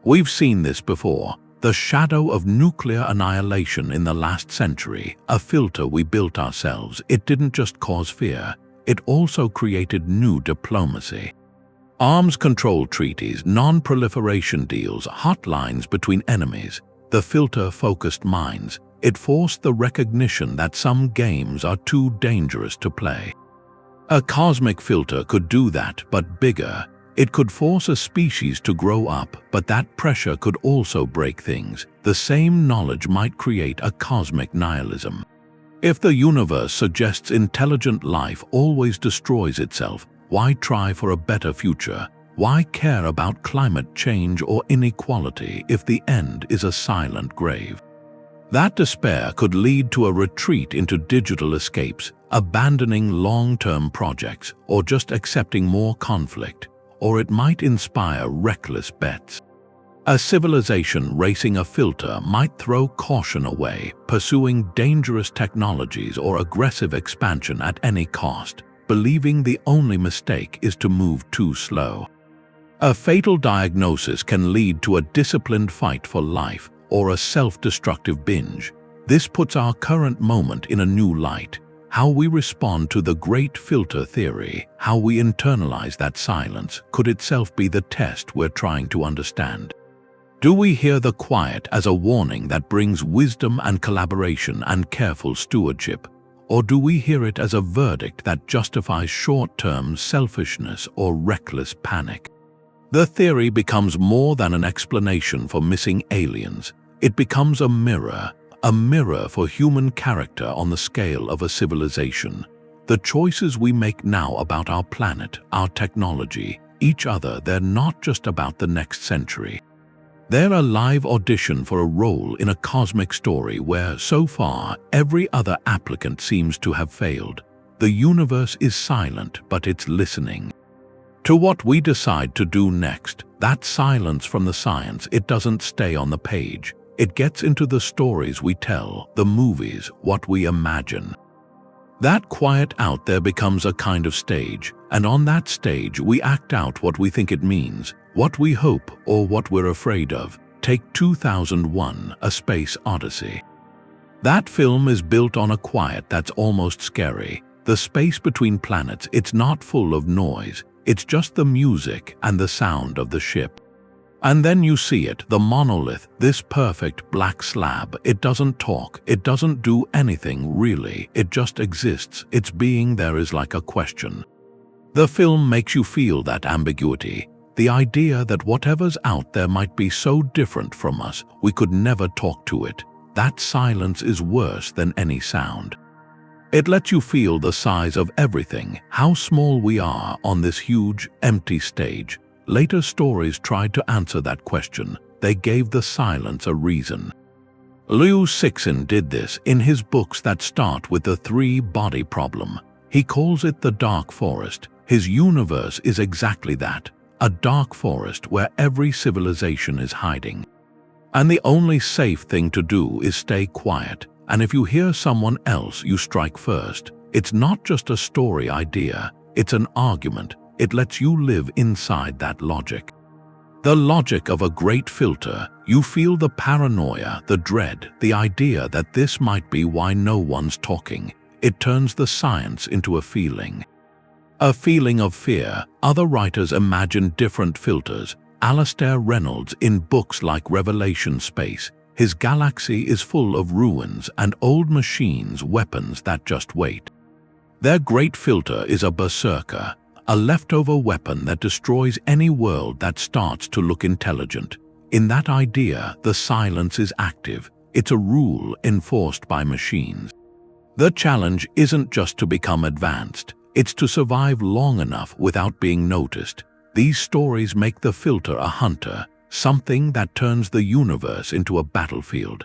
We've seen this before, the shadow of nuclear annihilation in the last century, a filter we built ourselves. It didn't just cause fear, it also created new diplomacy. Arms control treaties, non-proliferation deals, hotlines between enemies. The filter focused minds. It forced the recognition that some games are too dangerous to play. A cosmic filter could do that, but bigger. It could force a species to grow up, but that pressure could also break things. The same knowledge might create a cosmic nihilism. If the universe suggests intelligent life always destroys itself, why try for a better future? Why care about climate change or inequality if the end is a silent grave? That despair could lead to a retreat into digital escapes, abandoning long-term projects, or just accepting more conflict, or it might inspire reckless bets. A civilization racing a filter might throw caution away, pursuing dangerous technologies or aggressive expansion at any cost, believing the only mistake is to move too slow. A fatal diagnosis can lead to a disciplined fight for life or a self-destructive binge. This puts our current moment in a new light. How we respond to the great filter theory, how we internalize that silence, could itself be the test we're trying to understand. Do we hear the quiet as a warning that brings wisdom and collaboration and careful stewardship? Or do we hear it as a verdict that justifies short-term selfishness or reckless panic? The theory becomes more than an explanation for missing aliens. It becomes a mirror for human character on the scale of a civilization. The choices we make now about our planet, our technology, each other, they're not just about the next century. They're a live audition for a role in a cosmic story where, so far, every other applicant seems to have failed. The universe is silent, but it's listening. To what we decide to do next, that silence from the science, it doesn't stay on the page. It gets into the stories we tell, the movies, what we imagine. That quiet out there becomes a kind of stage, and on that stage we act out what we think it means, what we hope or what we're afraid of. Take 2001: A Space Odyssey. That film is built on a quiet that's almost scary. The space between planets, it's not full of noise. It's just the music and the sound of the ship. And then you see it, the monolith, this perfect black slab. It doesn't talk, it doesn't do anything really, it just exists. Its being there is like a question. The film makes you feel that ambiguity, the idea that whatever's out there might be so different from us, we could never talk to it. That silence is worse than any sound. It lets you feel the size of everything, how small we are on this huge, empty stage. Later stories tried to answer that question. They gave the silence a reason. Liu Cixin did this in his books that start with the three-body problem. He calls it the dark forest. His universe is exactly that, a dark forest where every civilization is hiding. And the only safe thing to do is stay quiet. And if you hear someone else, you strike first. It's not just a story idea, it's an argument. It lets you live inside that logic. The logic of a great filter. You feel the paranoia, the dread, the idea that this might be why no one's talking. It turns the science into a feeling. A feeling of fear. Other writers imagine different filters. Alastair Reynolds in books like Revelation Space. His galaxy is full of ruins and old machines, weapons that just wait. Their great filter is a berserker, a leftover weapon that destroys any world that starts to look intelligent. In that idea, the silence is active. It's a rule enforced by machines. The challenge isn't just to become advanced, it's to survive long enough without being noticed. These stories make the filter a hunter, something that turns the universe into a battlefield.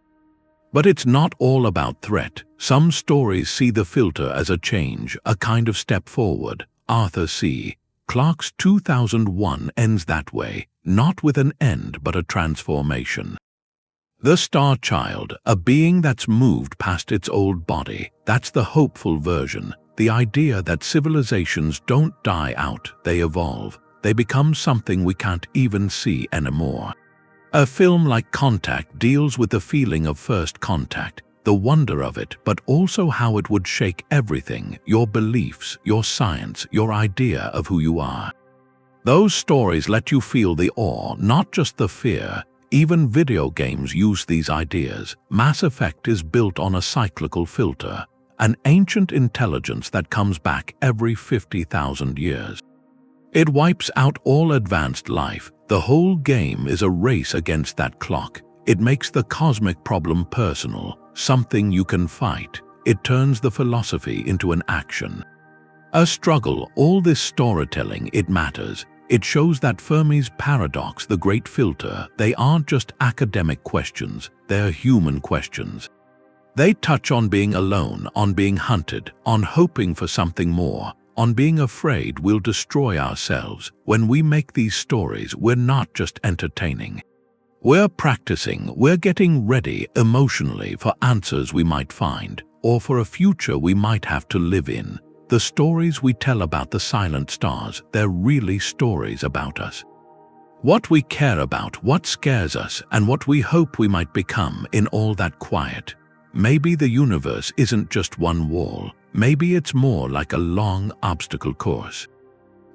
But it's not all about threat. Some stories see the filter as a change, a kind of step forward. Arthur C. Clarke's 2001 ends that way, not with an end but a transformation. The Star Child, a being that's moved past its old body, that's the hopeful version, the idea that civilizations don't die out, they evolve. They become something we can't even see anymore. A film like Contact deals with the feeling of first contact, the wonder of it, but also how it would shake everything, your beliefs, your science, your idea of who you are. Those stories let you feel the awe, not just the fear. Even video games use these ideas. Mass Effect is built on a cyclical filter, an ancient intelligence that comes back every 50,000 years. It wipes out all advanced life. The whole game is a race against that clock. It makes the cosmic problem personal, something you can fight. It turns the philosophy into an action. A struggle. All this storytelling, it matters. It shows that Fermi's paradox, the great filter, they aren't just academic questions, they're human questions. They touch on being alone, on being hunted, on hoping for something more, on being afraid we'll destroy ourselves. When we make these stories, we're not just entertaining. We're practicing, we're getting ready emotionally for answers we might find, or for a future we might have to live in. The stories we tell about the silent stars, they're really stories about us. What we care about, what scares us, and what we hope we might become in all that quiet. Maybe the universe isn't just one wall. Maybe it's more like a long obstacle course.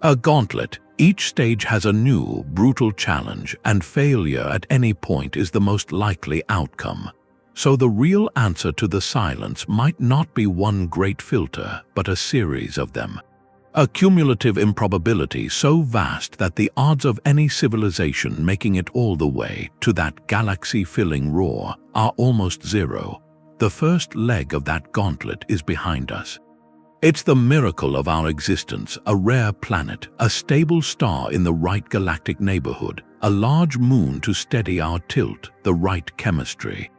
A gauntlet. Each stage has a new, brutal challenge, and failure at any point is the most likely outcome. So the real answer to the silence might not be one great filter, but a series of them. A cumulative improbability so vast that the odds of any civilization making it all the way to that galaxy-filling roar are almost zero. The first leg of that gauntlet is behind us. It's the miracle of our existence, a rare planet, a stable star in the right galactic neighborhood, a large moon to steady our tilt, the right chemistry.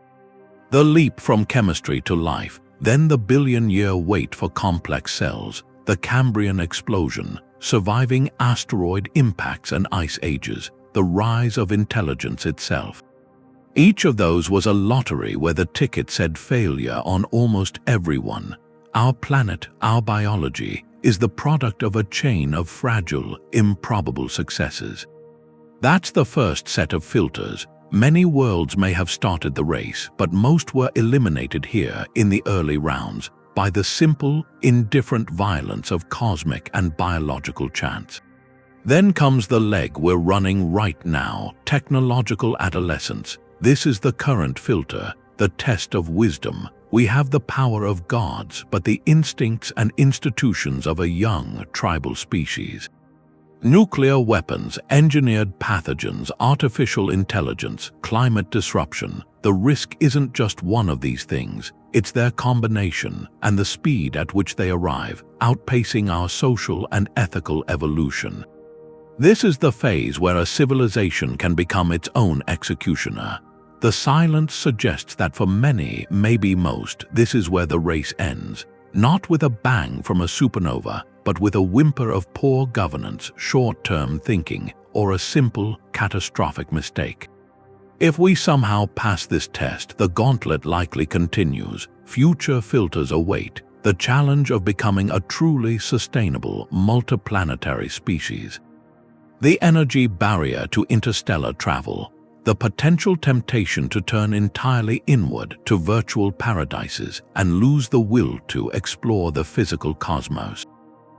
The leap from chemistry to life, then the billion-year wait for complex cells, the Cambrian explosion, surviving asteroid impacts and ice ages, the rise of intelligence itself. Each of those was a lottery where the ticket said failure on almost everyone. Our planet, our biology, is the product of a chain of fragile, improbable successes. That's the first set of filters. Many worlds may have started the race, but most were eliminated here in the early rounds by the simple, indifferent violence of cosmic and biological chance. Then comes the leg we're running right now, technological adolescence. This is the current filter, the test of wisdom. We have the power of gods, but the instincts and institutions of a young tribal species. Nuclear weapons, engineered pathogens, artificial intelligence, climate disruption. The risk isn't just one of these things, it's their combination and the speed at which they arrive, outpacing our social and ethical evolution. This is the phase where a civilization can become its own executioner. The silence suggests that for many, maybe most, this is where the race ends, not with a bang from a supernova, but with a whimper of poor governance, short-term thinking, or a simple, catastrophic mistake. If we somehow pass this test, the gauntlet likely continues. Future filters await, the challenge of becoming a truly sustainable, multiplanetary species. The energy barrier to interstellar travel. The potential temptation to turn entirely inward to virtual paradises and lose the will to explore the physical cosmos.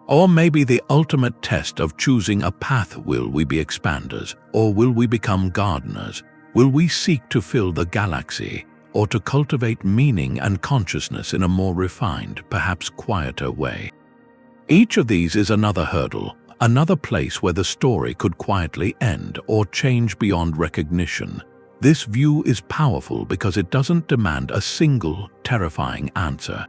Or maybe the ultimate test of choosing a path. Will we be expanders, or will we become gardeners? Will we seek to fill the galaxy, or to cultivate meaning and consciousness in a more refined, perhaps quieter way? Each of these is another hurdle, another place where the story could quietly end or change beyond recognition. This view is powerful because it doesn't demand a single, terrifying answer.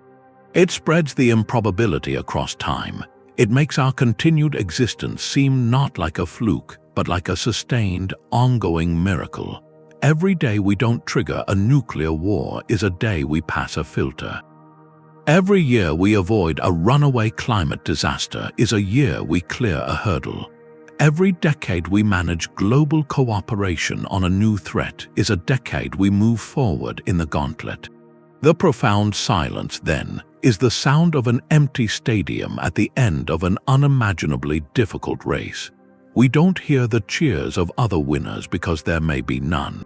It spreads the improbability across time. It makes our continued existence seem not like a fluke, but like a sustained, ongoing miracle. Every day we don't trigger a nuclear war is a day we pass a filter. Every year we avoid a runaway climate disaster is a year we clear a hurdle. Every decade we manage global cooperation on a new threat is a decade we move forward in the gauntlet. The profound silence, then, is the sound of an empty stadium at the end of an unimaginably difficult race. We don't hear the cheers of other winners because there may be none.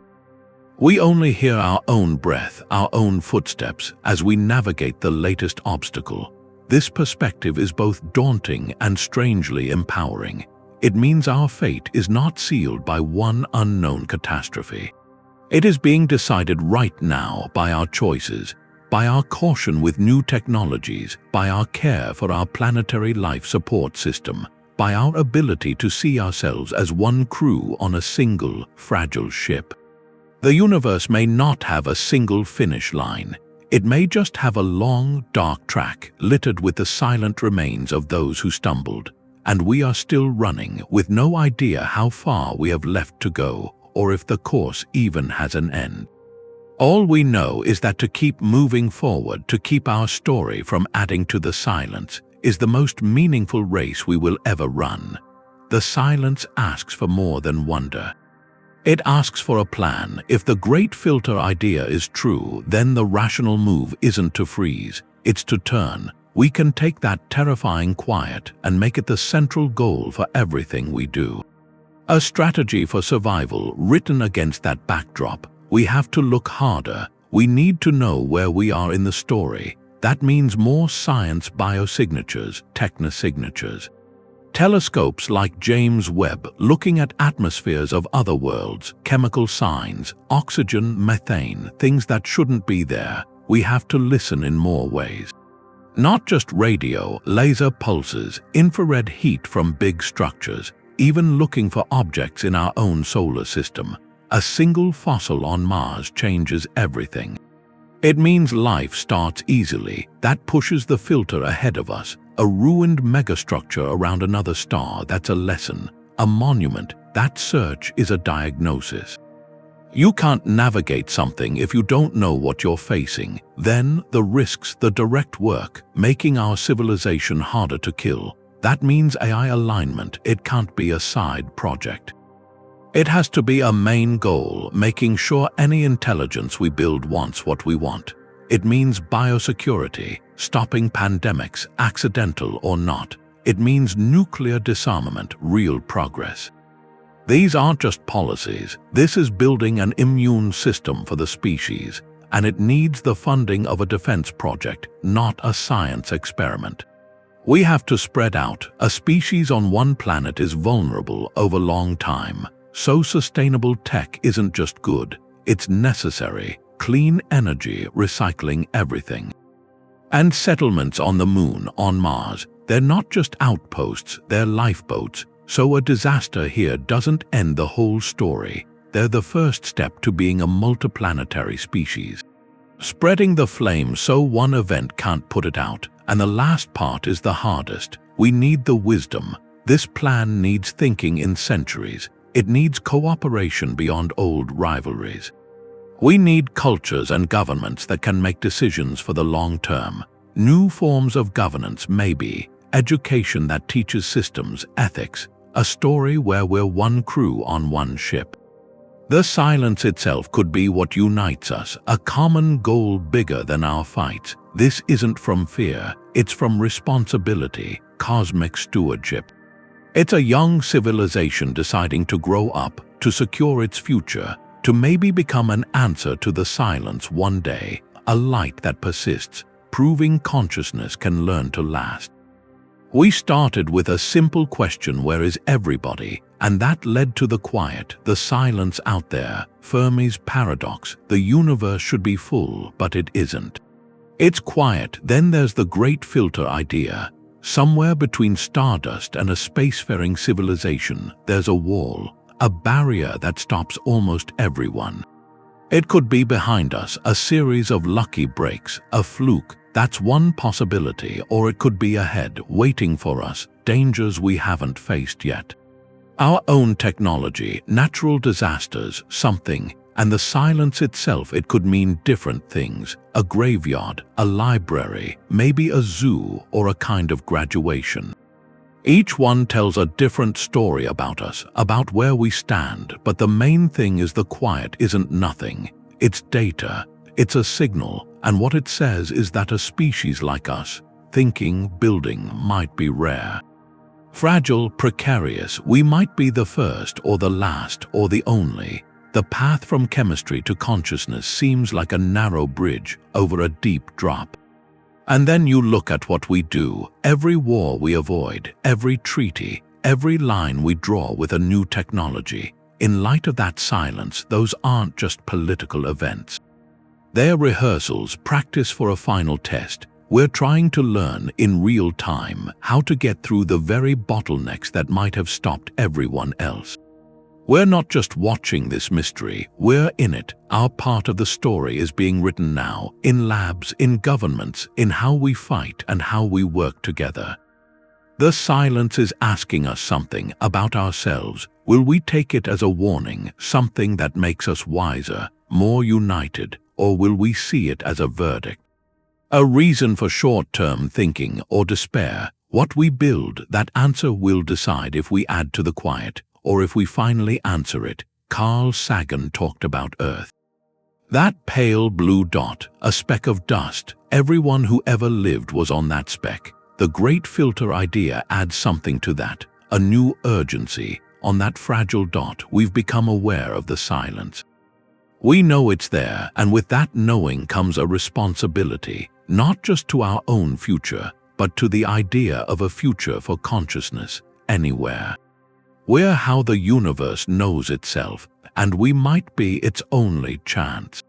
We only hear our own breath, our own footsteps, as we navigate the latest obstacle. This perspective is both daunting and strangely empowering. It means our fate is not sealed by one unknown catastrophe. It is being decided right now by our choices, by our caution with new technologies, by our care for our planetary life support system, by our ability to see ourselves as one crew on a single, fragile ship. The universe may not have a single finish line. It may just have a long, dark track littered with the silent remains of those who stumbled. And we are still running with no idea how far we have left to go or if the course even has an end. All we know is that to keep moving forward, to keep our story from adding to the silence, is the most meaningful race we will ever run. The silence asks for more than wonder. It asks for a plan. If the great filter idea is true, then the rational move isn't to freeze, it's to turn. We can take that terrifying quiet and make it the central goal for everything we do. A strategy for survival written against that backdrop. We have to look harder. We need to know where we are in the story. That means more science biosignatures, technosignatures. Telescopes like James Webb looking at atmospheres of other worlds, chemical signs, oxygen, methane, things that shouldn't be there. We have to listen in more ways. Not just radio, laser pulses, infrared heat from big structures, even looking for objects in our own solar system. A single fossil on Mars changes everything. It means life starts easily. That pushes the filter ahead of us. A ruined megastructure around another star, that's a lesson. A monument, that search is a diagnosis. You can't navigate something if you don't know what you're facing. Then the risks, the direct work, making our civilization harder to kill. That means AI alignment. It can't be a side project. It has to be a main goal, making sure any intelligence we build wants what we want. It means biosecurity, stopping pandemics, accidental or not. It means nuclear disarmament, real progress. These aren't just policies. This is building an immune system for the species, and it needs the funding of a defense project, not a science experiment. We have to spread out. A species on one planet is vulnerable over long time. So sustainable tech isn't just good, it's necessary. Clean energy, recycling everything. And settlements on the moon, on Mars, they're not just outposts, they're lifeboats. So a disaster here doesn't end the whole story. They're the first step to being a multiplanetary species. Spreading the flame so one event can't put it out. And the last part is the hardest. We need the wisdom. This plan needs thinking in centuries. It needs cooperation beyond old rivalries. We need cultures and governments that can make decisions for the long term. New forms of governance, maybe. Education that teaches systems, ethics. A story where we're one crew on one ship. The silence itself could be what unites us, a common goal bigger than our fights. This isn't from fear, it's from responsibility, cosmic stewardship. It's a young civilization deciding to grow up, to secure its future, to maybe become an answer to the silence one day, a light that persists, proving consciousness can learn to last. We started with a simple question, where is everybody? And that led to the quiet, the silence out there, Fermi's paradox. The universe should be full, but it isn't. It's quiet. Then there's the great filter idea. Somewhere between stardust and a spacefaring civilization, there's a wall, a barrier that stops almost everyone. It could be behind us, a series of lucky breaks, a fluke. That's one possibility, or it could be ahead, waiting for us, dangers we haven't faced yet. Our own technology, natural disasters, something, and the silence itself. It could mean different things. A graveyard, a library, maybe a zoo, or a kind of graduation. Each one tells a different story about us, about where we stand, but the main thing is the quiet isn't nothing. It's data. It's a signal, and what it says is that a species like us, thinking, building, might be rare. Fragile, precarious, we might be the first or the last or the only. The path from chemistry to consciousness seems like a narrow bridge over a deep drop. And then you look at what we do, every war we avoid, every treaty, every line we draw with a new technology. In light of that silence, those aren't just political events. They're rehearsals, practice for a final test. We're trying to learn in real time how to get through the very bottlenecks that might have stopped everyone else. We're not just watching this mystery, we're in it. Our part of the story is being written now, in labs, in governments, in how we fight and how we work together. The silence is asking us something about ourselves. Will we take it as a warning, something that makes us wiser, more united? Or will we see it as a verdict? A reason for short-term thinking or despair. What we build, that answer will decide if we add to the quiet, or if we finally answer it. Carl Sagan talked about Earth. That pale blue dot, a speck of dust, everyone who ever lived was on that speck. The great filter idea adds something to that, a new urgency. On that fragile dot, we've become aware of the silence. We know it's there, and with that knowing comes a responsibility, not just to our own future, but to the idea of a future for consciousness, anywhere. We're how the universe knows itself, and we might be its only chance.